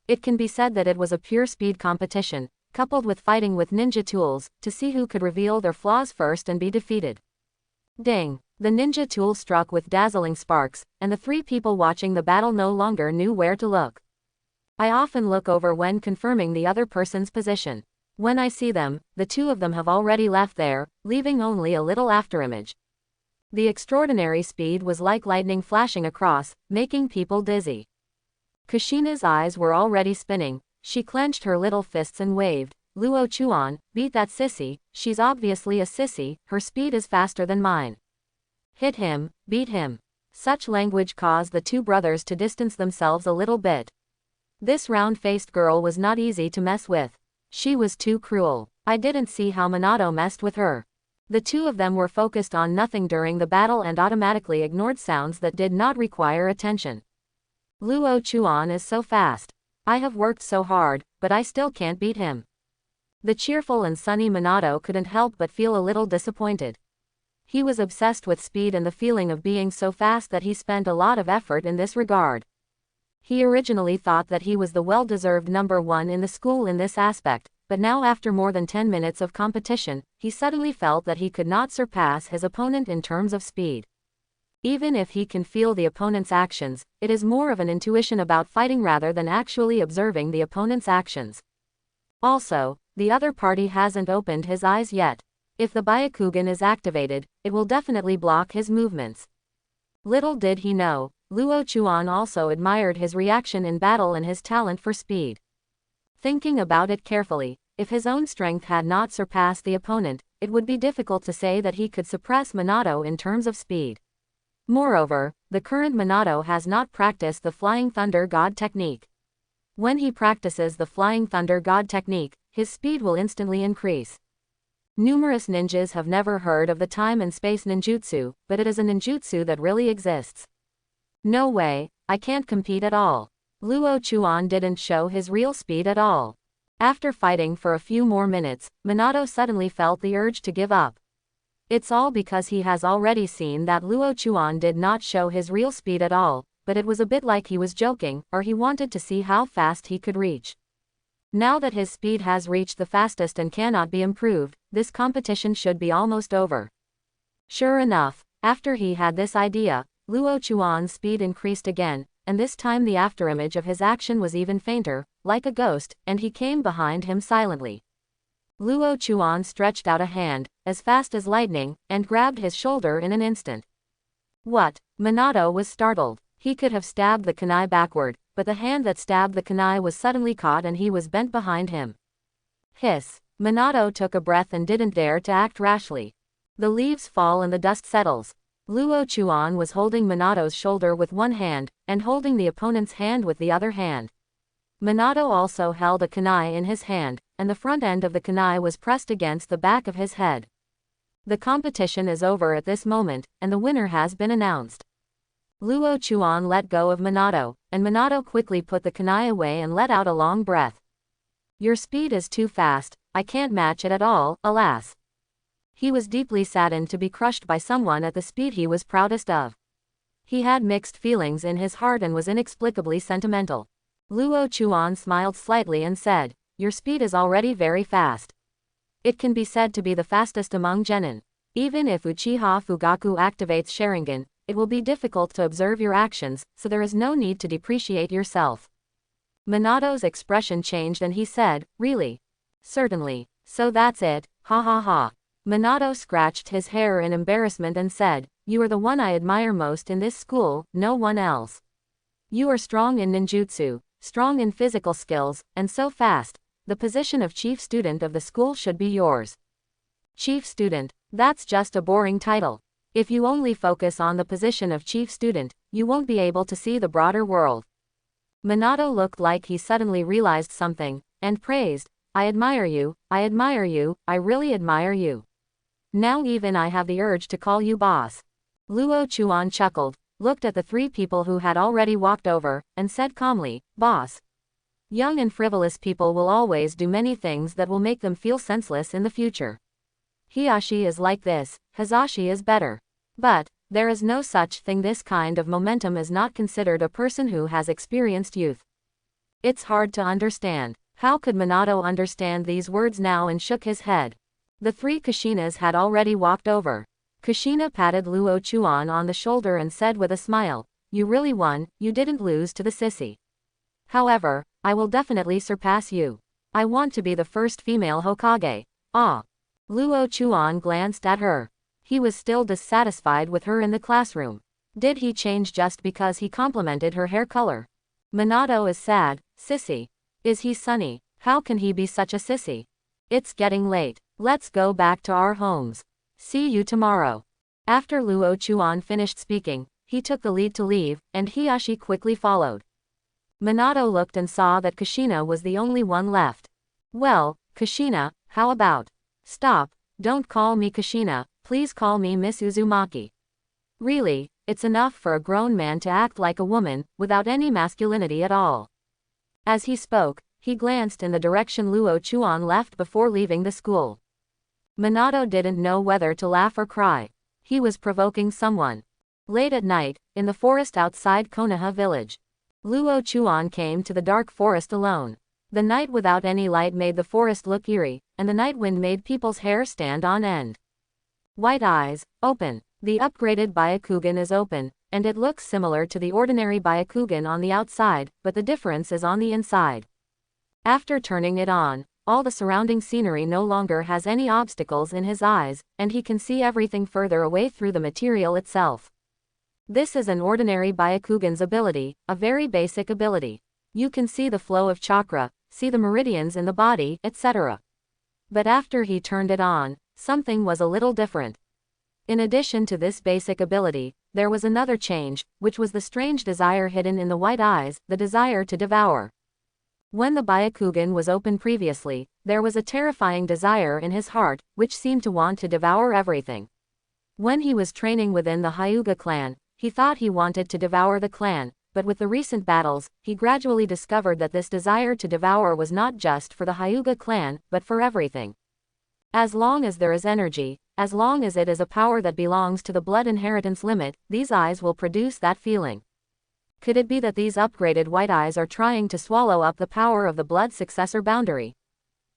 It can be said that it was a pure speed competition, coupled with fighting with ninja tools, to see who could reveal their flaws first and be defeated. Ding! The ninja tool struck with dazzling sparks, and the 3 people watching the battle no longer knew where to look. I often look over when confirming the other person's position. When I see them, the 2 of them have already left there, leaving only a little afterimage. The extraordinary speed was like lightning flashing across, making people dizzy. Kushina's eyes were already spinning, she clenched her little fists and waved, "Luo Chuan, beat that sissy, she's obviously a sissy, her speed is faster than mine. Hit him, beat him." Such language caused the 2 brothers to distance themselves a little bit. This round-faced girl was not easy to mess with. She was too cruel. I didn't see how Minato messed with her. The 2 of them were focused on nothing during the battle and automatically ignored sounds that did not require attention. Luo Chuan is so fast. I have worked so hard, but I still can't beat him. The cheerful and sunny Minato couldn't help but feel a little disappointed. He was obsessed with speed and the feeling of being so fast that he spent a lot of effort in this regard. He originally thought that he was the well-deserved number 1 in the school in this aspect, but now after more than 10 minutes of competition, he suddenly felt that he could not surpass his opponent in terms of speed. Even if he can feel the opponent's actions, it is more of an intuition about fighting rather than actually observing the opponent's actions. Also, the other party hasn't opened his eyes yet. If the Byakugan is activated, it will definitely block his movements. Little did he know, Luo Chuan also admired his reaction in battle and his talent for speed. Thinking about it carefully, if his own strength had not surpassed the opponent, it would be difficult to say that he could suppress Minato in terms of speed. Moreover, the current Minato has not practiced the Flying Thunder God technique. When he practices the Flying Thunder God technique, his speed will instantly increase. Numerous ninjas have never heard of the time and space ninjutsu, but it is a ninjutsu that really exists. No way, I can't compete at all. Luo Chuan didn't show his real speed at all. After fighting for a few more minutes, Minato suddenly felt the urge to give up. It's all because he has already seen that Luo Chuan did not show his real speed at all, but it was a bit like he was joking, or he wanted to see how fast he could reach. Now that his speed has reached the fastest and cannot be improved, this competition should be almost over. Sure enough, after he had this idea, Luo Chuan's speed increased again, and this time the afterimage of his action was even fainter, like a ghost, and he came behind him silently. Luo Chuan stretched out a hand, as fast as lightning, and grabbed his shoulder in an instant. What? Minato was startled. He could have stabbed the kunai backward, but the hand that stabbed the kunai was suddenly caught and he was bent behind him. Hiss. Minato took a breath and didn't dare to act rashly. The leaves fall and the dust settles. Luo Chuan was holding Minato's shoulder with one hand, and holding the opponent's hand with the other hand. Minato also held a kunai in his hand, and the front end of the kunai was pressed against the back of his head. The competition is over at this moment, and the winner has been announced. Luo Chuan let go of Minato, and Minato quickly put the kunai away and let out a long breath. Your speed is too fast, I can't match it at all, alas. He was deeply saddened to be crushed by someone at the speed he was proudest of. He had mixed feelings in his heart and was inexplicably sentimental. Luo Chuan smiled slightly and said, your speed is already very fast. It can be said to be the fastest among genin. Even if Uchiha Fugaku activates Sharingan, it will be difficult to observe your actions, so there is no need to depreciate yourself. Minato's expression changed and he said, really? Certainly. So that's it, ha ha ha. Minato scratched his hair in embarrassment and said, you are the one I admire most in this school, no one else. You are strong in ninjutsu, strong in physical skills, and so fast. The position of chief student of the school should be yours. Chief student, that's just a boring title. If you only focus on the position of chief student, you won't be able to see the broader world. Minato looked like he suddenly realized something, and praised, I admire you, I really admire you. Now even I have the urge to call you boss. Luo Chuan chuckled, looked at the three people who had already walked over, and said calmly, boss. Young and frivolous people will always do many things that will make them feel senseless in the future. Hiashi is like this, Hazashi is better. But, there is no such thing. This kind of momentum is not considered a person who has experienced youth. It's hard to understand. How could Minato understand these words now and shook his head? The three Kushinas had already walked over. Kushina patted Luo Chuan on the shoulder and said with a smile, you really won, you didn't lose to the sissy. However, I will definitely surpass you. I want to be the first female Hokage. Ah. Luo Chuan glanced at her. He was still dissatisfied with her in the classroom. Did he change just because he complimented her hair color? Minato is sad, sissy. Is he sunny? How can he be such a sissy? It's getting late. Let's go back to our homes. See you tomorrow. After Luo Chuan finished speaking, he took the lead to leave, and Hiashi quickly followed. Minato looked and saw that Kushina was the only one left. Well, Kushina, how about? Stop, don't call me Kushina, please call me Miss Uzumaki. Really, it's enough for a grown man to act like a woman, without any masculinity at all. As he spoke, he glanced in the direction Luo Chuan left before leaving the school. Minato didn't know whether to laugh or cry. He was provoking someone. Late at night, in the forest outside Konoha village, Luo Chuan came to the dark forest alone. The night without any light made the forest look eerie, and the night wind made people's hair stand on end. White eyes, open. The upgraded Byakugan is open, and it looks similar to the ordinary Byakugan on the outside, but the difference is on the inside. After turning it on, all the surrounding scenery no longer has any obstacles in his eyes, and he can see everything further away through the material itself. This is an ordinary Byakugan's ability, a very basic ability. You can see the flow of chakra, see the meridians in the body, etc. But after he turned it on, something was a little different. In addition to this basic ability, there was another change, which was the strange desire hidden in the white eyes, the desire to devour. When the Byakugan was open previously, there was a terrifying desire in his heart, which seemed to want to devour everything. When he was training within the Hyuga clan, he thought he wanted to devour the clan, but with the recent battles, he gradually discovered that this desire to devour was not just for the Hyuga clan, but for everything. As long as there is energy, as long as it is a power that belongs to the blood inheritance limit, these eyes will produce that feeling. Could it be that these upgraded white eyes are trying to swallow up the power of the blood successor boundary?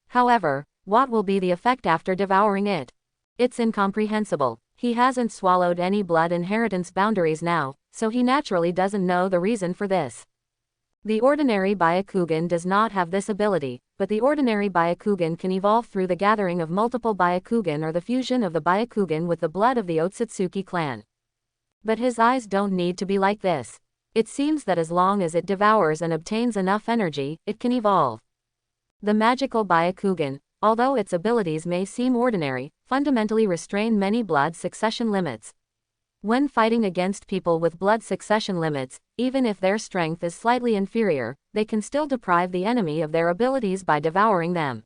However, what will be the effect after devouring it? It's incomprehensible. He hasn't swallowed any blood inheritance boundaries now, so he naturally doesn't know the reason for this. The ordinary Byakugan does not have this ability, but the ordinary Byakugan can evolve through the gathering of multiple Byakugan or the fusion of the Byakugan with the blood of the Otsutsuki clan. But his eyes don't need to be like this. It seems that as long as it devours and obtains enough energy, it can evolve. The magical Byakugan, although its abilities may seem ordinary, fundamentally restrain many blood succession limits. When fighting against people with blood succession limits, even if their strength is slightly inferior, they can still deprive the enemy of their abilities by devouring them.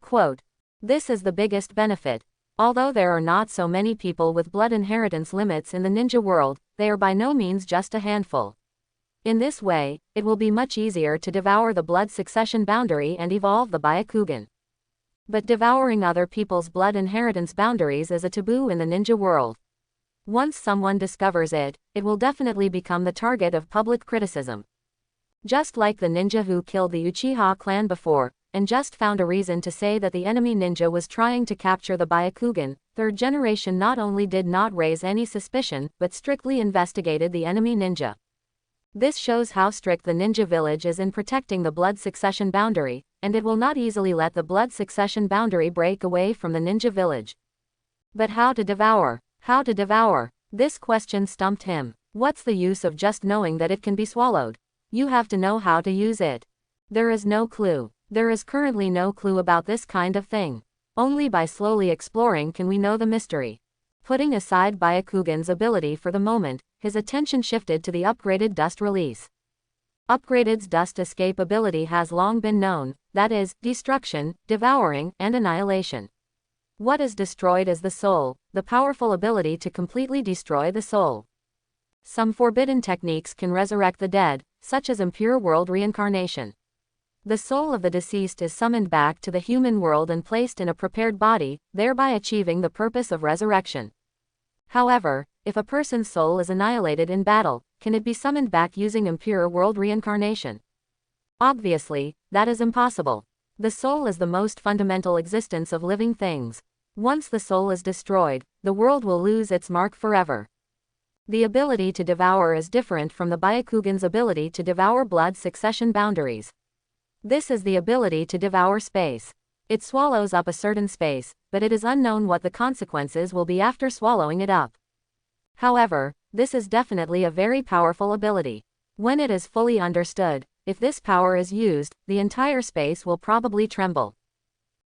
Quote, "This is the biggest benefit. Although there are not so many people with blood inheritance limits in the ninja world, they are by no means just a handful. In this way, it will be much easier to devour the blood succession boundary and evolve the Byakugan. But devouring other people's blood inheritance boundaries is a taboo in the ninja world. Once someone discovers it, it will definitely become the target of public criticism. Just like the ninja who killed the Uchiha clan before, and just found a reason to say that the enemy ninja was trying to capture the Byakugan, third generation not only did not raise any suspicion, but strictly investigated the enemy ninja. This shows how strict the ninja village is in protecting the blood succession boundary, and it will not easily let the blood succession boundary break away from the ninja village. But how to devour? How to devour? This question stumped him. What's the use of just knowing that it can be swallowed? You have to know how to use it. There is no clue. There is currently no clue about this kind of thing. Only by slowly exploring can we know the mystery. Putting aside Byakugan's ability for the moment, his attention shifted to the upgraded dust release. Upgraded's dust escape ability has long been known, that is, destruction, devouring, and annihilation. What is destroyed is the soul, the powerful ability to completely destroy the soul. Some forbidden techniques can resurrect the dead, such as impure world reincarnation. The soul of the deceased is summoned back to the human world and placed in a prepared body, thereby achieving the purpose of resurrection. However, if a person's soul is annihilated in battle, can it be summoned back using impure world reincarnation? Obviously, that is impossible. The soul is the most fundamental existence of living things. Once the soul is destroyed, the world will lose its mark forever. The ability to devour is different from the Byakugan's ability to devour blood succession boundaries. This is the ability to devour space. It swallows up a certain space, but it is unknown what the consequences will be after swallowing it up. However, this is definitely a very powerful ability. When it is fully understood, if this power is used, the entire space will probably tremble.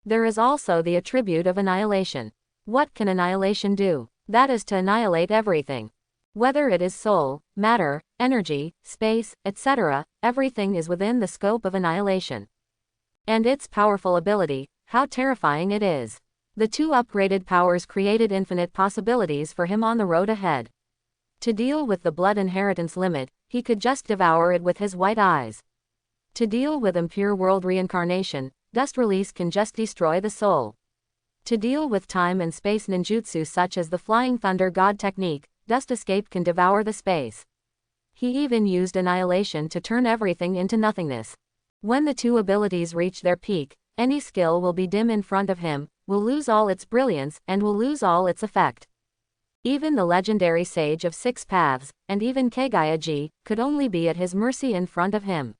There is also the attribute of annihilation. What can annihilation do? That is to annihilate everything. Whether it is soul, matter, energy, space, etc., everything is within the scope of annihilation. And its powerful ability, how terrifying it is. The two upgraded powers created infinite possibilities for him on the road ahead. To deal with the blood inheritance limit, he could just devour it with his white eyes. To deal with impure world reincarnation, dust release can just destroy the soul. To deal with time and space ninjutsu such as the Flying Thunder God technique, dust escape can devour the space. He even used annihilation to turn everything into nothingness. When the two abilities reach their peak, any skill will be dim in front of him, will lose all its brilliance, and will lose all its effect. Even the legendary Sage of Six Paths, and even Kagayaji, could only be at his mercy in front of him.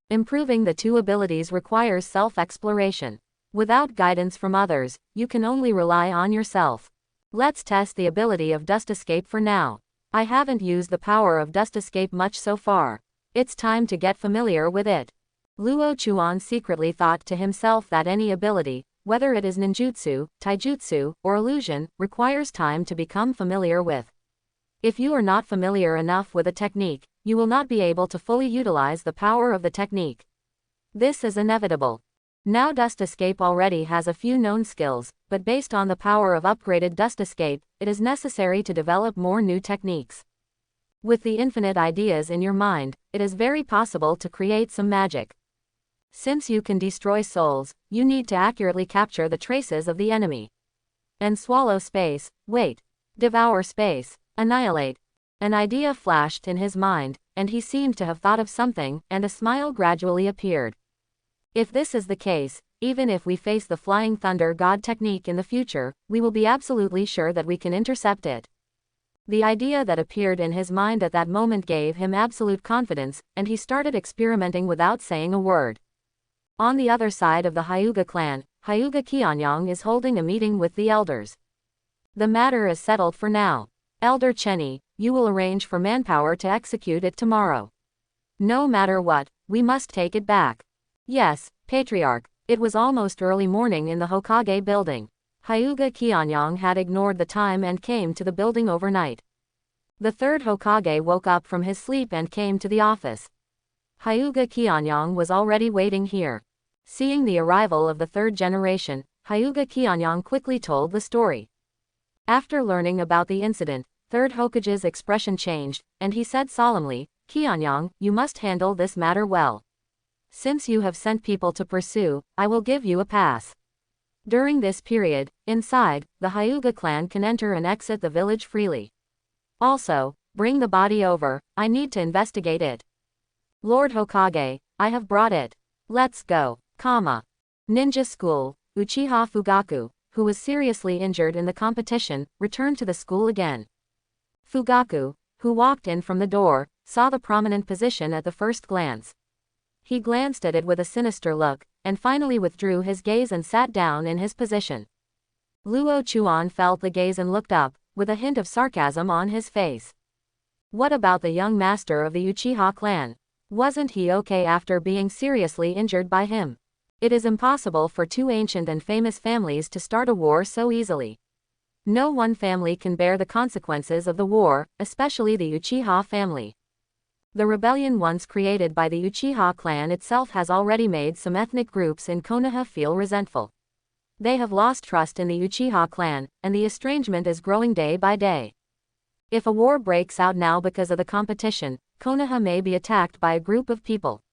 Improving the two abilities requires self-exploration. Without guidance from others, you can only rely on yourself. Let's test the ability of dust escape for now. I haven't used the power of dust escape much so far. It's time to get familiar with it. Luo Chuan secretly thought to himself that any ability, whether it is ninjutsu, taijutsu, or illusion, requires time to become familiar with. If you are not familiar enough with a technique, you will not be able to fully utilize the power of the technique. This is inevitable. Now Dust Escape already has a few known skills, but based on the power of upgraded Dust Escape, it is necessary to develop more new techniques. With the infinite ideas in your mind, it is very possible to create some magic. Since you can destroy souls, you need to accurately capture the traces of the enemy. And swallow space, wait. Devour space, annihilate. An idea flashed in his mind, and he seemed to have thought of something, and a smile gradually appeared. If this is the case, even if we face the Flying Thunder God technique in the future, we will be absolutely sure that we can intercept it. The idea that appeared in his mind at that moment gave him absolute confidence, and he started experimenting without saying a word. On the other side of the Hyuga clan, Hyuga Qianyang is holding a meeting with the elders. The matter is settled for now. Elder Chenny, you will arrange for manpower to execute it tomorrow. No matter what, we must take it back. Yes, Patriarch. It was almost early morning in the Hokage building. Hyuga Qianyang had ignored the time and came to the building overnight. The third Hokage woke up from his sleep and came to the office. Hyuga Qianyang was already waiting here. Seeing the arrival of the third generation, Hyuga Qianyang quickly told the story. After learning about the incident, third Hokage's expression changed, and he said solemnly, "Qianyang, you must handle this matter well. Since you have sent people to pursue, I will give you a pass. During this period, inside, the Hyuga clan can enter and exit the village freely. Also, bring the body over, I need to investigate it." "Lord Hokage, I have brought it. Let's go." Ninja school, Uchiha Fugaku, who was seriously injured in the competition, returned to the school again. Fugaku, who walked in from the door, saw the prominent position at the first glance. He glanced at it with a sinister look, and finally withdrew his gaze and sat down in his position. Luo Chuan felt the gaze and looked up, with a hint of sarcasm on his face. What about the young master of the Uchiha clan? Wasn't he okay after being seriously injured by him? It is impossible for two ancient and famous families to start a war so easily. No one family can bear the consequences of the war, especially the Uchiha family. The rebellion once created by the Uchiha clan itself has already made some ethnic groups in Konoha feel resentful. They have lost trust in the Uchiha clan, and the estrangement is growing day by day. If a war breaks out now because of the competition, Konoha may be attacked by a group of people.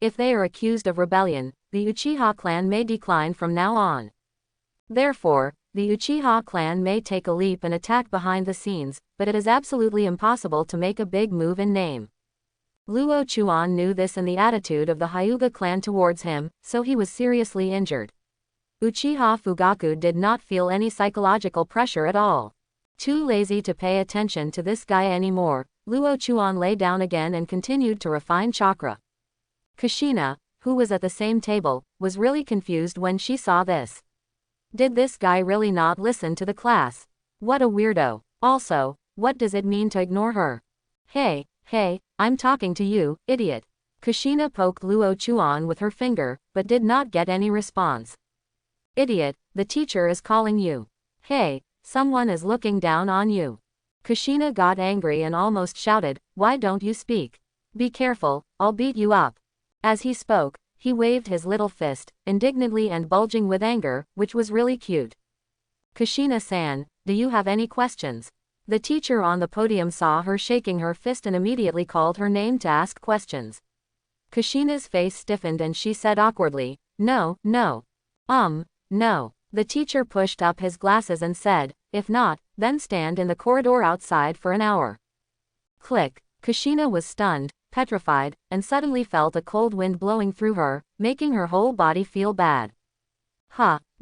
If they are accused of rebellion, the Uchiha clan may decline from now on. Therefore, the Uchiha clan may take a leap and attack behind the scenes, but it is absolutely impossible to make a big move in name. Luo Chuan knew this and the attitude of the Hyuga clan towards him, so he was seriously injured. Uchiha Fugaku did not feel any psychological pressure at all. Too lazy to pay attention to this guy anymore, Luo Chuan lay down again and continued to refine chakra. Kushina, who was at the same table, was really confused when she saw this. Did this guy really not listen to the class? What a weirdo. Also, what does it mean to ignore her? Hey, I'm talking to you, idiot. Kushina poked Luo Chuan with her finger, but did not get any response. Idiot, the teacher is calling you. Hey, someone is looking down on you. Kushina got angry and almost shouted, "Why don't you speak? Be careful, I'll beat you up." As he spoke, he waved his little fist, indignantly and bulging with anger, which was really cute. Kushina-san, do you have any questions? The teacher on the podium saw her shaking her fist and immediately called her name to ask questions. Kushina's face stiffened and she said awkwardly, No. No. The teacher pushed up his glasses and said, "If not, then stand in the corridor outside for an hour." Click. Kushina was stunned, petrified, and suddenly felt a cold wind blowing through her, making her whole body feel bad.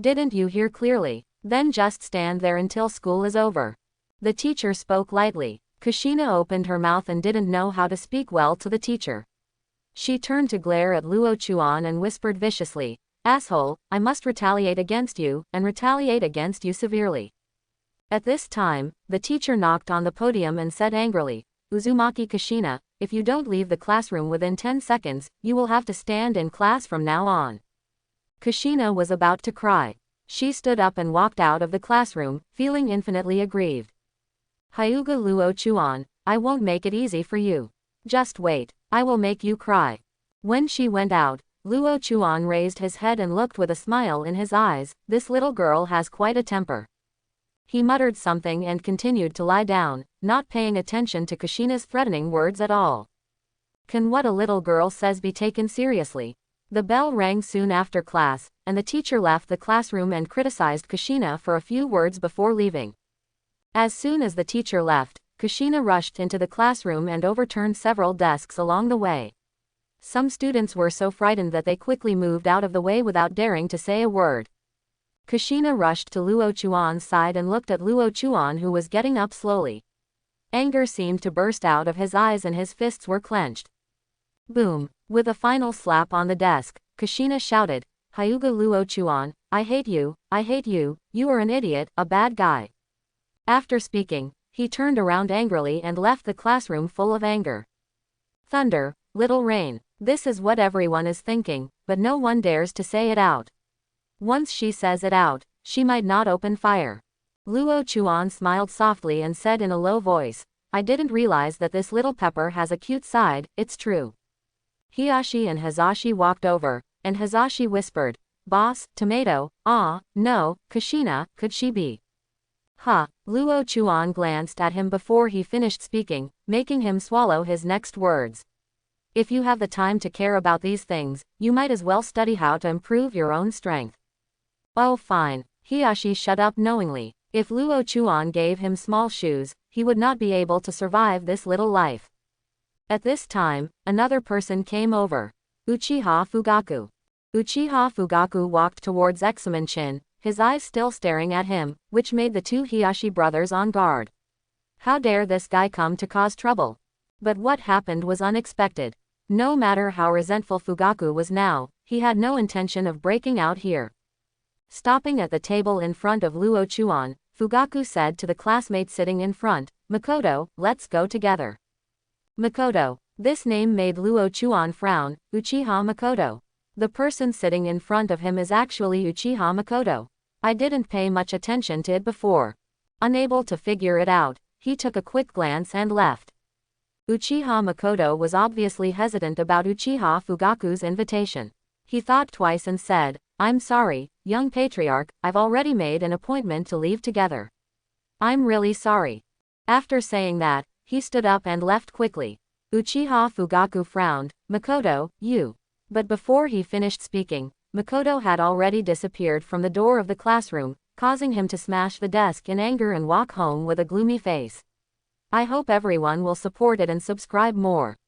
Didn't you hear clearly? Then just stand there until school is over. The teacher spoke lightly. Kushina opened her mouth and didn't know how to speak well to the teacher. She turned to glare at Luo Chuan and whispered viciously, "Asshole, I must retaliate against you, and retaliate against you severely." At this time, the teacher knocked on the podium and said angrily, "Uzumaki Kushina, if you don't leave the classroom within 10 seconds, you will have to stand in class from now on." Kushina was about to cry. She stood up and walked out of the classroom, feeling infinitely aggrieved. Hyuga Luo Chuan, I won't make it easy for you. Just wait, I will make you cry. When she went out, Luo Chuan raised his head and looked with a smile in his eyes. This little girl has quite a temper. He muttered something and continued to lie down, not paying attention to Kushina's threatening words at all. Can what a little girl says be taken seriously? The bell rang soon after class, and the teacher left the classroom and criticized Kushina for a few words before leaving. As soon as the teacher left, Kushina rushed into the classroom and overturned several desks along the way. Some students were so frightened that they quickly moved out of the way without daring to say a word. Kushina rushed to Luo Chuan's side and looked at Luo Chuan, who was getting up slowly. Anger seemed to burst out of his eyes and his fists were clenched. Boom! With a final slap on the desk, Kushina shouted, Hyuga Luo Chuan, I hate you, you are an idiot, a bad guy. After speaking, he turned around angrily and left the classroom full of anger. Thunder, little rain, this is what everyone is thinking, but no one dares to say it out. Once she says it out, she might not open fire. Luo Chuan smiled softly and said in a low voice, I didn't realize that this little pepper has a cute side, it's true. Hiyashi and Hazashi walked over, and Hazashi whispered, Boss, tomato, no, Kushina, could she be? Luo Chuan glanced at him before he finished speaking, making him swallow his next words. If you have the time to care about these things, you might as well study how to improve your own strength. Oh fine, Hiyashi shut up knowingly. If Luo Chuan gave him small shoes, he would not be able to survive this little life. At this time, another person came over. Uchiha Fugaku. Uchiha Fugaku walked towards Examen-chin, his eyes still staring at him, which made the two Hiyashi brothers on guard. How dare this guy come to cause trouble? But what happened was unexpected. No matter how resentful Fugaku was now, he had no intention of breaking out here. Stopping at the table in front of Luo Chuan, Fugaku said to the classmate sitting in front, Makoto, let's go together. Makoto. This name made Luo Chuan frown. Uchiha Makoto. The person sitting in front of him is actually Uchiha Makoto. I didn't pay much attention to it before. Unable to figure it out, he took a quick glance and left. Uchiha Makoto was obviously hesitant about Uchiha Fugaku's invitation. He thought twice and said, I'm sorry, young patriarch, I've already made an appointment to leave together. I'm really sorry. After saying that, he stood up and left quickly. Uchiha Fugaku frowned, Makoto, you. But before he finished speaking, Makoto had already disappeared from the door of the classroom, causing him to smash the desk in anger and walk home with a gloomy face. I hope everyone will support it and subscribe more.